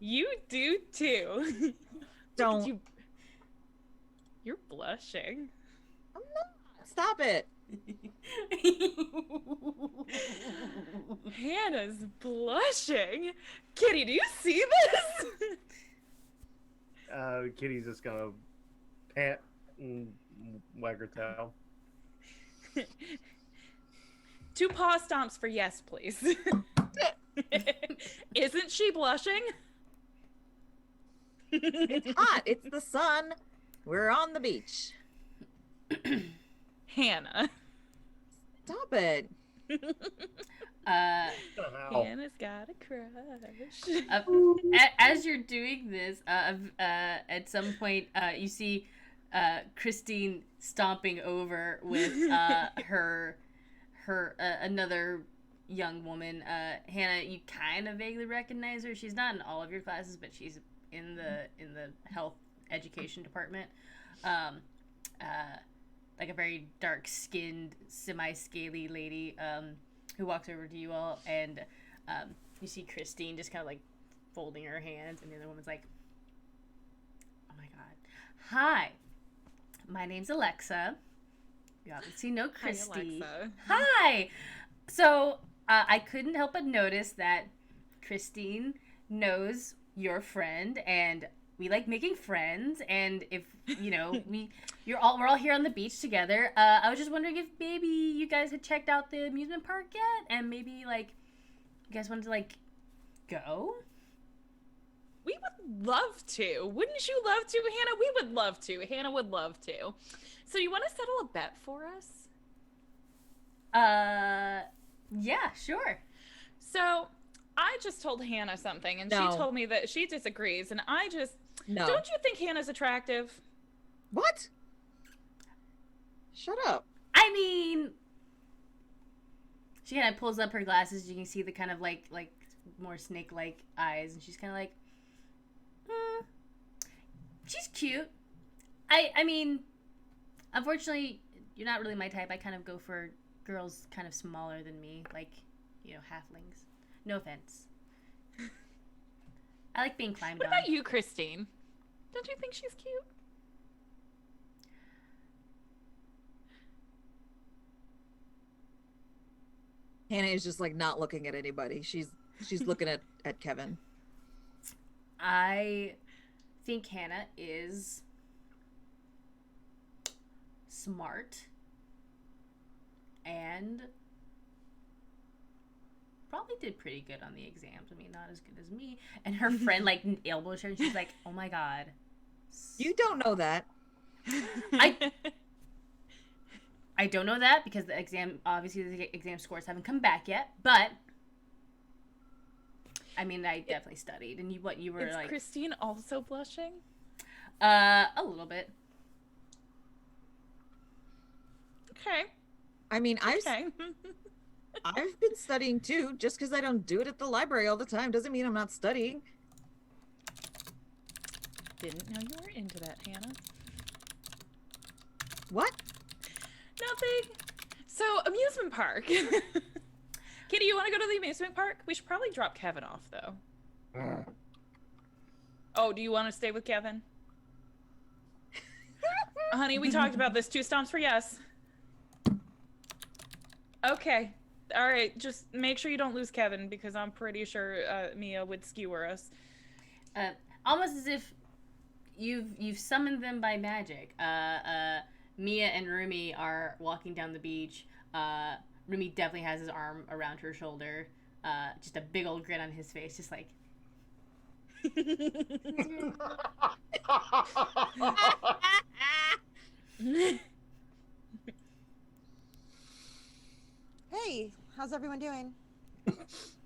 You do too. Don't. You're blushing. I'm not. Stop it. Hannah's blushing. Kitty, do you see this? Kitty's just gonna pant and wag her tail. 2 paw stomps for yes, please. Isn't she blushing? It's hot. It's the sun. We're on the beach. Hannah. Stop it. Hannah's got a crush. As you're doing this, at some point, you see Christine stomping over with her another young woman. Hannah, you kind of vaguely recognize her. She's not in all of your classes, but she's in the health education department. Like a very dark-skinned, semi-scaly lady who walks over to you all, and you see Christine just kind of like folding her hands, and the other woman's like, "Oh my god, hi, my name's Alexa. You obviously know Christy. Hi, Alexa. Hi." So I couldn't help but notice that Christine knows your friend, and we like making friends, and if you know we're all here on the beach together. I was just wondering if maybe you guys had checked out the amusement park yet, and maybe like you guys wanted to like go. We would love to. Wouldn't you love to, Hannah? We would love to. Hannah would love to. So you want to settle a bet for us? Yeah, sure. So I just told Hannah something, and No. she told me that she disagrees, and I just... No. Don't you think Hannah's attractive? What? Shut up. I mean, she kind of pulls up her glasses. You can see the kind of like more snake-like eyes, and she's kind of like, she's cute. I mean, unfortunately, you're not really my type. I kind of go for girls kind of smaller than me, like, you know, halflings. No offense. I like being climbed What on. about you, Christine? Don't you think she's cute? Hannah is just like not looking at anybody. She's looking at Kevin. I think Hannah is smart and probably did pretty good on the exams. I mean, not as good as me. And her friend like elbows her and she's like, "Oh my god." You don't know that. I don't know that because the exam scores haven't come back yet, but I mean, I definitely studied. And you were Is like Christine also blushing? a little bit. Okay. I mean, Okay. I've been studying too. Just because I don't do it at the library all the time doesn't mean I'm not studying. Didn't know you were into that, Hannah. What? Nothing. So, amusement park. Kitty, you want to go to the amusement park? We should probably drop Kevin off, though. Oh, do you want to stay with Kevin? Honey, we talked about this. 2 stomps for yes. Okay. All right. Just make sure you don't lose Kevin, because I'm pretty sure Mia would skewer us. Almost as if you've summoned them by magic. Mia and Rumi are walking down the beach. Rumi definitely has his arm around her shoulder. Just a big old grin on his face, just like. Hey, how's everyone doing?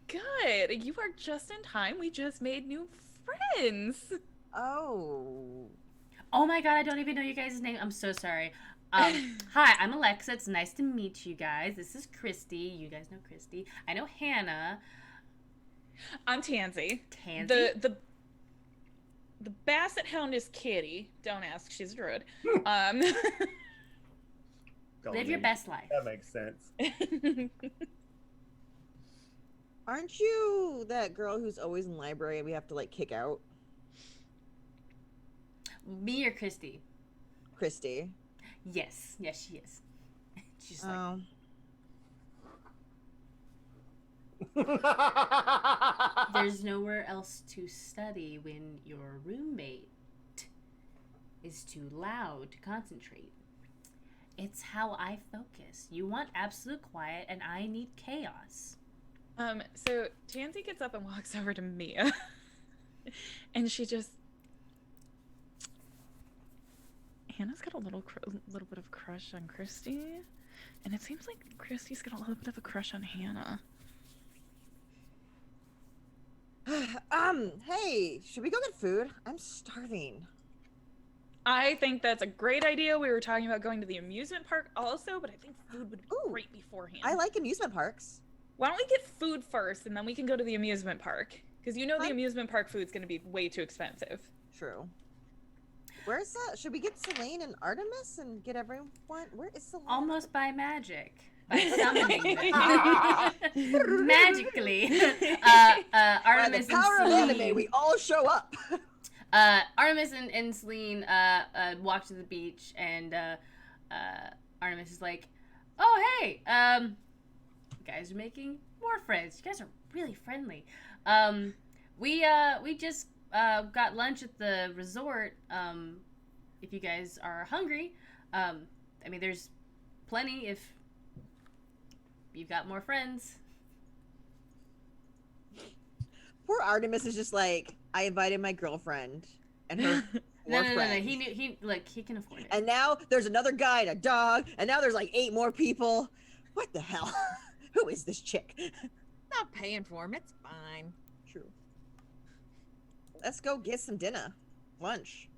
Good. You are just in time. We just made new friends. Oh. Oh my god, I don't even know you guys' name. I'm so sorry. Hi, I'm Alexa. It's nice to meet you guys. This is Christy. You guys know Christy. I know Hannah. I'm Tansy. Tansy? The basset hound is Kitty. Don't ask. She's a druid. Live your best life. That makes sense. Aren't you that girl who's always in library and we have to like kick out? Me or Christy? Christy. Yes, she is. She's like, Oh. there's nowhere else to study when your roommate is too loud to concentrate. It's how I focus. You want absolute quiet, and I need chaos. So Tansy gets up and walks over to Mia, and she just. Hannah's got a little bit of a crush on Christy, and it seems like Christy's got a little bit of a crush on Hannah. Hey, should we go get food? I'm starving. I think that's a great idea. We were talking about going to the amusement park also, but I think food would be Ooh, great beforehand. I like amusement parks. Why don't we get food first, and then we can go to the amusement park? Because you know the amusement park food's going to be way too expensive. True. Where's that? Should we get Selene and Artemis and get everyone? Where is Selene? Almost by magic. By summoning them. Magically. Artemis By the power and of Celine. anime, we all show up. Artemis and Celine walk to the beach, and Artemis is like, "Oh, hey, you guys are making more friends. You guys are really friendly. We just got lunch at the resort. If you guys are hungry, I mean, there's plenty if you've got more friends." Poor Artemis is just like, I invited my girlfriend and her No, four friends. He can afford it. And now there's another guy and a dog, and now there's like 8 more people. What the hell? Who is this chick? Not paying for him. It's fine. True. Let's go get some dinner. Lunch.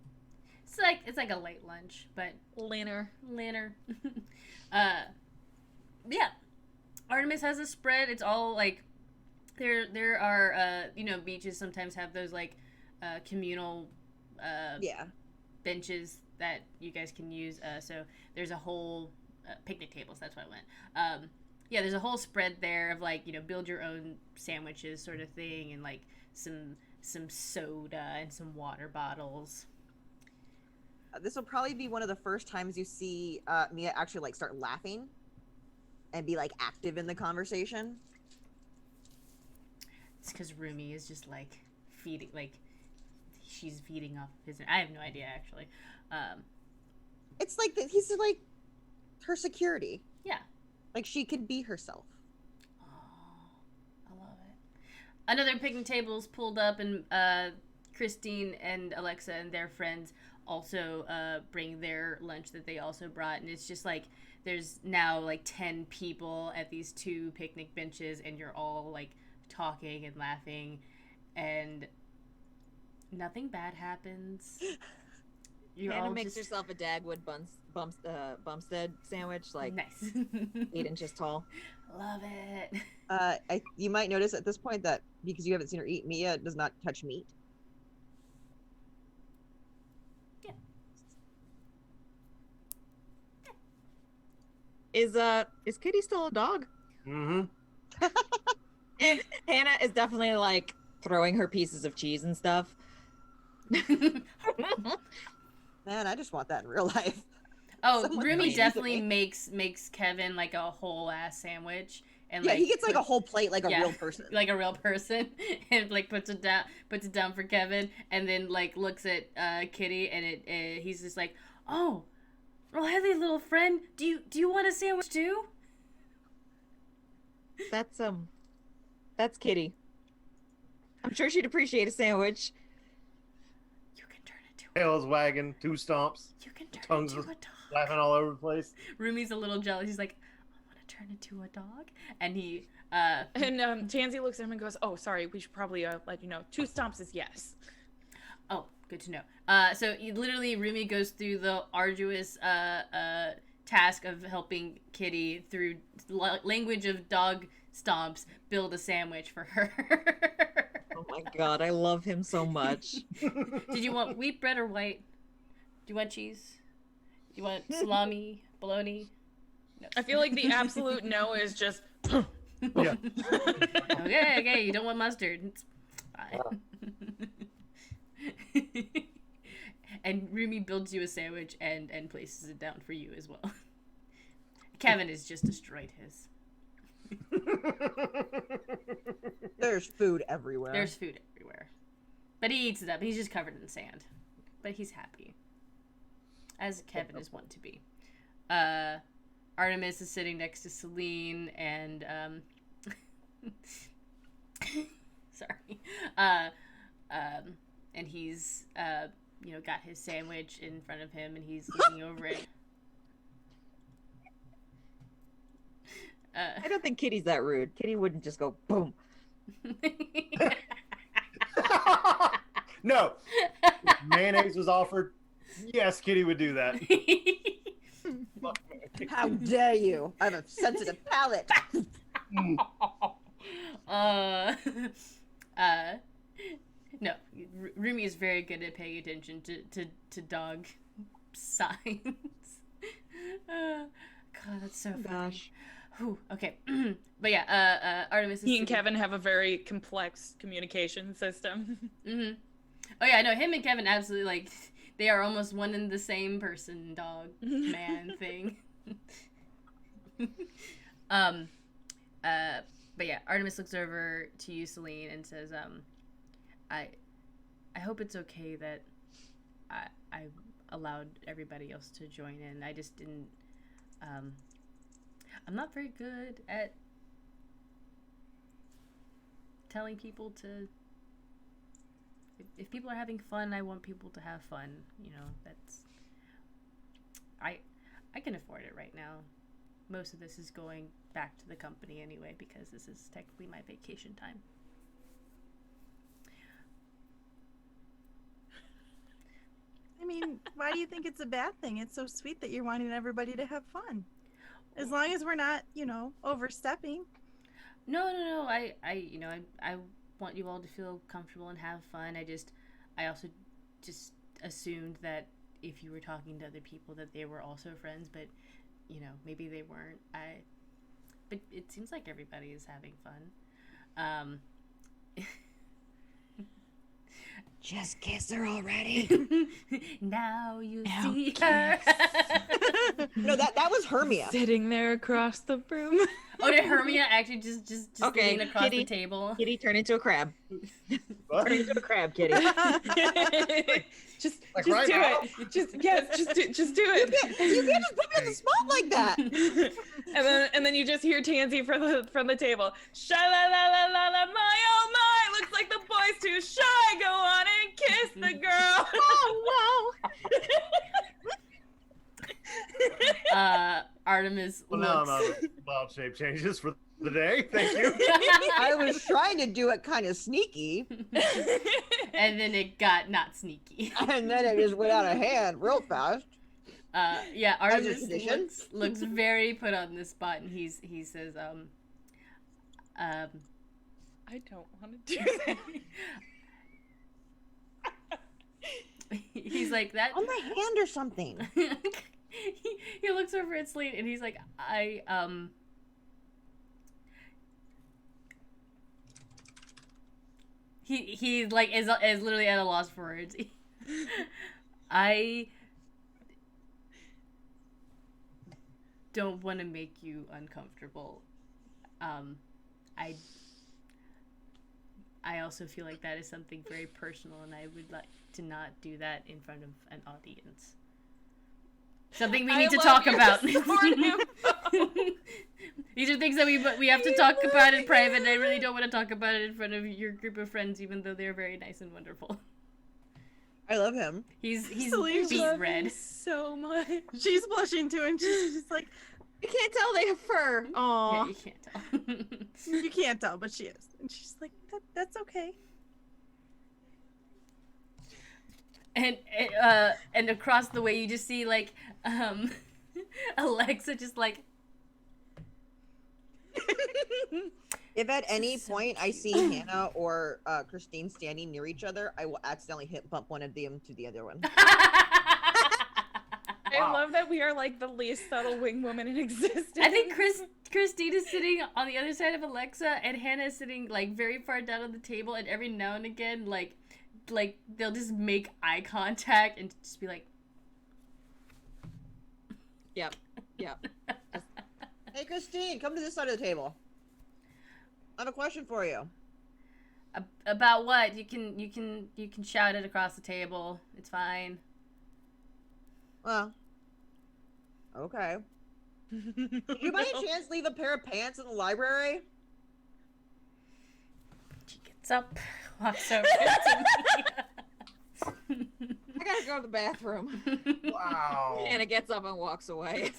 It's like a late lunch, but Later. Yeah. Artemis has a spread. It's all like there are beaches sometimes have those like communal Yeah. benches that you guys can use. So there's a whole picnic tables. That's what I went. Yeah, there's a whole spread there of like build your own sandwiches sort of thing, and like some soda and some water bottles. This will probably be one of the first times you see Mia actually like start laughing and be like active in the conversation. It's because Rumi is just like feeding, like she's feeding off his. I have no idea actually. It's like he's like her security. Yeah. Like she can be herself. Oh, I love it. Another picnic table's pulled up, and Christine and Alexa and their friends also bring their lunch that they also brought, and it's just like there's now like 10 people at these 2 picnic benches, and you're all like talking and laughing, and nothing bad happens. You're Hannah all makes just herself a Dagwood Bumstead sandwich, like nice. 8 inches tall. Love it. You might notice at this point that because you haven't seen her eat, Mia does not touch meat. Is Kitty still a dog? Mm-hmm. Hannah is definitely like throwing her pieces of cheese and stuff. Man, I just want that in real life. Oh, Someone Rumi please definitely eat makes Kevin like a whole ass sandwich, and Yeah, like he gets like a whole plate like a yeah, real person. like a real person, and like puts it down for Kevin, and then like looks at Kitty, and he's just like, oh, hey, little friend, do you want a sandwich too? That's Kitty. I'm sure she'd appreciate a sandwich. You can turn into Tails wagging, 2 stomps, you can turn tongues into a dog. laughing all over the place. Rumi's a little jealous. He's like, I want to turn into a dog, and he And Tansy looks at him and goes, "Oh, sorry. We should probably let you know. 2 stomps is yes." Oh, good to know. So literally, Rumi goes through the arduous task of helping Kitty through language of dog stomps build a sandwich for her. Oh my god, I love him so much. Did you want wheat bread or white? Do you want cheese? Do you want salami, bologna? No. I feel like the absolute no is just. Yeah. Okay, you don't want mustard. It's fine. And Rumi builds you a sandwich and places it down for you as well. Kevin has just destroyed his. There's food everywhere. There's food everywhere. But he eats it up. He's just covered in sand. But he's happy. As Kevin is wont to be. Artemis is sitting next to Celine and sorry. And he's got his sandwich in front of him and he's looking over it. I don't think Kitty's that rude. Kitty wouldn't just go boom. No. If mayonnaise was offered, yes, Kitty would do that. How dare you? I have a sensitive palate. No, Rumi is very good at paying attention to dog signs. God, that's so funny. Gosh. Whew, okay. But yeah, Artemis is He and sitting- Kevin have a very complex communication system. Mm-hmm. Oh yeah, no, him and Kevin absolutely like they are almost one and the same person, dog, man thing. But yeah, Artemis looks over to you, Celine, and says, I hope it's okay that I allowed everybody else to join in. I just didn't. I'm not very good at telling people to. If people are having fun, I want people to have fun. You know, that's. I can afford it right now. Most of this is going back to the company anyway because this is technically my vacation time. I mean, why do you think it's a bad thing? It's so sweet that you're wanting everybody to have fun. As long as we're not, overstepping. No. I want you all to feel comfortable and have fun. I also just assumed that if you were talking to other people that they were also friends, but maybe they weren't. But it seems like everybody is having fun. Just kiss her already. Now you Now see her. No, that was Hermia. Sitting there across the room. Oh, did Hermia actually just Okay, lean across Kitty. the table? Kitty, turn into a crab. What? Turn into a crab, Kitty. just Like do right now? it. Just do it. You can't just put me on the spot like that. and then you just hear Tansy from the table. Sha la la la la la, my oh my! Looks like the boy's too shy. Go on and kiss the girl. Oh, Artemis Well, now I'm looks. out of wild shape changes for the day. Thank you. I was trying to do it kind of sneaky, And then it got not sneaky. and then it just went out of hand real fast. Yeah, As is Artemis tradition. looks very put on the spot, and he says, I don't want to do that. he's like that. On my hand or something. he looks over at Slate, and he's like, He like is literally at a loss for words. I don't want to make you uncomfortable. I also feel like that is something very personal, and I would like to not do that in front of an audience. Something we need to talk about. These are things that we have to talk about in private, and I really don't want to talk about it in front of your group of friends, even though they're very nice and wonderful. I love him. He's Celine beet loves red. So much. She's blushing too, and she's just like, You can't tell they have fur. Yeah, Aw. you can't tell. you can't tell, but she is. And she's like, that's okay. And across the way you just see like Alexa just like If at any So point I see Hannah or Christine standing near each other, I will accidentally bump one of them to the other one. I love that we are like the least subtle wing woman in existence. I think Christine is sitting on the other side of Alexa, and Hannah is sitting like very far down on the table, and every now and again like they'll just make eye contact and just be like, Yep. Hey, Christine, come to this side of the table. I have a question for you. about what? You can shout it across the table. It's fine. Well, okay. Did you by any chance leave a pair of pants in the library? She gets up, walks over to me. I gotta go to the bathroom. Wow. Anna gets up and walks away.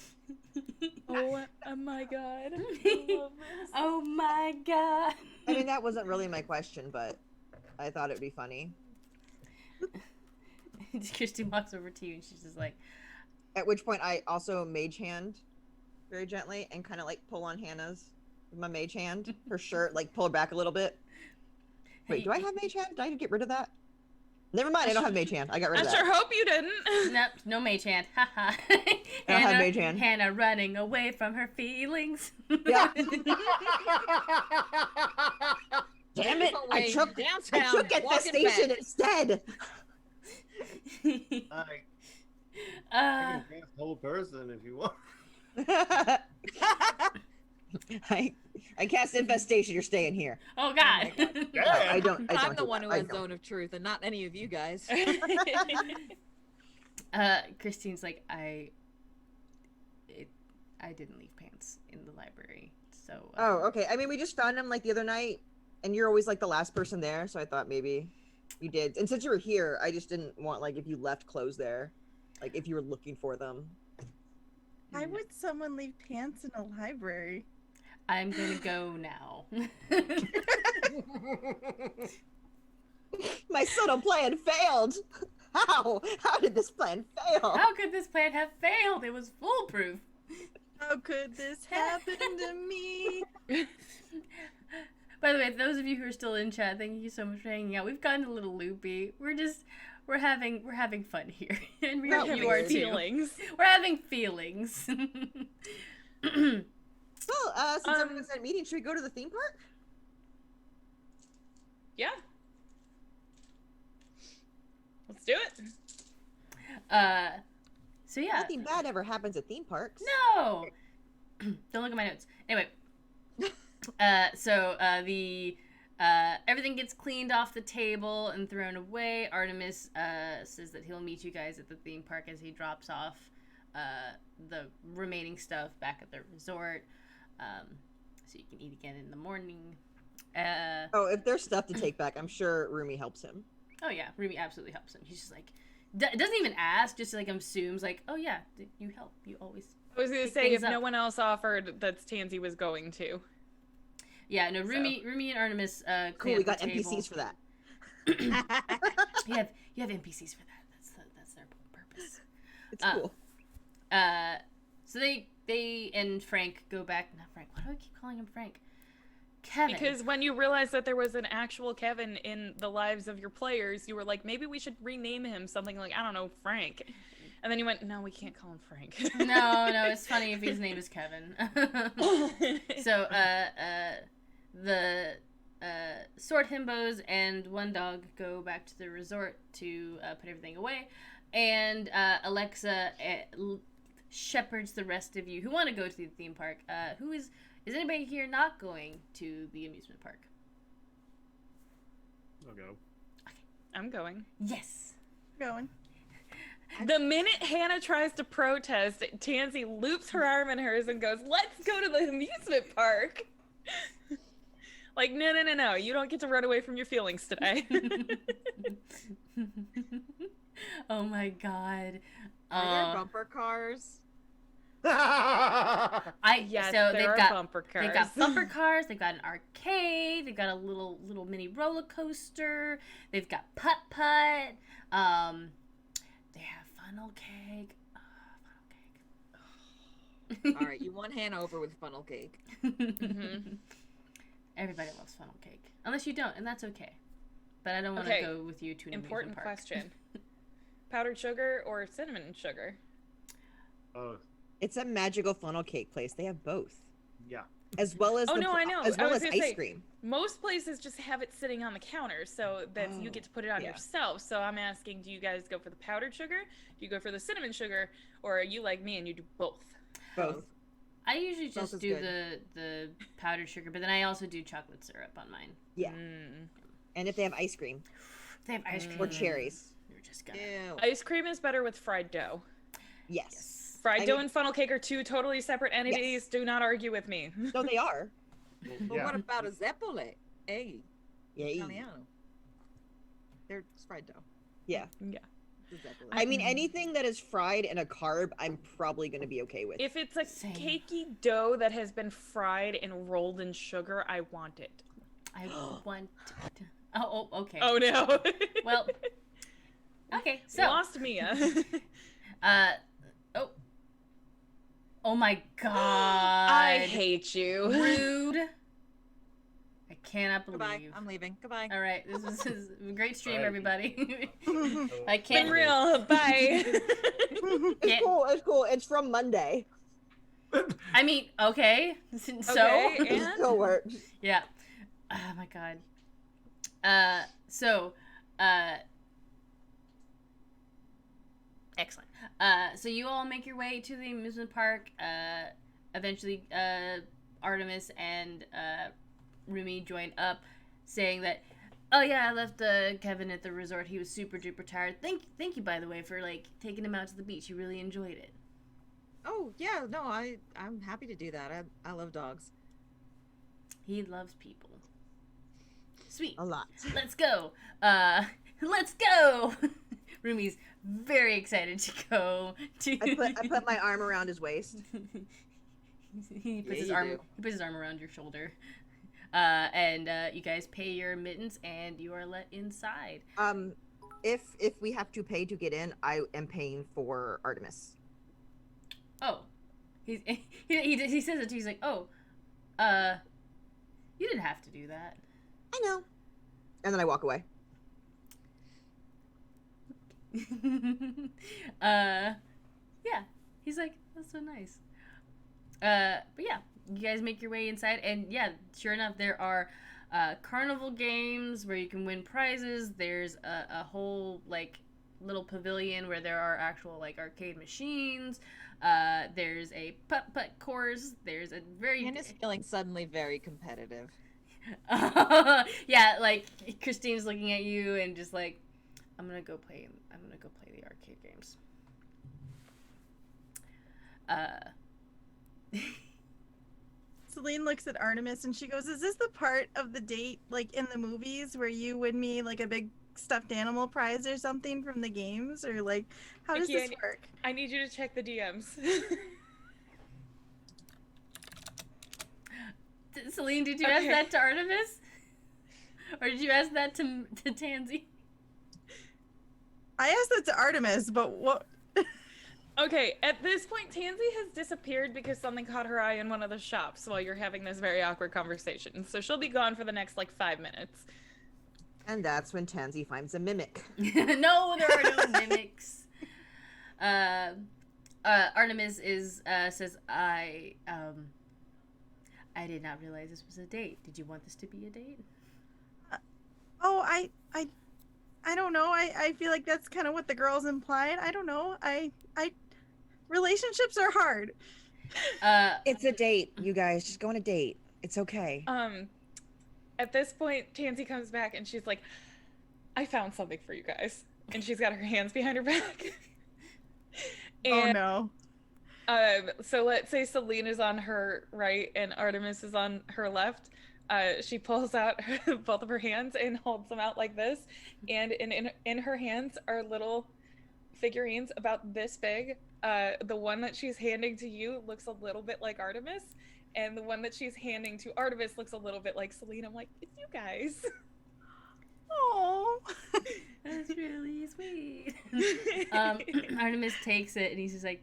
Oh my god. I love this. Oh my god. I mean, that wasn't really my question, but I thought it'd be funny. Christine walks over to you and she's just like, At which point, I also mage hand very gently and kind of like pull on Hannah's with my mage hand, her shirt, like pull her back a little bit. Wait, do I have mage hand? Did I get rid of that? Never mind, I don't have mage hand. I got rid I of that. sure hope you didn't. nope, no mage hand. Haha. I don't have mage hand. Hannah running away from her feelings. Yeah. Damn it! I Away took downtown, walking infestation back. instead. I uh, can cast whole person if you want. I cast infestation. You're staying here. oh god. Yeah. I don't. I I'm don't the do one that. who I has don't. zone of truth, and not any of you guys. Christine's like, I didn't leave pants in the library, so. Oh, okay. I mean, we just found him like the other night, and you're always like the last person there, so I thought maybe you did. And since you were here, I just didn't want like if you left clothes there, like if you were looking for them. Why would someone leave pants in a library? I'm gonna go now. My subtle plan failed. How? How did this plan fail? How could this plan have failed? It was foolproof. How could this happen to me? By the way, those of you who are still in chat, thank you so much for hanging out. We've gotten a little loopy. We're having fun here, and We're you are having too. feelings. We're having feelings. Well, since everyone's at a meeting, should we go to the theme park? Yeah. Let's do it. So yeah. Nothing bad ever happens at theme parks. No. Don't look at my notes. Anyway. So the everything gets cleaned off the table and thrown away. Artemis says that he'll meet you guys at the theme park as he drops off the remaining stuff back at the resort. So you can eat again in the morning. Oh, if there's stuff to take back, I'm sure Rumi helps him. Oh yeah, Rumi absolutely helps him. He's just like, doesn't even ask, just like assumes like, oh yeah, you help. You always. I was gonna Pick say, things if no up. one else offered, that's Tansy was going to. Yeah, no, Rumi and Artemis Cool, clean we up got the table. NPCs for that. You have NPCs for that. That's their purpose. It's cool. So they and Frank go back. Not Frank. Why do I keep calling him Frank? Kevin. Because when you realized that there was an actual Kevin in the lives of your players, you were like, maybe we should rename him something like, I don't know, Frank. And then you went, no, we can't call him Frank. No, it's funny if his name is Kevin. So, the sword himbos and one dog go back to the resort to put everything away, and Alexa shepherds the rest of you who want to go to the theme park. Is anybody here not going to the amusement park? I'll go. I'm going. Yes. Going. The minute Hannah tries to protest, Tansy loops her arm in hers and goes, let's go to the amusement park. Like, no, you don't get to run away from your feelings today. Oh my god. Are there bumper cars? Yes, so there are bumper cars. They've got bumper cars. They've got an arcade. They've got a little mini roller coaster. They've got putt. They have funnel cake. Funnel cake. All right, you won Hannah over with funnel cake. Mm-hmm. Everybody loves funnel cake, unless you don't, and that's okay. But I don't want to go with you to an important amusement park. question: powdered sugar or cinnamon sugar? It's a magical funnel cake place. They have both. Yeah. As well as I know. as I well was as gonna ice say, cream. Most places just have it sitting on the counter, so that you get to put it on yourself. So I'm asking, do you guys go for the powdered sugar? Do you go for the cinnamon sugar? Or are you like me and you do both? Both. I usually just Both is do good. the powdered sugar, but then I also do chocolate syrup on mine. Yeah. Mm. And if they have ice cream If they have ice cream or cherries. You're just gonna. Ew. Ice cream is better with fried dough. Yes. Fried I dough mean- and funnel cake are two totally separate entities. Yes. Do not argue with me. No, they are. But Yeah. what about a zeppole? Hey, Yeah. Italiano. They're fried dough. Yeah. Yeah. The zeppole. I mean, anything that is fried and a carb, I'm probably going to be okay with. If it's a Same. cakey dough that has been fried and rolled in sugar, I want it. I want. Oh, okay. Oh no. Well. Okay, so. Lost Mia. Oh my god. I hate you. Rude. I cannot believe. Goodbye. I'm leaving. Goodbye. All right, this is a great stream, Bye. everybody. I Been can't. real. Bye. It's cool. It's cool. It's from Monday. I mean, okay. So. Okay, It and still works. Yeah. Oh my god. Excellent. So you all make your way to the amusement park. Eventually, Artemis and Rumi join up, saying that, "Oh yeah, I left Kevin at the resort. He was super duper tired. Thank you, by the way, for like taking him out to the beach. He really enjoyed it." Oh yeah, no, I'm happy to do that. I love dogs. He loves people. Sweet. A lot. Let's go. Let's go. Rumi's very excited to go to. I put my arm around his waist. He puts Yeah, his you arm. do. He puts his arm around your shoulder. And you guys pay your admittance, and you are let inside. If we have to pay to get in, I am paying for Artemis. Oh, he says it too. He's like, "Oh, you didn't have to do that." I know. And then I walk away. Yeah, he's like, "That's so nice." But yeah, you guys make your way inside, and yeah, sure enough, there are carnival games where you can win prizes. There's a whole like little pavilion where there are actual like arcade machines. There's a putt course. There's a very And it's feeling suddenly very competitive. yeah, like Christine's looking at you and just like, I'm gonna go play the arcade games. Celine looks at Artemis and she goes, "Is this the part of the date, like in the movies, where you win me like a big stuffed animal prize or something from the games, or like how does Nikki, this work?" I need you to check the DMs. Celine, did you ask that to Artemis? Or did you ask that to Tansy? I asked that to Artemis, but what? Okay, at this point, Tansy has disappeared because something caught her eye in one of the shops while you're having this very awkward conversation. So she'll be gone for the next, like, 5 minutes. And that's when Tansy finds a mimic. No, there are no mimics. Artemis says, I did not realize this was a date. Did you want this to be a date? Oh, I don't know. I feel like that's kind of what the girls implied. I don't know. Relationships are hard. It's a date, you guys. Just go on a date. It's okay. At this point, Tansy comes back and she's like, I found something for you guys. And she's got her hands behind her back. And, oh no. So let's say Celine is on her right and Artemis is on her left. She pulls out both of her hands and holds them out like this. And in her hands are little figurines about this big. The one that she's handing to you looks a little bit like Artemis. And the one that she's handing to Artemis looks a little bit like Celine. I'm like, it's you guys. Oh. That's really sweet. Artemis takes it and he's just like,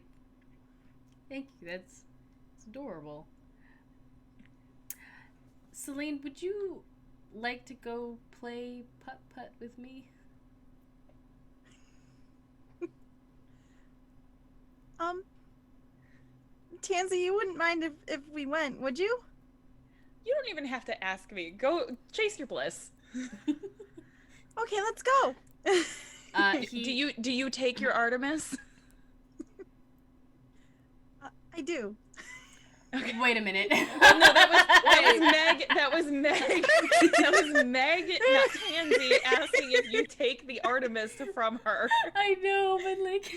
thank you, that's adorable. Celine, would you like to go play putt-putt with me? Tansy, you wouldn't mind if we went, would you? You don't even have to ask me. Go chase your bliss. Okay, let's go. Do you take your Artemis? I do. Okay. Wait a minute. Oh, no, that was Meg. That was Meg. That was Meg, not Tansy, asking if you take the Artemis from her. I know, but like.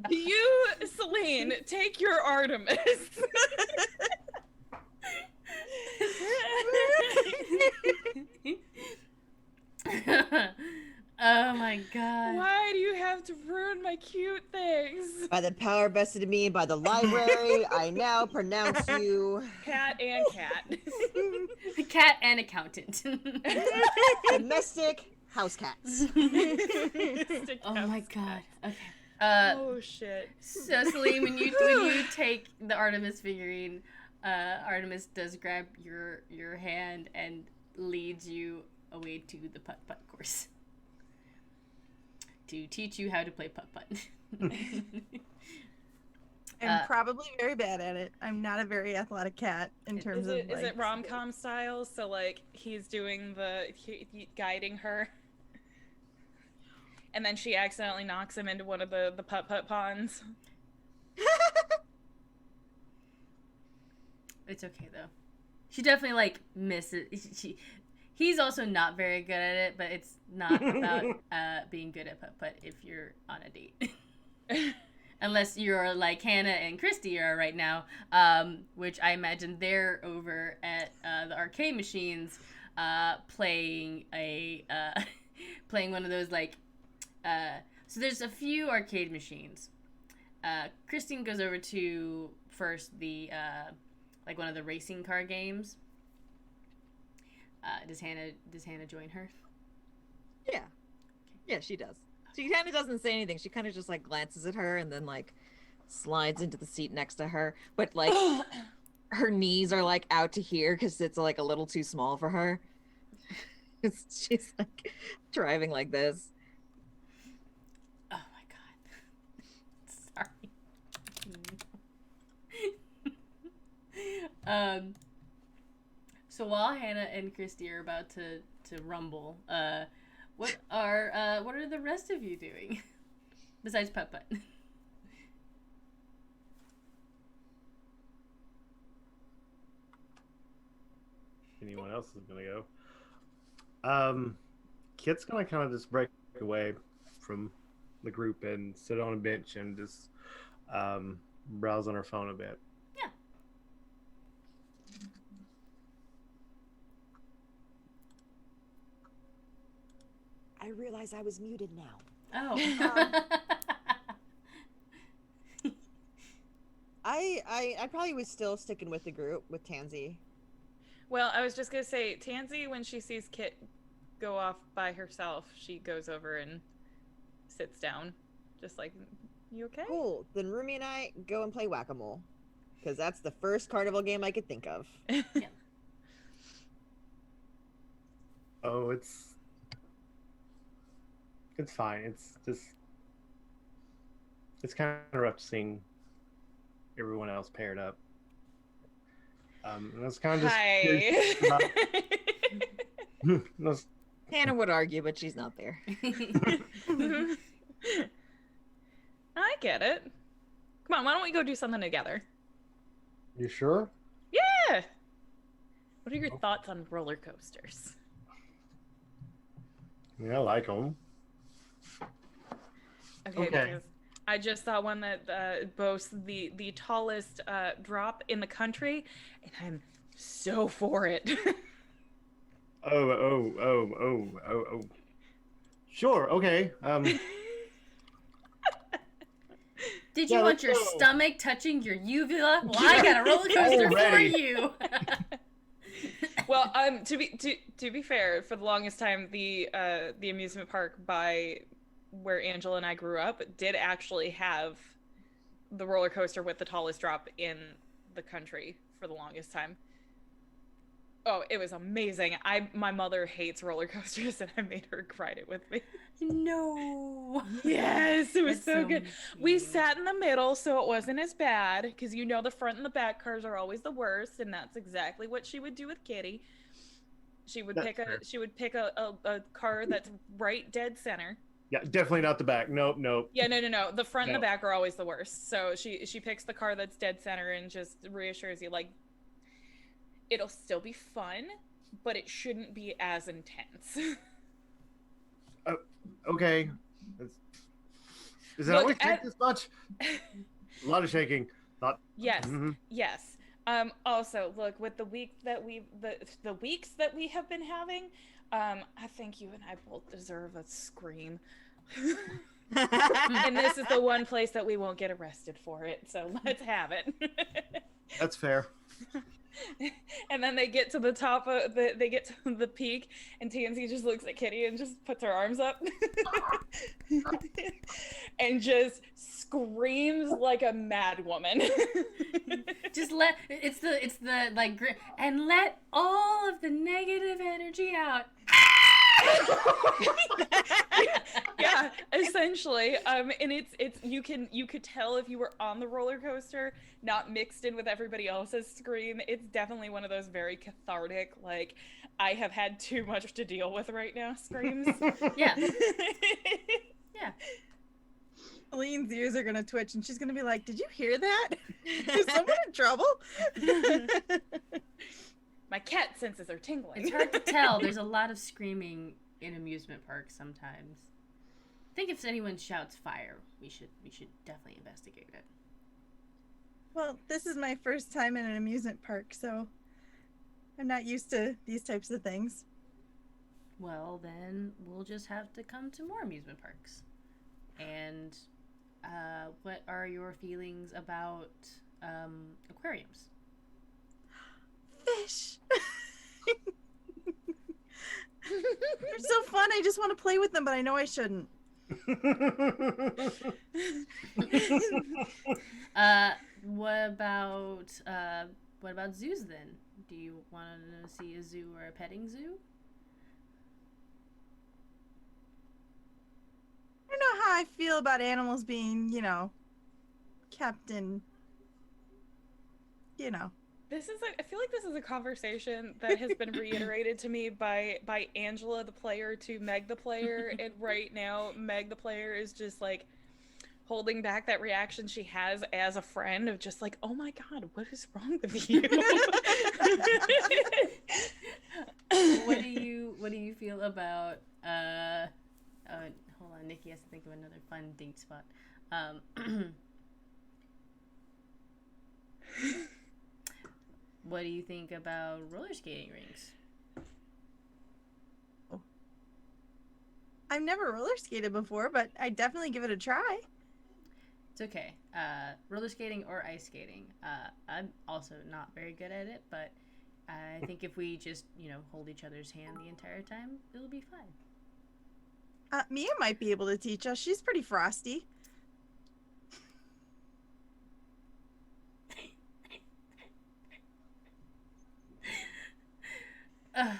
You, Celine, take your Artemis. Oh my god. Why do you have to ruin my cute things? By the power vested in me by the library, I now pronounce you Cat and cat. Cat and accountant. domestic house cats. Oh my god. Okay. Oh shit. So Celine, when you take the Artemis figurine, Artemis does grab your hand and leads you away to the putt-putt course to teach you how to play putt-putt. I'm probably very bad at it. I'm not a very athletic cat in terms of. Is it rom-com style? So like he's doing he guiding her, and then she accidentally knocks him into one of the putt-putt ponds. It's okay though. She definitely like misses. He's also not very good at it, but it's not about being good at putt-putt if you're on a date. Unless you're like Hannah and Christy are right now, which I imagine they're over at the arcade machines playing playing one of those like... so there's a few arcade machines. Christine goes over to first the like one of the racing car games. Does Hannah join her? Yeah. Yeah, she does. She kind of doesn't say anything. She kind of just like glances at her and then like slides into the seat next to her. But like her knees are like out to here because it's like a little too small for her. She's like driving like this. Oh my god. Sorry. So while Hannah and Christy are about to rumble, what are the rest of you doing besides putt-putt? Anyone else is gonna go? Kit's gonna kind of just break away from the group and sit on a bench and just browse on her phone a bit. Yeah. I realize I was muted now. Oh. I probably was still sticking with the group with Tansy. Well, I was just gonna say, Tansy, when she sees Kit go off by herself, she goes over and sits down, just like, you okay? Cool. Then Rumi and I go and play whack-a-mole, because that's the first carnival game I could think of. Yeah. Oh, it's fine. It's just it's kind of rough seeing everyone else paired up. And that's kind of just Hi. that's- Hannah would argue, but she's not there. I get it. Come on, why don't we go do something together? you sure? Yeah. What are your thoughts on roller coasters? Yeah, I like them. Okay, Okay. because I just saw one that boasts the tallest drop in the country, and I'm so for it. Oh. Sure. Okay. Did you Yeah, want let's your go. stomach touching your uvula? Well, I got a roller coaster for Already. you. Well, to be fair, for the longest time, the amusement park by where Angela and I grew up did actually have the roller coaster with the tallest drop in the country for the longest time. Oh, it was amazing. My mother hates roller coasters, and I made her ride it with me. No. Yes, it was That's so good. We mean. sat in the middle, so it wasn't as bad, because you know the front and the back cars are always the worst, and that's exactly what she would do with Kitty. She would That's fair. pick a car that's right dead center. Yeah, definitely not the back. Nope. Yeah, no. The front and No. the back are always the worst. So she picks the car that's dead center and just reassures you, like, it'll still be fun, but it shouldn't be as intense. Okay. Is it Look, always take this much? A lot of shaking. Not. Yes. Mhm. Yes. Also, look, with the weeks that we have been having, I think you and I both deserve a scream. And this is the one place that we won't get arrested for it, so let's have it. That's fair. And then they get to the top of they get to the peak, and Tansy just looks at Kitty and just puts her arms up and just screams like a mad woman. Just it's the like and let all of the negative energy out. Yeah, essentially. And it's you could tell if you were on the roller coaster, not mixed in with everybody else's scream. It's definitely one of those very cathartic, like, I have had too much to deal with right now screams. Yeah. Yeah. Eileen's ears are gonna twitch, and she's gonna be like, "Did you hear that? Is someone in trouble?" My cat senses are tingling. It's hard to tell. There's a lot of screaming in amusement parks sometimes. I think if anyone shouts fire, we should definitely investigate it. Well, this is my first time in an amusement park, so I'm not used to these types of things. Well, then we'll just have to come to more amusement parks. And what are your feelings about aquariums? Fish. They're so fun. I just want to play with them, but I know I shouldn't. What about zoos then? Do you want to see a zoo or a petting zoo? I don't know how I feel about animals being, kept in, I feel like this is a conversation that has been reiterated to me by Angela the player to Meg the player, and right now Meg the player is just like holding back that reaction she has as a friend of just like, oh my god, what is wrong with you? What do you feel about hold on, Nikki has to think of another fun date spot. What do you think about roller skating rinks? I've never roller skated before, but I'd definitely give it a try. It's okay. Roller skating or ice skating. I'm also not very good at it, but I think if we just, hold each other's hand the entire time, it'll be fine. Mia might be able to teach us. She's pretty frosty. But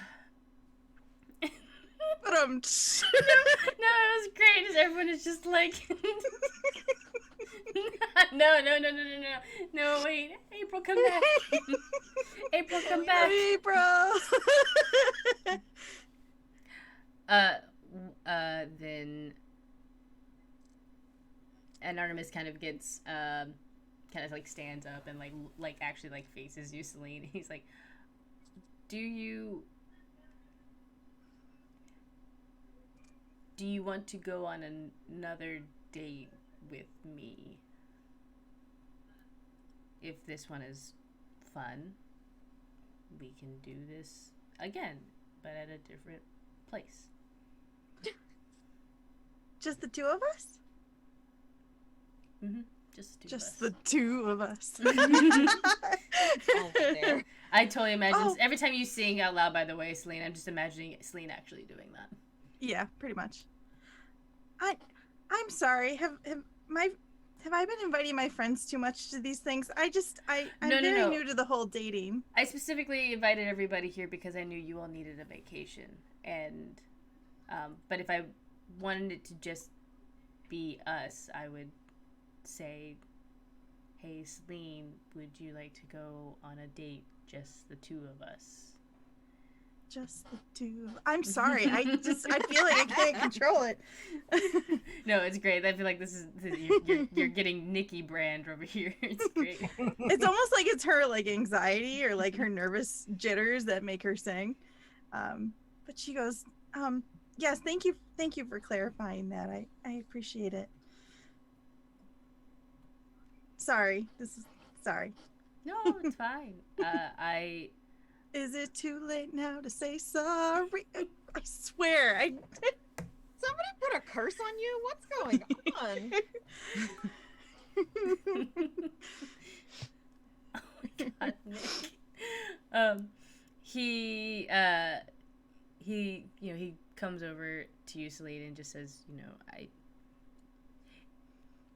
no, it was great. Everyone is just like, no, wait, April, come back. April, come back. April. Then Anonymous kind of gets, kind of like stands up and like actually like faces you, Celine. He's like, do you want to go on another date with me? If this one is fun, we can do this again, but at a different place. Just the two of us? Mm-hmm. Just the two of us. Oh, there. I totally imagine every time you sing out loud, by the way, Celine, I'm just imagining Celine actually doing that. Yeah, pretty much. I'm sorry. Have I been inviting my friends too much to these things? I'm very new to the whole dating. I specifically invited everybody here because I knew you all needed a vacation, and but if I wanted it to just be us, I would say, hey, Celine, would you like to go on a date, just the two of us? Just the two. I'm sorry. I feel like I can't control it. No, it's great. I feel like you're getting Nikki brand over here. It's great. It's almost like it's her like anxiety or like her nervous jitters that make her sing. But she goes, yes, thank you for clarifying that. I appreciate it. Sorry. Sorry. No, it's fine. Is it too late now to say sorry? I swear. Somebody put a curse on you? What's going on? Oh my god, Nick. He comes over to you, Celine, and just says,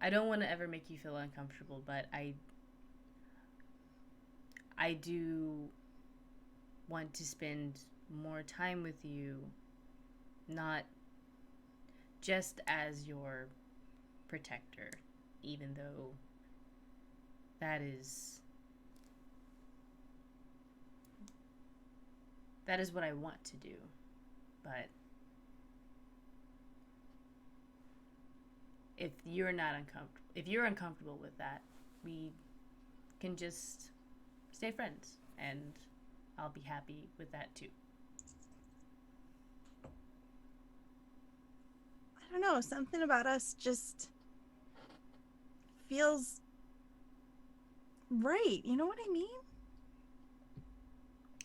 I don't want to ever make you feel uncomfortable, but I do want to spend more time with you, not just as your protector, even though that is what I want to do. But if you're uncomfortable with that, we can just stay friends, and I'll be happy with that too. I don't know, something about us just feels right. You know what I mean?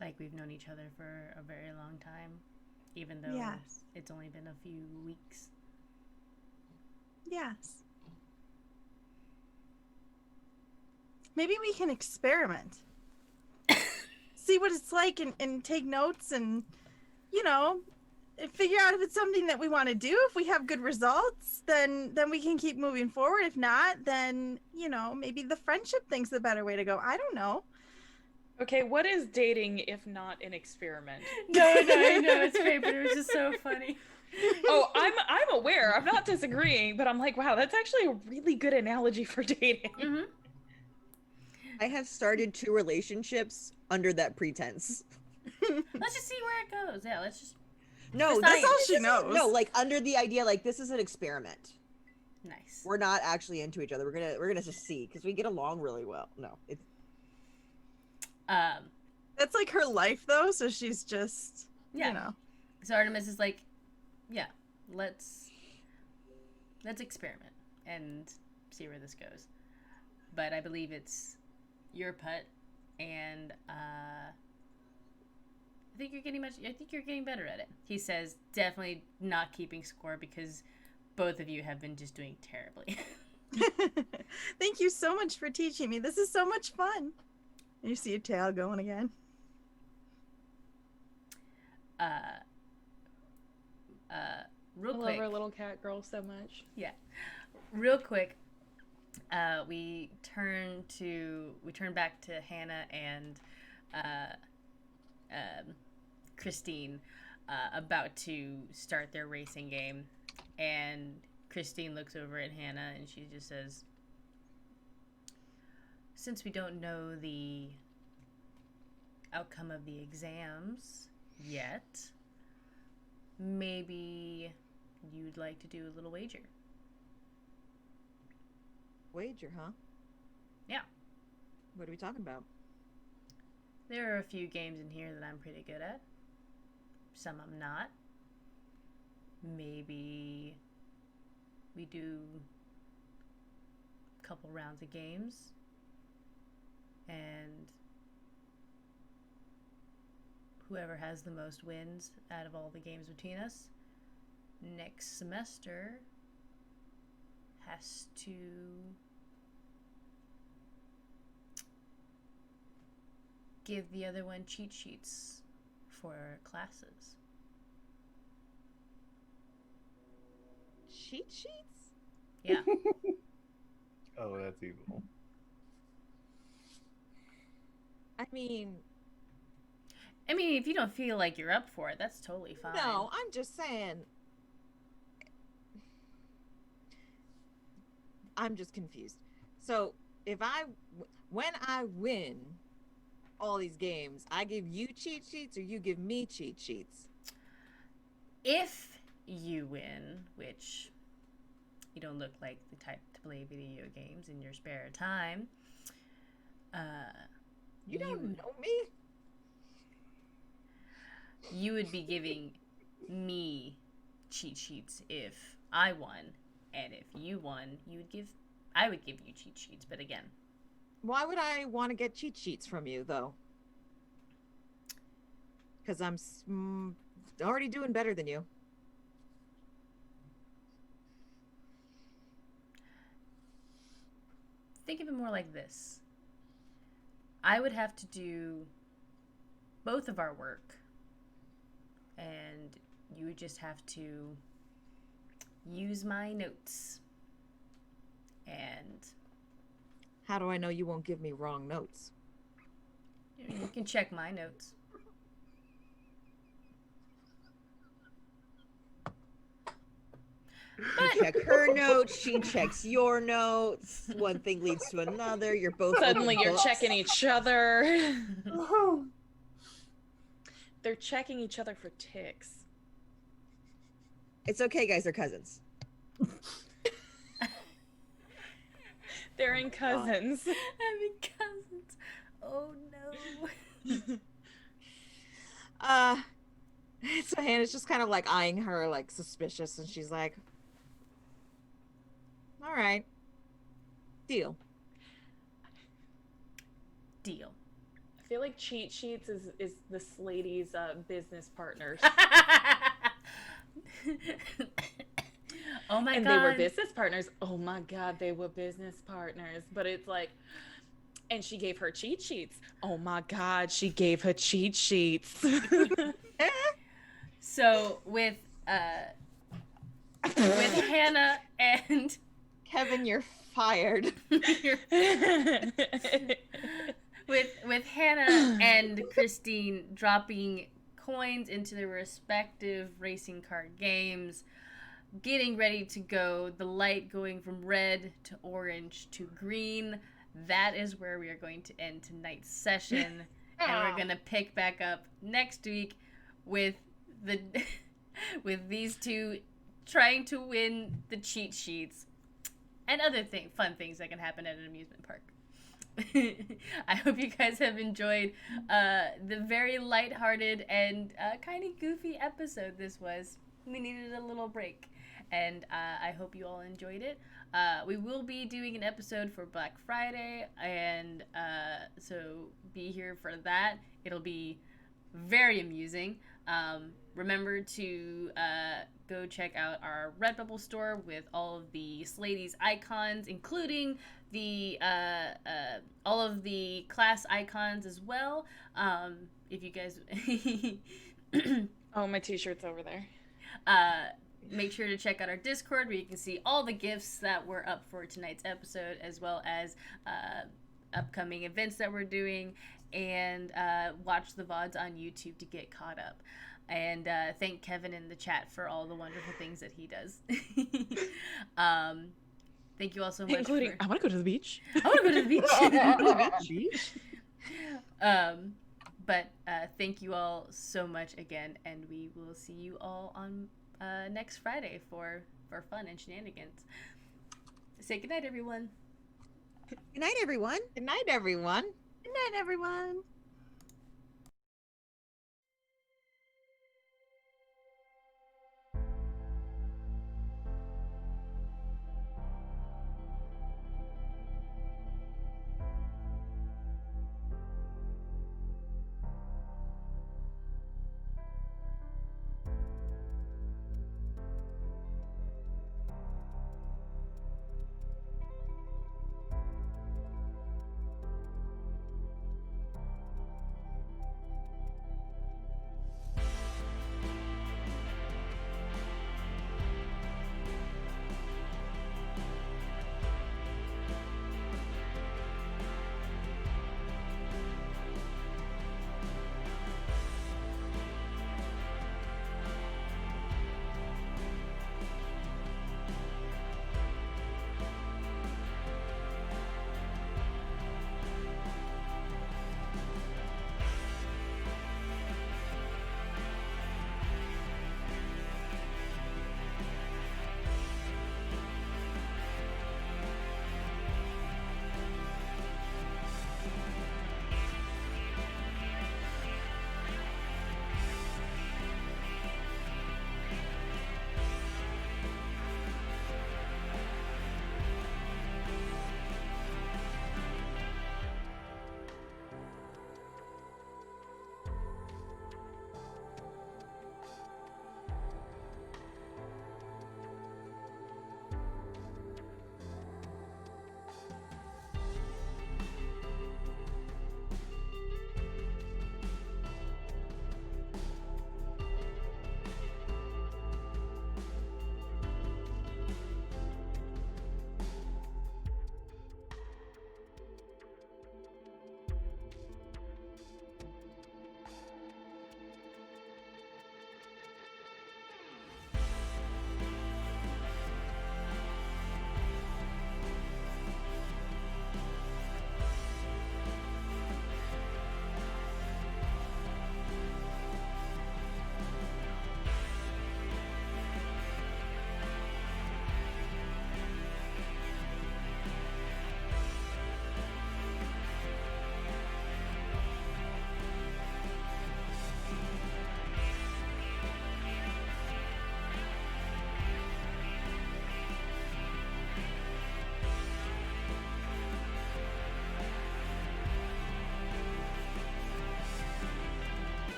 Like we've known each other for a very long time, even though yes. It's only been a few weeks. Yes. Maybe we can experiment. See what it's like and take notes and, figure out if it's something that we want to do. If we have good results, then we can keep moving forward. If not, then, maybe the friendship thing's the better way to go. I don't know. Okay, what is dating if not an experiment? No, I know, it's great, but it was just so funny. Oh, I'm aware. I'm not disagreeing, but I'm like, wow, that's actually a really good analogy for dating. Mm-hmm. I have started 2 relationships under that pretense. Let's just see where it goes. Yeah, let's just... No, that's all she knows. No, like under the idea, like this is an experiment. Nice. We're not actually into each other. We're gonna just see because we get along really well. No, it's that's like her life though, so she's just So Artemis is like, yeah, let's experiment and see where this goes. But I believe it's your putt, and I think you're getting better at it. He says, definitely not keeping score because both of you have been just doing terribly. Thank you so much for teaching me. This is so much fun. And you see your tail going again. Real I quick. love our little cat girl so much. Yeah. Real quick, we turn back to Hannah and Christine about to start their racing game, and Christine looks over at Hannah and she just says, since we don't know the outcome of the exams yet, maybe you'd like to do a little wager. Wager, huh? Yeah. What are we talking about? There are a few games in here that I'm pretty good at. Some I'm not. Maybe we do a couple rounds of games, and whoever has the most wins out of all the games between us next semester has to give the other one cheat sheets for classes. Cheat sheets? Yeah. Oh, that's evil. I mean, if you don't feel like you're up for it, that's totally fine. no, I'm just saying. I'm just confused. So, when I win all these games, I give you cheat sheets or you give me cheat sheets? If you win, which you don't look like the type to play video games in your spare time, You don't know me? you would be giving me cheat sheets if I won, and if you won, I would give you cheat sheets. But again, Why would I want to get cheat sheets from you, though? Because I'm already doing better than you. think of it more like this. I would have to do both of our work, and you would just have to use my notes. And How do I know you won't give me wrong notes? you can check my notes. You check her notes, she checks your notes. One thing leads to another. You're both Suddenly open you're books. checking each other. They're checking each other for ticks. It's okay, guys. They're cousins. They're in cousins. Having cousins. Oh no. So Hannah's just kind of like eyeing her like suspicious, and she's like, all right, deal. Deal. I feel like cheat sheets is this lady's business partners. Oh my And god. they were business partners. Oh my god, they were business partners. But it's like, and she gave her cheat sheets. Oh my god, she gave her cheat sheets. So with Hannah and Kevin, you're fired. with Hannah and Christine dropping coins into their respective racing car games, getting ready to go, the light going from red to orange to green. That is where we are going to end tonight's session. And we're going to pick back up next week with with these two trying to win the cheat sheets and other fun things that can happen at an amusement park. I hope you guys have enjoyed the very lighthearted and kind of goofy episode this was. We needed a little break, and I hope you all enjoyed it. We will be doing an episode for Black Friday, and so be here for that. It'll be very amusing. Remember to go check out our Redbubble store with all of the Sladey's icons, including the all of the class icons as well. If you guys Oh, my t-shirt's over there. make sure to check out our Discord where you can see all the gifts that were up for tonight's episode, as well as upcoming events that we're doing, and watch the VODs on YouTube to get caught up. And thank Kevin in the chat for all the wonderful things that he does. Thank you all so much. Including, I want to go to the beach. I want to go to the beach. But thank you all so much again, and we will see you all on next Friday for fun and shenanigans. Say goodnight, everyone. Good night, everyone. Good night, everyone. Good night, everyone.